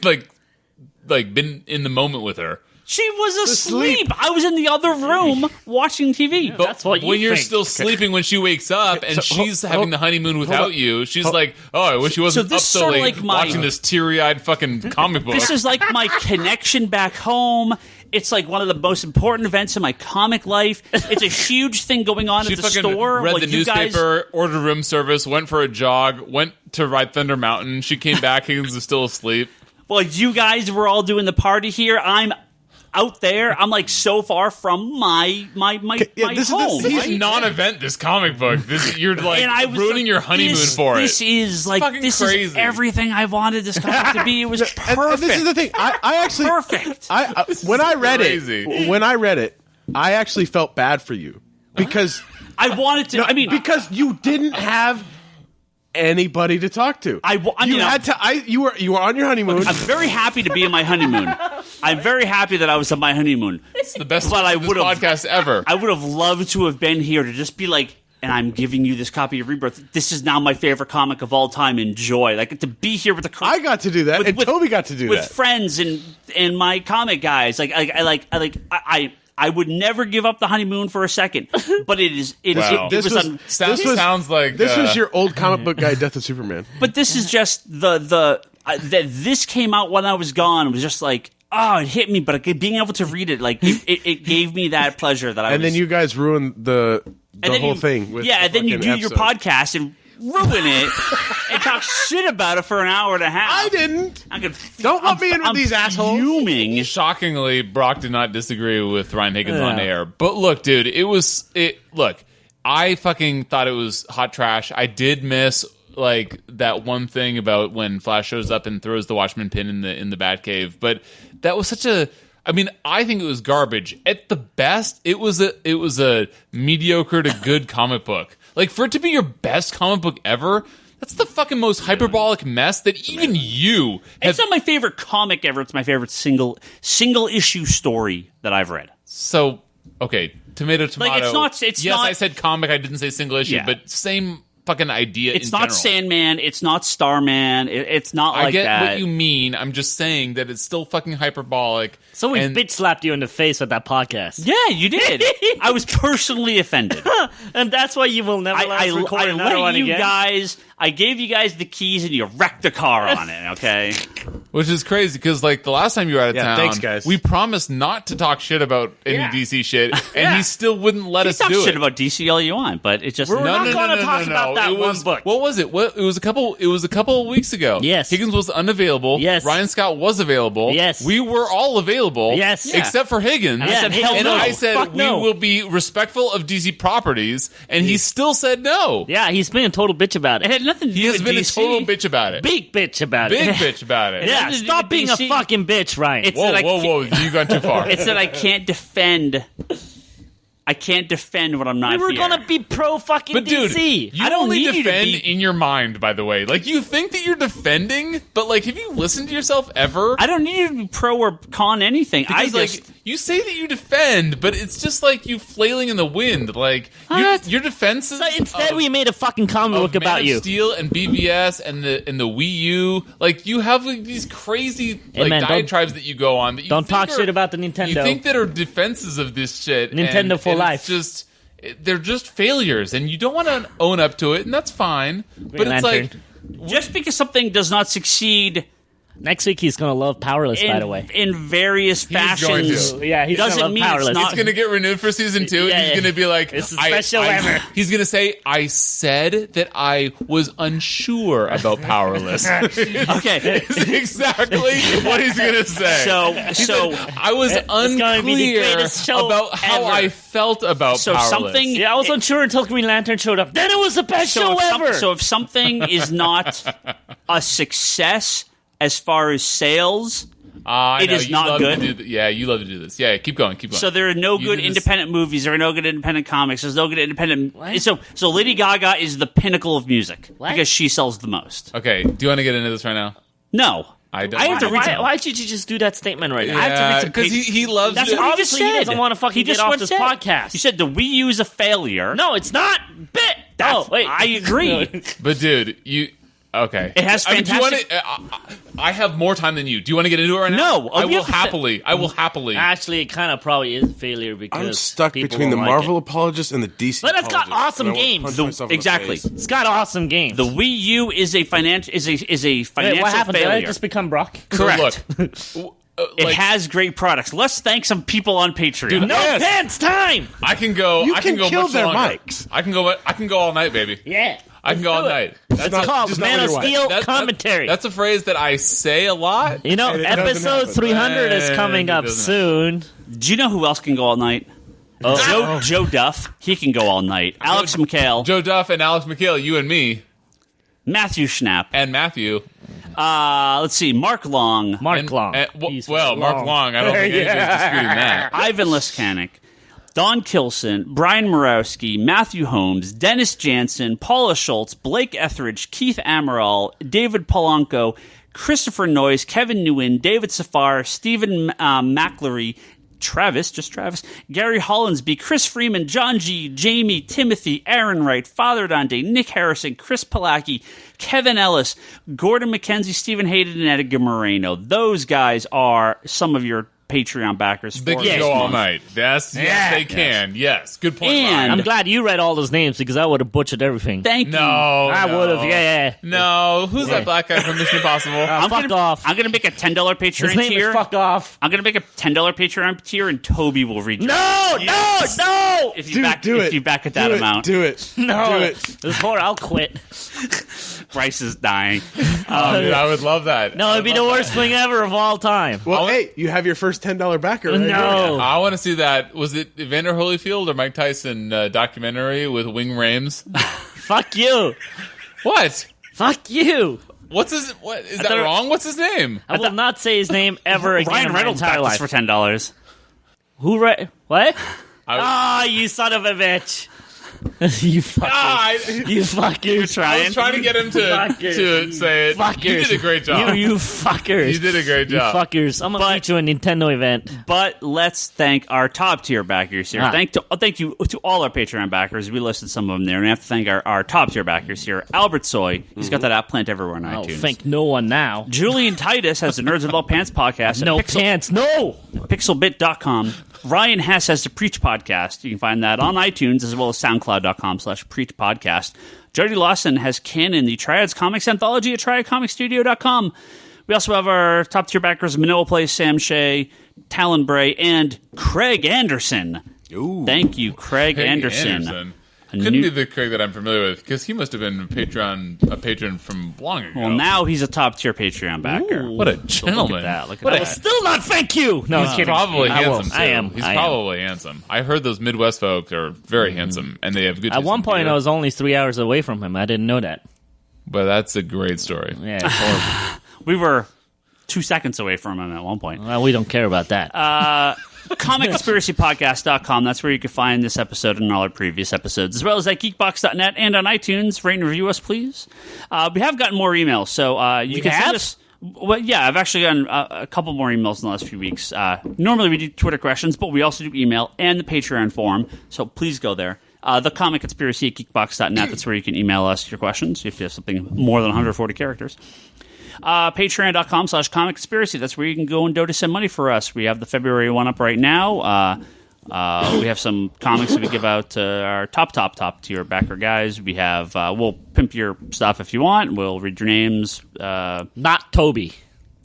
C: like been in the moment with her.
A: She was asleep. I was in the other room watching TV.
C: But
D: that's what you
C: when you're
D: think.
C: still sleeping when she wakes up and she's having the honeymoon without you, she's like, oh, I wish she wasn't up so late watching this teary-eyed fucking comic book.
A: This is like my connection back home. It's like one of the most important events in my comic life. It's a huge thing going on at the store.
C: Read
A: like
C: the newspaper, ordered room service, went for a jog, went to ride Thunder Mountain. She came back, Higgins was still asleep.
A: Well, you guys were all doing the party here. I'm out there. I'm like so far from my home.
C: This is non-event. This comic book. You're like ruining your honeymoon for it.
A: This is like this
C: crazy.
A: is everything I wanted this comic to be. It was perfect.
B: And this is the thing. I actually
A: perfect.
B: When I read it, I actually felt bad for you because
A: I wanted to.
B: because you didn't have anybody to talk to. You were on your honeymoon.
A: I'm very happy to be in my honeymoon. I'm very happy that I was on my honeymoon.
C: It's the best podcast ever.
A: I would have loved to have been here to just be like, and I'm giving you this copy of Rebirth. This is now my favorite comic of all time. Enjoy. Like to be here with the.
B: I got to do that, and Toby got to do that
A: with friends and my comic guys. I would never give up the honeymoon for a second, but it is.
C: Wow. Sounds like
B: this was your old comic book guy, Death of Superman.
A: But this is just that this came out when I was gone. It was just like, oh, it hit me. But being able to read it, like it gave me that pleasure that I.
B: And then you guys ruined the whole thing. With
A: and then you do your podcast and ruin it and talk shit about it for an hour and a half.
B: I didn't. Don't let me in with these assholes.
A: Fuming.
C: Shockingly, Brock did not disagree with Ryan Higgins on air. But look, dude, look, I fucking thought it was hot trash. I did miss like that one thing about when Flash shows up and throws the Watchman pin in the Batcave. But that was such a. I mean, I think it was garbage. At the best, it was a mediocre to good comic book. Like, for it to be your best comic book ever, that's the fucking most hyperbolic mess that even you have...
A: It's not my favorite comic ever. It's my favorite single issue story that I've read.
C: So, okay, tomato.
A: Like, it's not...
C: I said comic. I didn't say single issue, but same fucking idea.
A: It's
C: in
A: not
C: general.
A: Sandman. It's not Starman. It's not like
C: I get
A: that.
C: what you mean. I'm just saying that it's still fucking hyperbolic.
D: So we
C: and
D: bitch slapped you in the face with that podcast.
A: Yeah, you did. I was personally offended.
D: And that's why you will never let us record
A: I
D: another
A: let
D: one
A: you
D: again.
A: guys. I gave you guys the keys, and you wrecked the car on it. Okay.
C: Which is crazy because, like, the last time you were out of town,
B: thanks, guys.
C: we promised not to talk shit about any DC shit, and he still wouldn't let us
A: Talk
C: do
A: shit
C: it.
A: about DC all you want, but it just
D: We're not gonna talk about that
C: It was,
D: one book.
C: What was it? It was a couple of weeks ago.
D: Yes.
C: Higgins was unavailable.
D: Yes.
C: Ryan Scott was available.
D: Yes.
C: We were all available.
D: Yes. Yeah.
C: Except for Higgins.
D: I said, hell
C: and
D: no.
C: I said
D: Fuck no.
C: we will be respectful of DC properties, and he still said no.
D: Yeah, he's been a total bitch about
A: It
D: it.
A: had nothing to do
C: He has
A: with
C: been
A: DC.
C: a total bitch about it.
D: Big bitch about
C: Big
D: it.
C: bitch about it.
D: Yeah,
A: nothing to do
D: stop
A: with
D: being a
A: DC.
D: fucking bitch, Ryan.
A: It's
C: Whoa,
A: that I
C: whoa! You got too far.
A: It's that I can't defend. I can't defend what I'm not.
D: we were
A: here.
D: gonna be pro fucking
C: But dude,
D: DC.
C: you
A: I don't
C: only
A: need you to
C: defend
A: be-
C: in your mind, by the way. Like, you think that you're defending, but, like, have you listened to yourself ever?
A: I don't need you to be pro or con anything.
C: Because, like, you say that you defend, but it's just like you flailing in the wind. Like, your defenses.
D: So instead,
C: of,
D: we made a fucking comic book
C: of
D: about
C: Man
D: you.
C: of Steel and BVS and the Wii U. Like, you have like these crazy
D: Hey, man,
C: diatribes that you go on. That you
D: don't
C: think
D: talk shit about the Nintendo.
C: You think that are defenses of this shit.
D: Nintendo
C: and,
D: for
C: and
D: life.
C: It's just. They're just failures, and you don't want to own up to it, and that's fine. But it's
D: Lantern.
C: like,
A: just because something does not succeed
D: Next week, he's gonna love Powerless. By the way,
A: in various
C: going
A: fashions,
C: to.
D: Yeah, he's gonna
A: doesn't
D: love
A: mean
D: Powerless.
A: it's not.
C: it's going to get renewed for season 2.
D: Yeah,
C: and he's
D: yeah.
C: going to be like,
D: It's the special ever.
C: He's going to say, I said that I was unsure about Powerless.
A: Okay,
C: It's exactly what he's going to say.
A: so
C: I was
D: gonna be the
C: unclear
D: greatest show
C: about how
D: ever.
C: I felt about
A: So
C: Powerless.
A: something-
D: Yeah, I was unsure until Green Lantern showed up. Then it was the best show ever.
A: So if something is not a success as far as sales,
C: I
A: it
C: know,
A: is
C: you
A: not
C: love
A: good.
C: to do yeah, you love to do this. Yeah, keep going.
A: so there are no
C: You
A: good
C: do this-
A: independent movies. There are no good independent comics. There's no good independent. So Lady Gaga is the pinnacle of music
D: What?
A: because she sells the most.
C: Okay, do you want to get into this right now?
A: No,
C: I don't.
A: I have to read some-
D: Why did you just do that statement right now?
A: I have to read some
C: because he loves
A: That's
C: it.
A: what he
D: Obviously,
A: just
D: he
A: said.
D: doesn't wanna fucking
A: He
D: get
A: just
D: off
A: what
D: this
A: said.
D: podcast.
A: He said the Wii U is a failure.
D: No, it's not. Bit.
A: That's-
D: Oh, wait.
A: I agree.
C: But dude, you okay?
A: It has
C: I mean, do you
A: fantastic-
C: I have more time than you. Do you want to get into it right now?
A: No,
C: I
A: we
C: will
A: have to-
C: happily. I will happily.
D: Actually, it kind of probably is a failure because
B: I'm stuck
D: people
B: between the
D: don't like
B: Marvel
D: it.
B: apologists and the DC.
D: But it's got
B: apologists,
D: awesome
B: and I wanna
D: games.
B: punch
A: The-
B: myself in the
A: exactly.
B: face.
D: It's got awesome games.
A: The Wii U is a financial
D: Wait,
A: financial
D: what happened?
A: failure.
D: Did I just become Brock?
A: Correct.
C: So look,
A: It
C: like,
A: has great products. Let's thank some people on Patreon.
D: No pants time.
C: I can go.
B: You
C: I can
B: can
C: go
B: kill
C: much
B: their
C: longer.
B: mics.
C: I can go. I can go all night, baby.
D: Yeah.
C: I can go all
D: do it.
C: night.
D: It's
B: not-
D: called
B: just not
D: Man
B: with
D: of
B: your wife.
D: Steel
C: That-
D: commentary.
C: That's a phrase that I say a lot.
D: You know,
B: And it doesn't
D: episode
B: happen.
D: 300 is coming
C: It
D: up
C: doesn't
D: soon.
A: Do you know who else can go all night? Joe Duff. He can go all night. Alex McHale.
C: Joe Duff and Alex McHale, you and me,
A: Matthew Schnapp.
C: and Matthew.
A: Let's see. Mark Long.
D: Mark Long. He's
C: Well, Mark Long. I don't think anybody's disputing that.
A: Ivan Liskanek. Don Kilson, Brian Morawski, Matthew Holmes, Dennis Jansen, Paula Schultz, Blake Etheridge, Keith Amaral, David Polanco, Christopher Noyes, Kevin Nguyen, David Safar, Stephen McLeary, Travis, Gary Hollinsby, Chris Freeman, John G, Jamie, Timothy, Aaron Wright, Father Dante, Nick Harrison, Chris Palacki, Kevin Ellis, Gordon McKenzie, Stephen Hayden, and Edgar Moreno. Those guys are some of your Patreon backers.
C: They
A: for
C: can
A: this
C: go all
A: month.
C: night. Yes, they can. Yes, good point.
A: And-
C: Ryan.
D: I'm glad you read all those names because I would have butchered everything.
A: Thank
C: No,
A: you.
D: I
C: no.
D: would have, yeah.
C: No, who's that black guy from Mission Impossible?
D: Fuck off.
A: I'm gonna make a $10 Patreon
D: His name
A: tier.
D: is Fuck Off.
A: I'm gonna make a $10 Patreon tier, and Toby will read. your-
D: No, no.
A: If you
B: Dude,
A: back,
B: do
A: if
B: it.
A: you back at
B: Do
A: that
B: it.
A: amount,
B: Do it.
D: No.
B: Do it.
D: This poor, I'll quit.
A: Bryce is dying.
C: Oh, dude, I would love that.
D: No, it'd be the worst thing ever of all time.
B: Well, hey, you have your first $10 backer. Right
D: No.
B: here.
C: I want to see that. Was it Evander Holyfield or Mike Tyson documentary with Wing Rames?
D: Fuck you.
C: What?
D: Fuck you.
C: What is that
D: thought-
C: wrong? What's his name?
D: I will not say his name ever again
A: Ryan
D: in my
A: Reynolds
D: entire
A: backed us
D: life.
A: for $10.
D: Who What? Ah, you son of a bitch. You fuckers. You fuckers.
A: You're
C: I
A: trying.
C: was trying to get him to say it.
D: Fuckers.
C: You did a great job.
D: You fuckers.
C: You did a great job.
D: You fuckers. I'm going to meet you a Nintendo event.
A: But let's thank our top tier backers here.
D: Ah.
A: Thank you to all our Patreon backers. We listed some of them there. And I have to thank our top tier backers here. Albert Soy. He's got that app plant everywhere on
D: I'll
A: iTunes.
D: thank no one now.
A: Julian Titus has the Nerds Without Pants podcast.
D: No
A: at
D: pants. No.
A: pixelbit.com. Ryan Hess has the Preach podcast. You can find that on iTunes as well as soundcloud.com/Preach podcast. Jody Lawson has Canon, the Triads Comics Anthology at triadcomicstudio.com. We also have our top tier backers, Manoa Place, Sam Shea, Talon Bray, and Craig Anderson.
B: Ooh.
A: Thank you, Craig
C: Hey,
A: Anderson.
C: Couldn't be the Craig that I'm familiar with because he must have been a patron from long ago.
A: Well, now he's a top tier Patreon backer.
D: Ooh.
C: What a
A: So
C: gentleman!
A: Look at
C: What
A: that.
C: a-
D: Still not thank you. No,
C: He's
D: I'm kidding.
C: probably
D: I
C: handsome.
D: won't.
C: Too.
D: I am.
C: He's
D: I am.
C: probably handsome. I heard those Midwest folk are very handsome, and they have good.
D: At
C: taste
D: one
C: in
D: point,
C: beer.
D: I was only 3 hours away from him. I didn't know that.
C: But that's a great story.
D: Yeah, it's horrible.
A: We were 2 seconds away from him at one point.
D: Well, we don't care about that.
A: ComicConspiracyPodcast.com. That's where you can find this episode and all our previous episodes, as well as at geekbox.net and on iTunes. Rate and review us, please. We have gotten more emails, so you can send us. Well, yeah, I've actually gotten a couple more emails in the last few weeks. Normally we do Twitter questions, but we also do email and the Patreon forum, so please go there. The Comic Conspiracy at geekbox.net. That's where you can email us your questions if you have something more than 140 characters. Patreon.com/Comic Conspiracy. That's where you can go and donate some money for us. We have the February one up right now. We have some comics that we give out to our top tier backer guys. We have, we'll pimp your stuff if you want. We'll read your names.
D: Not Toby.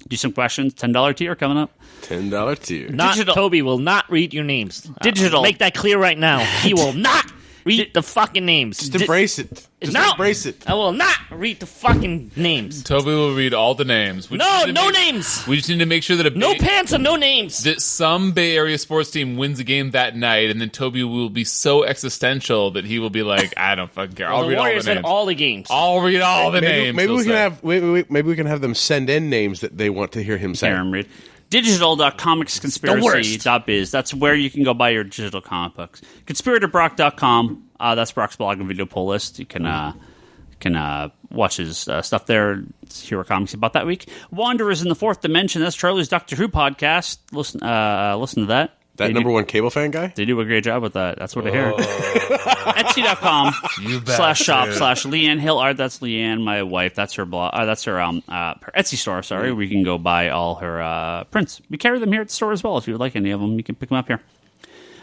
A: Do some questions. $10 tier coming up.
B: $10 tier.
D: Not
A: Digital.
D: Toby will not read your names.
A: Digital.
D: Make that clear right now. He will not read the fucking names.
B: Just embrace it. Just
D: No.
B: embrace it.
D: I will not read the fucking names.
C: Toby will read all the names. We just
D: No,
C: need to
D: no
C: make-
D: names.
C: We just need to make sure that
D: No pants and no names.
C: that some Bay Area sports team wins a game that night, and then Toby will be so existential that he will be like, "I don't fucking care. I'll
D: the
C: read all
D: Warriors
C: the
D: in
C: names.
D: all the games.
C: I'll read all the names."
B: Maybe
C: he'll
B: we can
C: say.
B: have maybe we can have them send in names that they want to hear him say.
A: Aaron Reed. Digital.comicsconspiracy.biz. That's where you can go buy your digital comic books. ConspiratorBrock.com. That's Brock's blog and video pull list. You can watch his stuff there. Hear our comics about that week. Wanderers in the Fourth Dimension. That's Charlie's Doctor Who podcast. Listen to that.
B: That
A: They
B: number
A: do-
B: one cable fan guy?
A: They do a great job with that. That's what I hear. Etsy.com/shop/Leanne Hill Art. That's Leanne, my wife. That's her blog. That's her Etsy store. Sorry, where you can go buy all her prints. We carry them here at the store as well. If you would like any of them, you can pick them up here.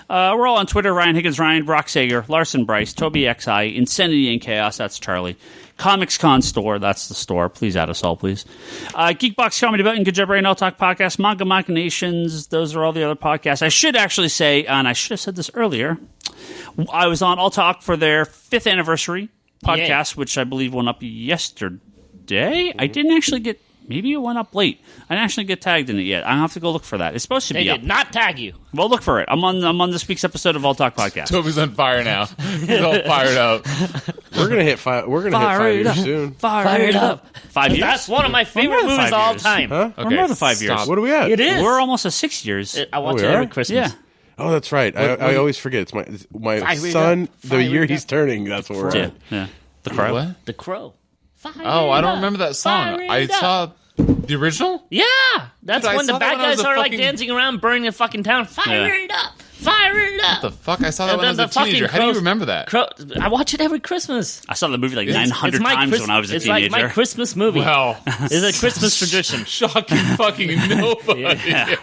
A: We're all on Twitter. Ryan Higgins, Ryan, Brock Sager, Larson Bryce, Toby XI, Insanity and Chaos. That's Charlie. ComicsCon store. That's the store. Please add us all, please. Geekbox Comedy Button, Good Job Brain, All Talk Podcast, Manga Machinations. Those are all the other podcasts. I should actually say, and I should have said this earlier, I was on All Talk for their 5th anniversary podcast, which I believe went up yesterday. I didn't actually get. Maybe it went up late. I didn't actually get tagged in it yet. I have to go look for that. It's supposed to
D: They
A: be up.
D: did not tag you.
A: Well, look for it. I'm on this week's episode of All Talk Podcast.
C: Toby's on fire now. He's all fired up.
B: We're gonna hit 5. We're gonna hit 5 years soon.
A: Fire it up. 5 years.
D: That's one of my favorite
A: more than
D: movies
A: 5
D: of all
A: years.
D: time.
B: Huh?
A: We're more than 5 years.
C: stop.
B: What are we at?
D: It is.
A: We're almost at 6 years.
D: I watch
B: we
D: it every
B: are?
D: Christmas.
A: Yeah.
B: Oh, that's right. I always forget. It's my
D: Fire it
B: son.
D: up.
B: The
D: Fire
B: year
D: it
B: he's
D: up.
B: turning. That's what we're
A: Yeah.
B: at.
A: Yeah. The Crow.
C: What?
D: The Crow.
C: Oh, I don't remember that song. I saw the original.
D: Yeah, that's
C: Dude, I
D: when the
C: saw that
D: bad
C: when I was
D: guys
C: a
D: are like
C: fucking-
D: dancing around, burning the fucking town. Fire
A: Yeah.
D: it up! Fire it up!
C: The fuck! I saw that
D: And
C: when I was
D: then
C: a
D: the fucking
C: teenager. How do you
D: crows-
C: remember that?
D: I watch it every Christmas.
A: I saw the movie like
C: It's
A: 900
D: my
A: times
D: Chris-
A: when I was a
D: it's
A: teenager.
D: like my Christmas movie.
C: Wow.
D: It's a Christmas tradition.
C: Shocking fucking nobody.
A: Yeah.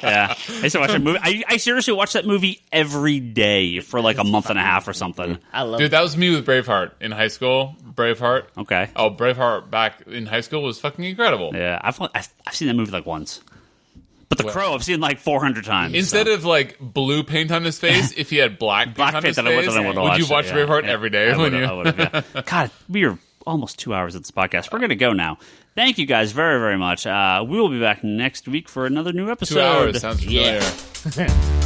A: I used to watch that movie. I seriously watched that movie every day for like a month and a half or something.
D: I love
C: Dude,
D: it.
C: that was me with Braveheart in high school. Braveheart.
A: Okay.
C: Oh, Braveheart back in high school was fucking incredible.
A: Yeah, I've seen that movie like once. But The Crow, I've seen like 400 times.
C: Instead
A: so.
C: of like blue paint on his face, if he had black paint on his
A: then I
C: face,
A: would've
C: would you watch
A: it,
C: Braveheart
A: yeah.
C: every day?
A: I
C: When
A: would've,
C: you...
A: yeah. God, we are almost 2 hours at this podcast. We're going to go now. Thank you guys very, very much. We will be back next week for another new episode.
C: 2 hours sounds familiar.
D: Yeah.